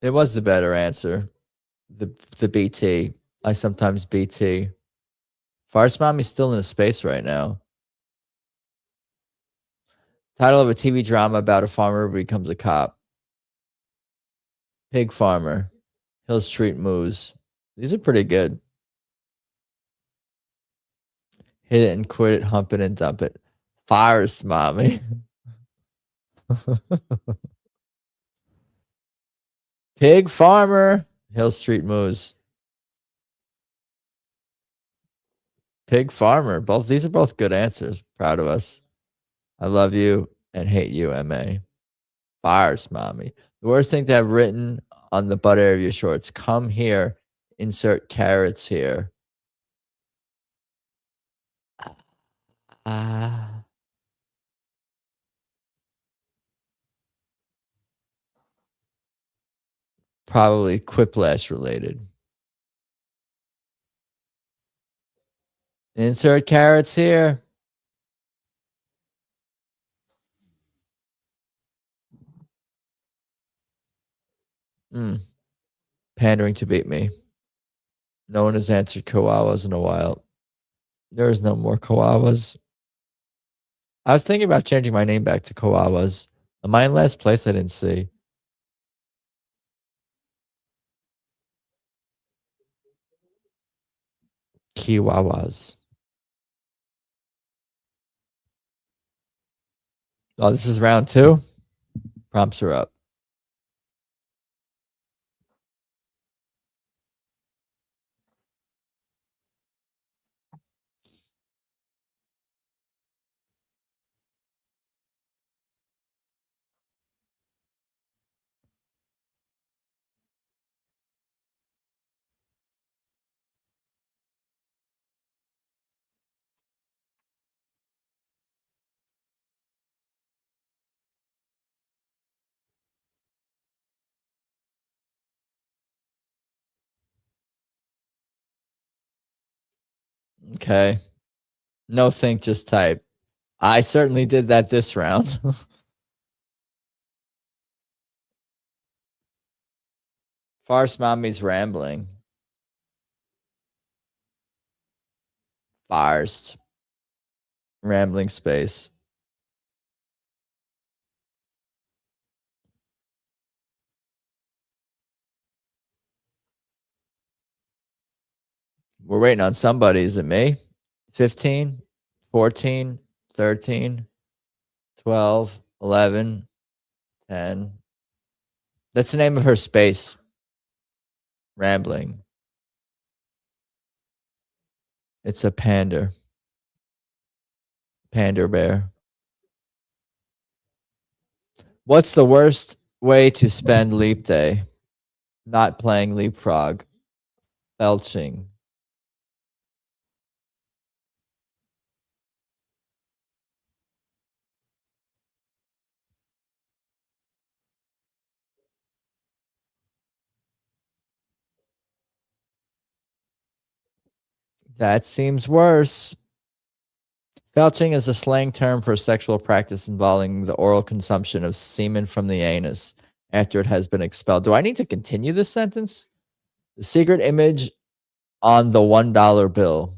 It was the better answer. The BT. I sometimes BT. Farce Mommy's still in a space right now. Title of a TV drama about a farmer who becomes a cop. Pig Farmer. Hill Street Moves. These are pretty good. Hit it and quit it, hump it and dump it. Farce Mommy. Pig Farmer. Hill Street Moves. Pig Farmer. These are both good answers. Proud of us. I love you and hate you, MA. Fires, mommy. The worst thing to have written on the butt area of your shorts. Come here. Insert carrots here. Probably Quiplash related. Insert carrots here. Pandering to beat me. No one has answered Kawawas in a while. There is no more Kawawas. I was thinking about changing my name back to Kawawas. Am I in last place? I didn't see. Kiwawas. Oh, this is round 2? Prompts are up. Okay. No think, just type. I certainly did that this round. Farce mommy's rambling. Farce. Rambling space. We're waiting on somebody. Is it me? 15, 14, 13, 12, 11, 10. That's the name of her space. Rambling. It's a pander. Pander bear. What's the worst way to spend leap day? Not playing leapfrog. Belching. That seems worse. Belching is a slang term for a sexual practice involving the oral consumption of semen from the anus after it has been expelled. Do I need to continue this sentence? The secret image on the $1 bill.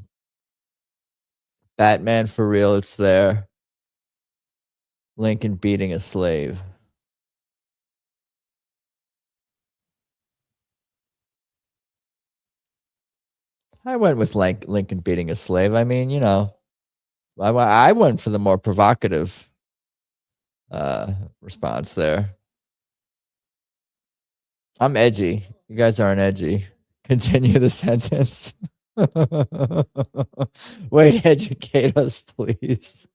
Batman for real, it's there. Lincoln beating a slave. I went with Lincoln beating a slave. I mean, you know, I went for the more provocative response there. I'm edgy. You guys aren't edgy. Continue the sentence. Wait, educate us, please.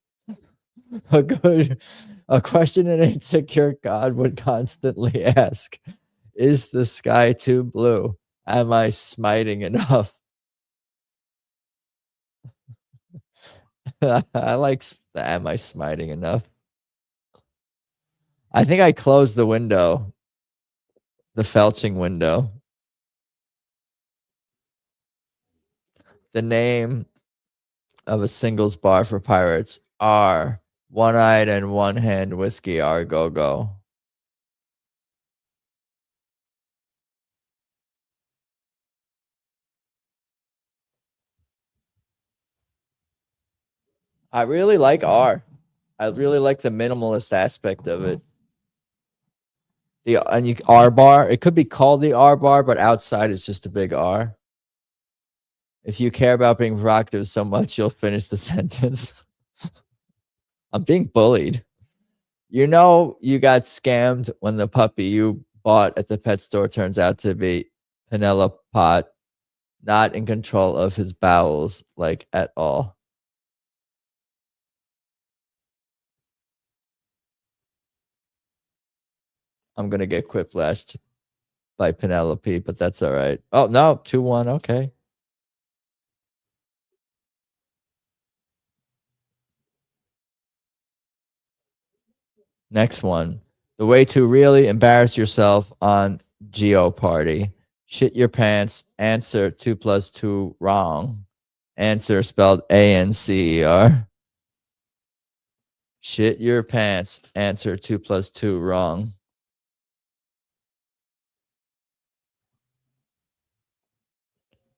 A question an insecure God would constantly ask: is the sky too blue? Am I smiting enough? I like the am I smiting enough? I think I closed the window. The felching window. The name of a singles bar for pirates are One-Eyed and One-Hand Whiskey are Go-Go. I really like R. I really like the minimalist aspect of it. The R bar, it could be called the R bar, but outside it's just a big R. If you care about being provocative so much, you'll finish the sentence. I'm being bullied. You know you got scammed when the puppy you bought at the pet store turns out to be Penelope Pot, not in control of his bowels, like at all. I'm going to get Quiplashed by Penelope, but that's all right. Oh, no, 2-1. Okay. Next one. The way to really embarrass yourself on Geoparty. Shit your pants. Answer 2 + 2 wrong. Answer spelled ANCER. Shit your pants. Answer 2 + 2 wrong.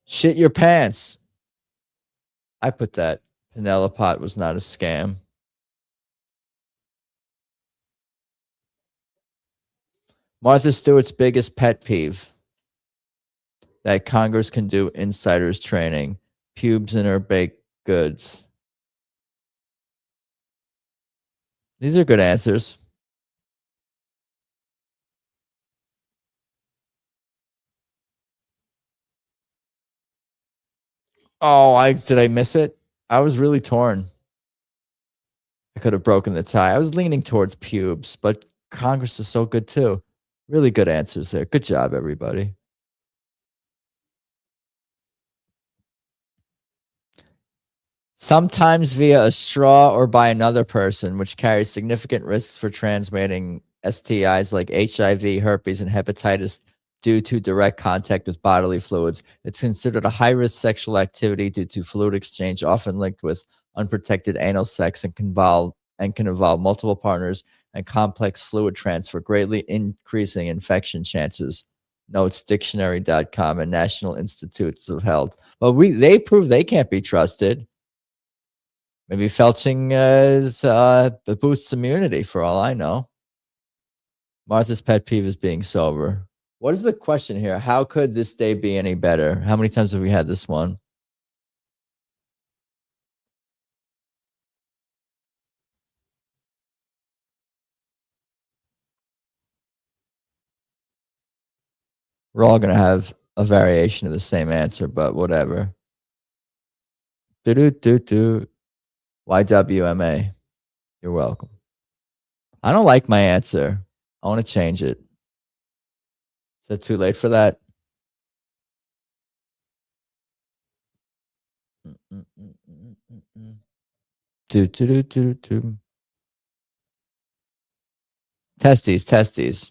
Shit your pants. I put that. Penelope was not a scam. Martha Stewart's biggest pet peeve that Congress can do insiders training. Pubes in her baked goods. These are good answers. Oh, did I miss it? I was really torn. I could have broken the tie. I was leaning towards pubes, but Congress is so good too. Really good answers there. Good job, everybody. Sometimes via a straw or by another person, which carries significant risks for transmitting STIs like HIV, herpes, and hepatitis due to direct contact with bodily fluids. It's considered a high-risk sexual activity due to fluid exchange, often linked with unprotected anal sex, and can involve multiple partners and complex fluid transfer, greatly increasing infection chances. Notes dictionary.com and National Institutes of Health. Well, they prove they can't be trusted. Maybe felching boosts immunity for all I know. Martha's pet peeve is being sober. What is the question here? How could this day be any better? How many times have we had this one? We're all going to have a variation of the same answer, but whatever. YWMA. You're welcome. I don't like my answer. I want to change it. Is that too late for that? Testes.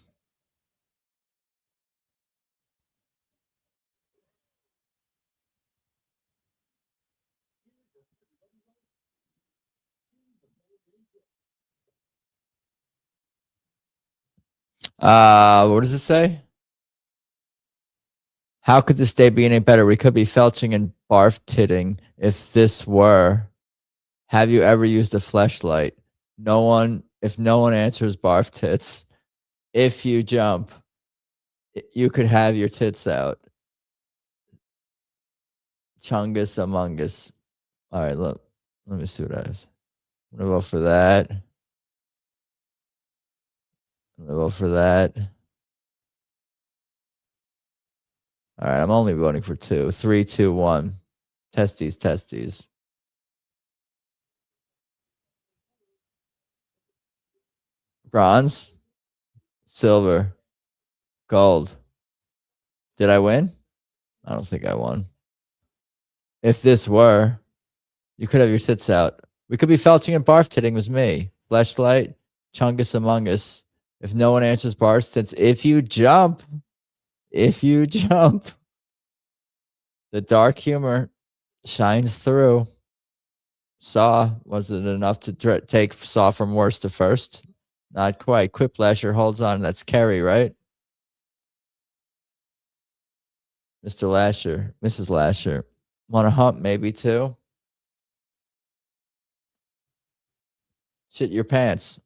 What does it say? How could this day be any better? We could be felching and barf titting if this were. Have you ever used a fleshlight? If no one answers barf tits, if you jump, you could have your tits out. Chungus Among Us. All right, look. Let me see what I have. I'm going to vote for that. I'm going to vote for that. All right, I'm only voting for 2. 3, 2, 1. Testes. Bronze. Silver. Gold. Did I win? I don't think I won. If this were, you could have your tits out. We could be felching and barf titting was me. Fleshlight. Chungus Among Us. If no one answers barf tits, if you jump, the dark humor shines through. Saw, was it enough to take Saw from worst to first? Not quite. Quiplasher holds on. That's Kerry, right? Mr. Lasher, Mrs. Lasher. Want to hump maybe too? Shit your pants.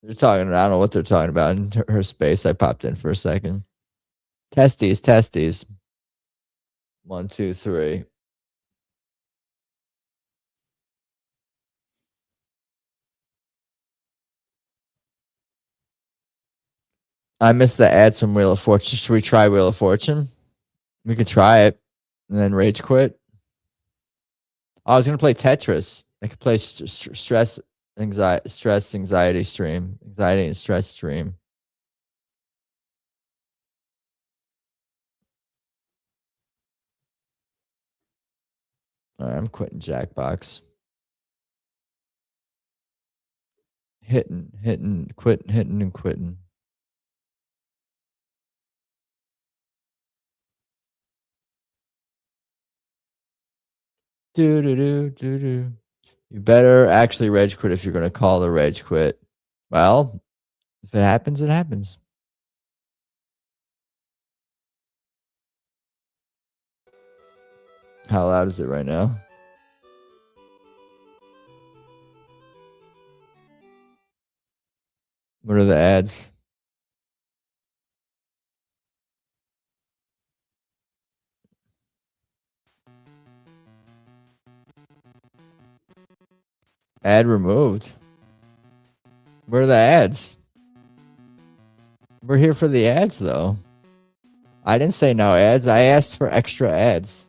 They're talking, I don't know what they're talking about in her space. I popped in for a second. Testes. 1, 2, 3. I missed the ads from Wheel of Fortune. Should we try Wheel of Fortune? We could try it and then rage quit. Oh, I was gonna play Tetris. I could play stress, anxiety stream, anxiety and stress stream. All right, I'm quitting Jackbox. Hitting, quitting, hitting, and quitting. Do. You better actually rage quit if you're going to call the rage quit. Well, if it happens, it happens. How loud is it right now? What are the ads? Ad removed. Where are the ads? We're here for the ads, though. I didn't say no ads. I asked for extra ads.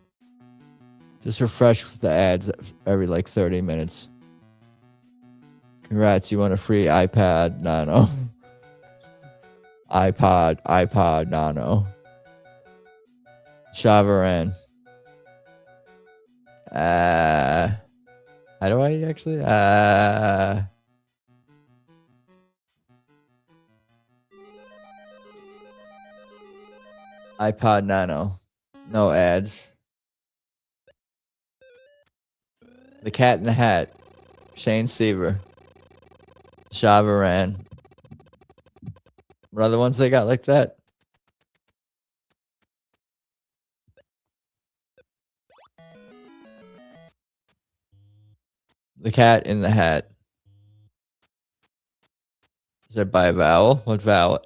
Just refresh the ads every like 30 minutes. Congrats, you won a free iPad Nano. iPod Nano. Shavaran. How do I actually? iPod Nano. No ads. The Cat in the Hat. Shane Seaver. Shavaran. What other ones they got like that? The Cat in the Hat. Is that by a vowel? What vowel?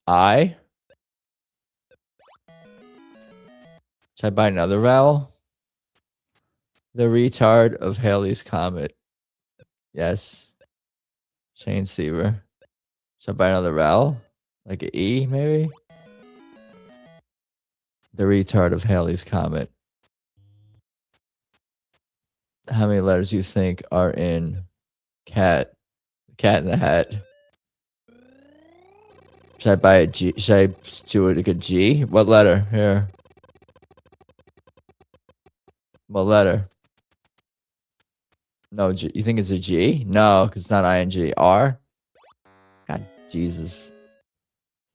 I? Should I buy another vowel? The retard of Halley's Comet. Yes. Shane Seaver. Should I buy another vowel? Like an E, maybe? The retard of Halley's Comet. How many letters do you think are in cat? Cat in the Hat. Should I buy a G? Should I do it like a G? What letter? Here. What letter? No, G. You think it's a G? No, because it's not ing. R? God, Jesus.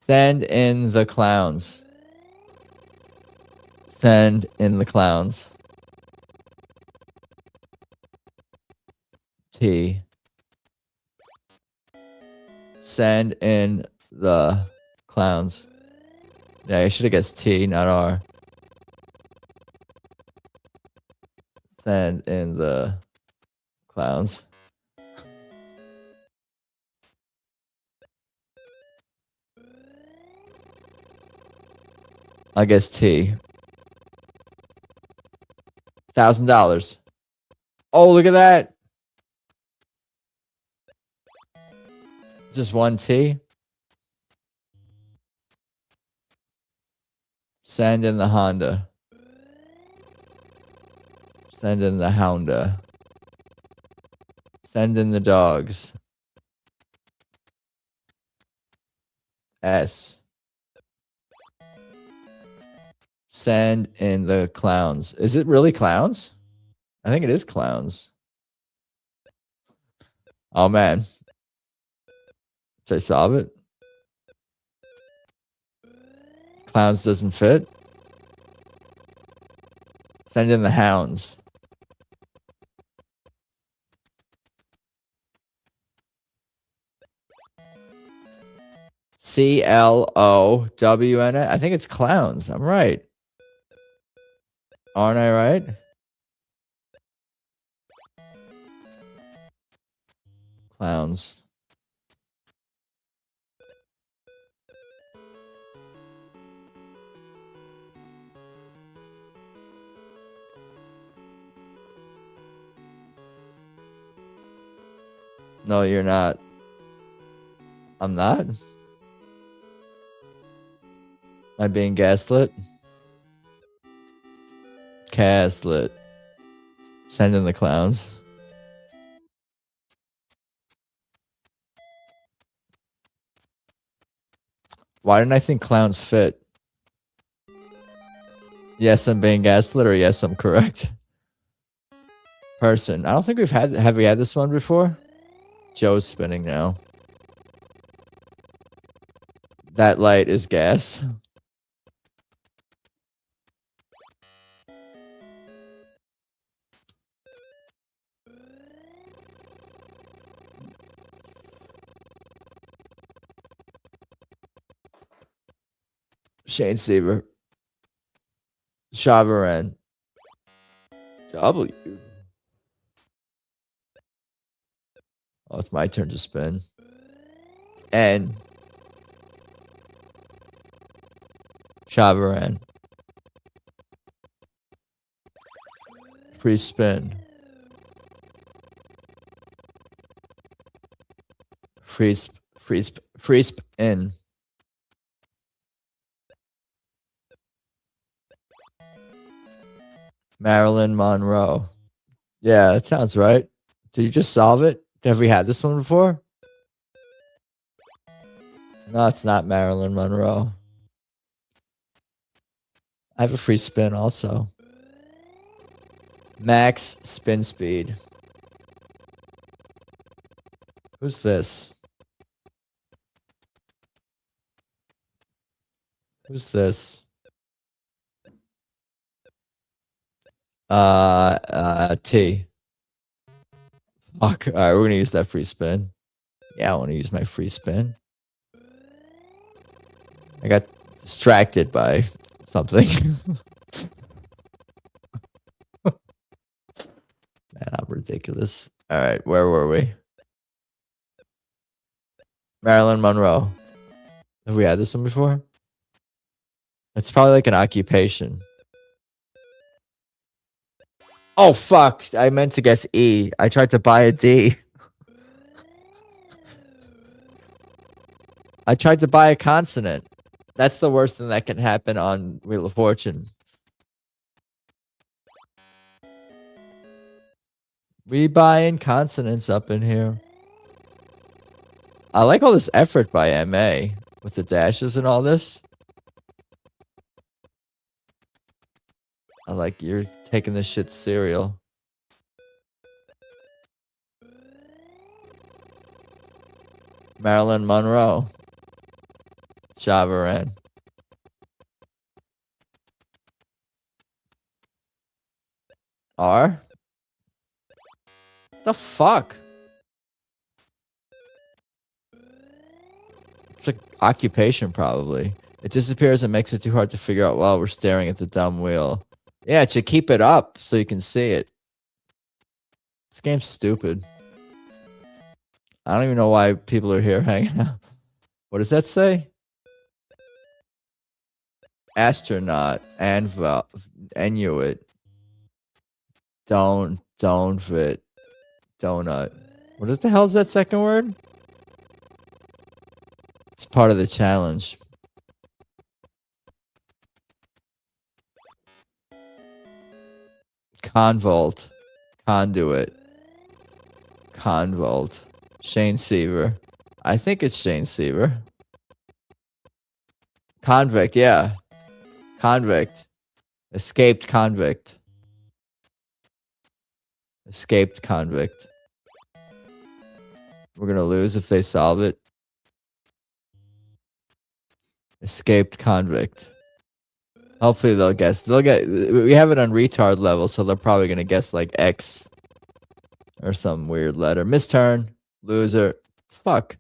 Send in the clowns. Send in the clowns. T. Send in the clowns. Yeah, I should have guessed T, not R. Send in the clowns. I guess T. $1,000. Oh, look at that. Just one T. Send in the Honda. Send in the Hounda. Send in the dogs. S. Send in the clowns. Is it really clowns? I think it is clowns. Oh, man. Did I solve it? Clowns doesn't fit. Send in the hounds. CLOWN. I think it's clowns. I'm right. Aren't I right? Clowns. No, you're not. I'm not? I'm being gaslit. Gaslit. Send in the clowns. Why didn't I think clowns fit? Yes, I'm being gaslit, or yes, I'm correct. Person. I don't think we've had... Have we had this one before? Joe's spinning now. That light is gas. Shane Seaver. Chavaran. W. Oh, it's my turn to spin. N. Chavaran. Free spin. Free spin. Marilyn Monroe. Yeah, that sounds right. Did you just solve it? Have we had this one before? No, it's not Marilyn Monroe. I have a free spin also. Max spin speed. Who's this? Who's this? T. Fuck. All right, we're gonna use that free spin. Yeah, I want to use my free spin. I got distracted by something. Man, I'm ridiculous. All right, where were we? Marilyn Monroe. Have we had this one before? It's probably like an occupation. Oh, fuck. I meant to guess E. I tried to buy a D. I tried to buy a consonant. That's the worst thing that can happen on Wheel of Fortune. We buying consonants up in here. I like all this effort by MA with the dashes and all this. I like you're taking this shit serial. Marilyn Monroe. Chavaran. R? The fuck? It's like occupation, probably. It disappears and makes it too hard to figure out while we're staring at the dumb wheel. Yeah, it should keep it up so you can see it. This game's stupid. I don't even know why people are here hanging out. What does that say? Astronaut, Anvil, Inuit, Donut. What the hell is that second word? It's part of the challenge. Convolt, Conduit, Convolt, Shane Seaver. I think it's Shane Seaver. Convict, yeah. Convict. Escaped convict. Escaped convict. We're gonna lose if they solve it. Escaped convict. Hopefully they'll guess. They'll get. We have it on retard level, so they're probably gonna guess like X or some weird letter. Misturn. Loser. Fuck.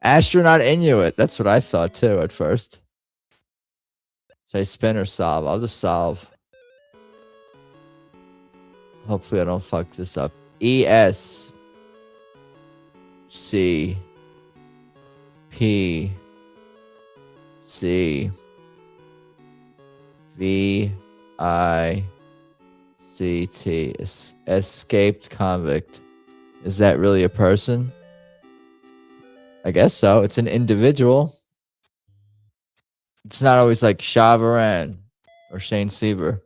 Astronaut Inuit. That's what I thought too at first. Should I spin or solve? I'll just solve. Hopefully I don't fuck this up. ES C P C VICT. Escaped convict. Is that really a person? I guess so. It's an individual. It's not always like Shavaran or Shane Sieber.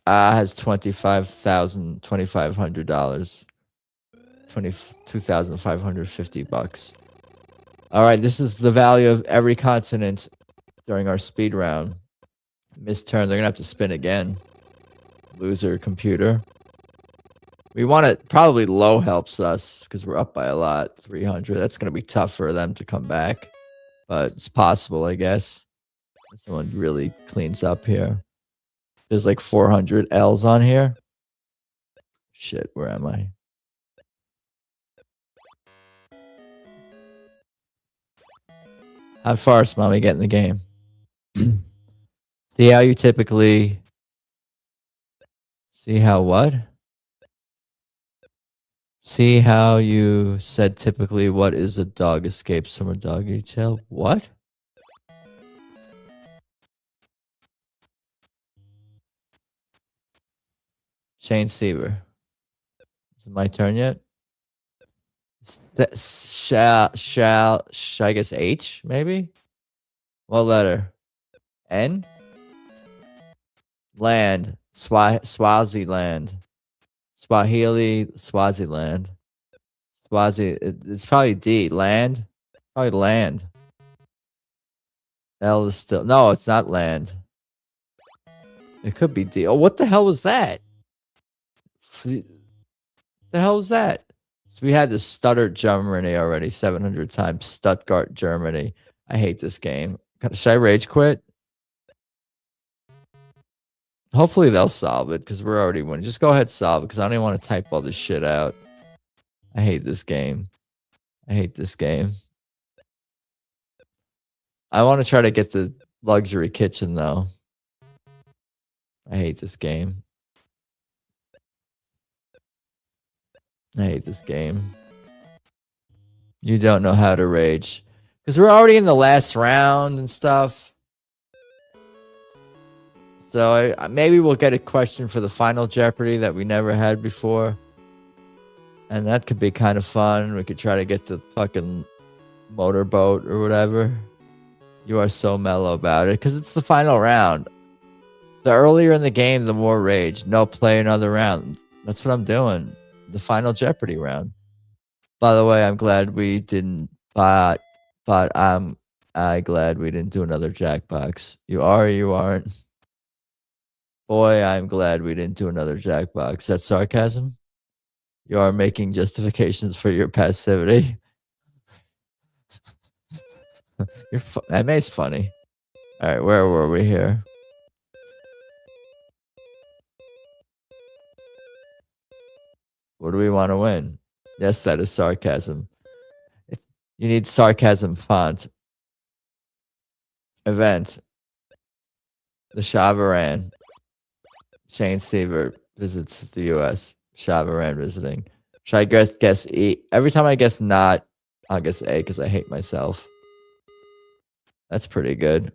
Has $25,500. $22,550. All right, this is the value of every consonant during our speed round. Missed turn. They're gonna have to spin again. Loser computer. We want it. Probably low helps us because we're up by a lot. 300. That's gonna be tough for them to come back, but it's possible, I guess. If someone really cleans up here. There's like 400 L's on here. Shit, where am I? How far is mommy get in the game? See how you typically... See how what? See how you said typically what is a dog escapes from a doggy tail? What? Shane Sieber. Is it my turn yet? Shall I guess H, maybe? What letter? N? Land. Swaziland. Swahili, Swaziland. It's probably D. Land? Probably land. L is still... No, it's not land. It could be D. Oh, what the hell was that? The hell was that? So we had this stuttered Germany already 700 times. Stuttgart, Germany. I hate this game. Should I rage quit? Hopefully they'll solve it because we're already winning. Just go ahead and solve it because I don't even want to type all this shit out. I hate this game. I hate this game. I want to try to get the luxury kitchen though. I hate this game. I hate this game. You don't know how to rage. Because we're already in the last round and stuff. So maybe we'll get a question for the final Jeopardy that we never had before. And that could be kind of fun. We could try to get the fucking motorboat or whatever. You are so mellow about it. Because it's the final round. The earlier in the game, the more rage. No, play another round. That's what I'm doing. The final Jeopardy round. By the way, I'm glad we didn't, but I'm glad we didn't do another Jackbox. You are or you aren't? Boy, I'm glad we didn't do another Jackbox. That's sarcasm? You are making justifications for your passivity. That makes funny. All right, where were we here? What do we want to win? Yes, that is sarcasm. You need sarcasm font. Event. The Shavaran. Shane Sieber visits the U.S. Shavaran visiting. Should I guess E? Every time I guess not, I'll guess A because I hate myself. That's pretty good.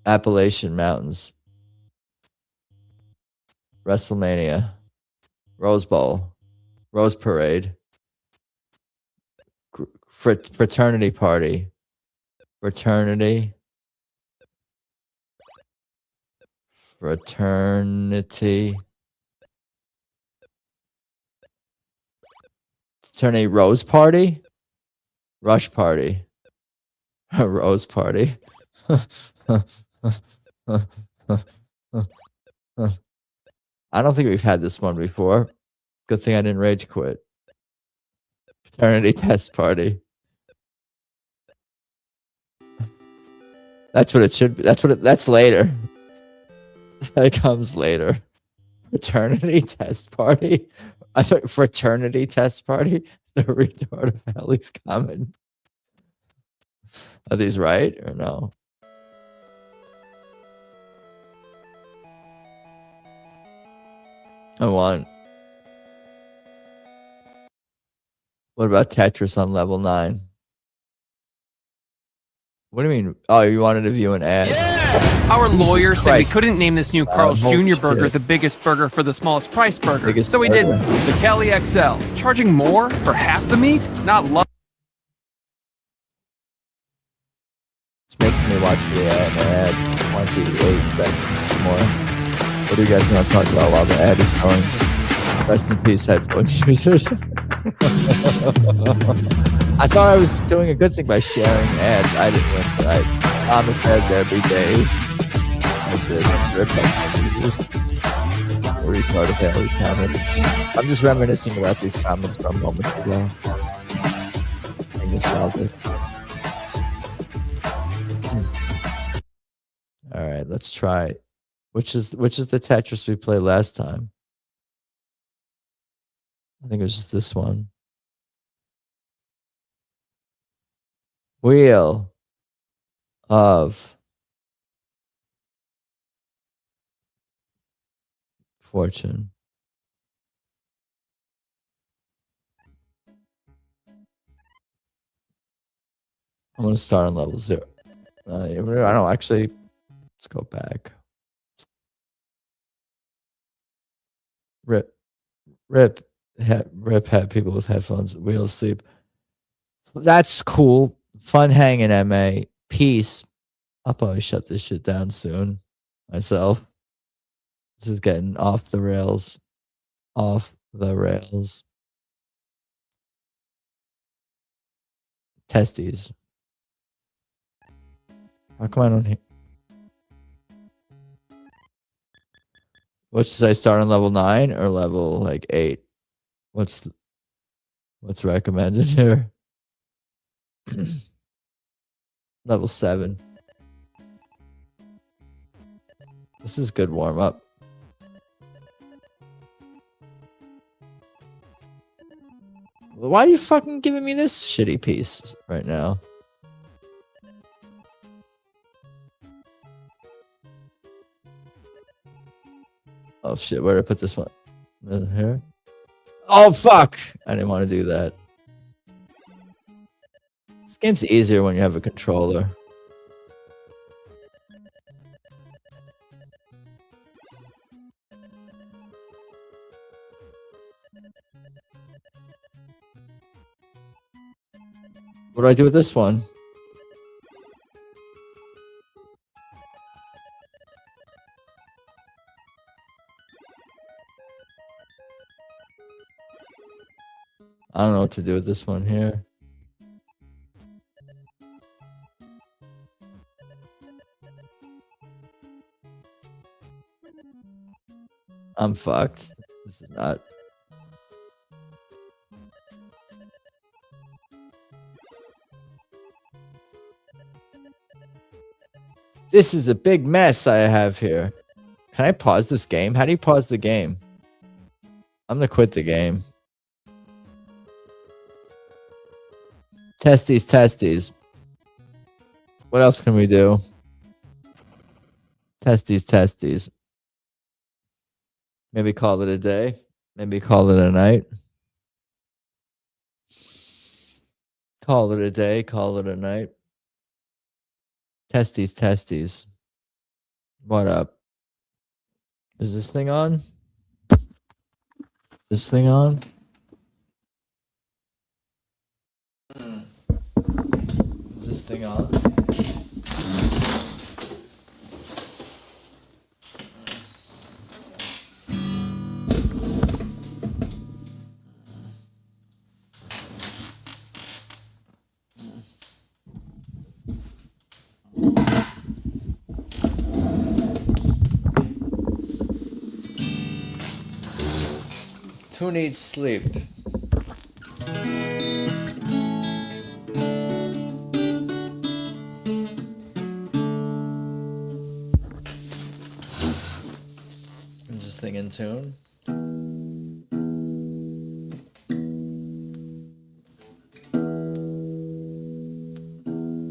Appalachian Mountains. WrestleMania. Rose Bowl. Rose Parade. Fraternity Party. Fraternity. Fraternity. Fraternity Rose Party? Rush Party. Rose Party. I don't think we've had this one before. Good thing I didn't rage quit. Fraternity Test Party. That's what it should be. That's later. That comes later. Fraternity Test Party. I thought Fraternity Test Party. The retard of Alex comment. Are these right or no? I won. What about Tetris on level 9? What do you mean? Oh, you wanted to view an ad?
Yeah! Our lawyer said we couldn't name this new Carl's Jr. burger the biggest burger for the smallest price burger. So we did the Kelly XL, charging more for half the meat? Not love.
making me watch the ad 28 seconds more. What do you guys want to talk about while the ad is going? Rest in peace, headphones users. I thought I was doing a good thing by sharing ads. I didn't win tonight. Thomas said there'd be days. I did. Rip headphones users. Retarded Haley's comment. I'm just reminiscing about these comments from moments ago. I'm nostalgic. All right, let's try. Which is the Tetris we played last time? I think it was just this one. Wheel of Fortune. I'm going to start on level 0. I don't actually. Let's go back. Rip had people with headphones. Wheel of Sleep. That's cool. Fun hanging, MA. Peace. I'll probably shut this shit down soon myself. This is getting off the rails. Off the rails. Testes. How come I don't hear? What should I start on level 9 or level like 8? What's recommended here? Level 7. This is good warm up. Why are you fucking giving me this shitty piece right now? Oh shit, where did I put this one? Here? Oh fuck! I didn't want to do that. This game's easier when you have a controller. What do I do with this one? I don't know what to do with this one here. I'm fucked. This is not. This is a big mess I have here. Can I pause this game? How do you pause the game? I'm gonna quit the game. Testes. What else can we do? Testes. Maybe call it a day. Maybe call it a night. Call it a day. Call it a night. Testes. What up? Is this thing on? This thing on? Is this thing on? Who needs sleep? Is this thing in tune?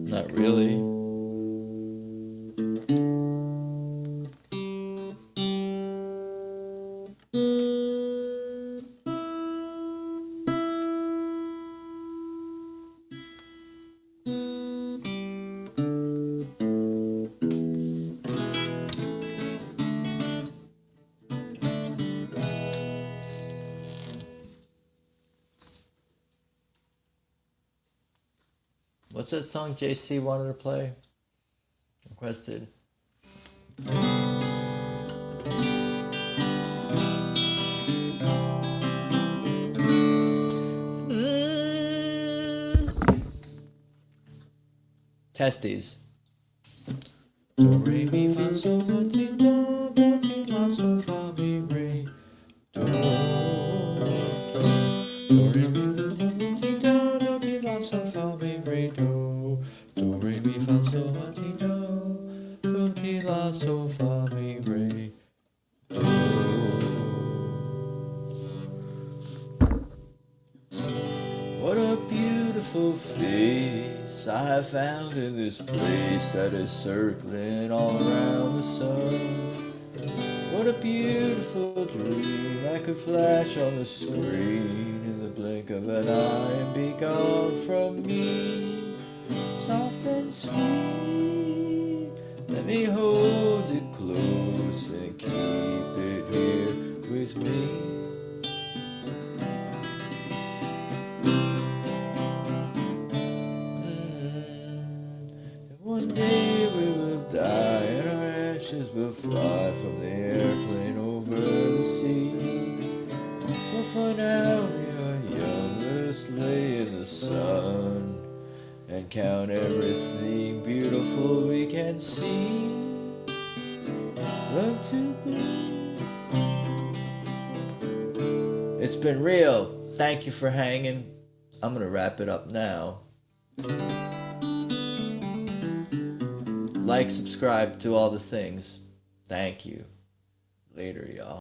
Not really. What's that song JC wanted to play? requested. Testes. Do, re, mi, fa, sol, la, ti, do, ti, la, sol, fa, mi, re, do. Do, re, mi, fa, ti, do, ti, la, sol, fa, mi, re, do. Do, re, mi, fa, sol, la, ti, do, ti, la, sol, fa, mi, re, do. What a beautiful face I have found in this place that is circling all around the sun. What a beautiful dream that could flash on the screen in the blink of an eye and be gone from me. Soft and sweet, let me hold it close and keep it here with me. One day we will die and our ashes will fly from the airplane over the sea. But for now we are young, let us lay in the sun and count everything beautiful we can see. Love to be. It's been real. Thank you for hanging. I'm gonna wrap it up now. Like, subscribe, do all the things. Thank you. Later, y'all.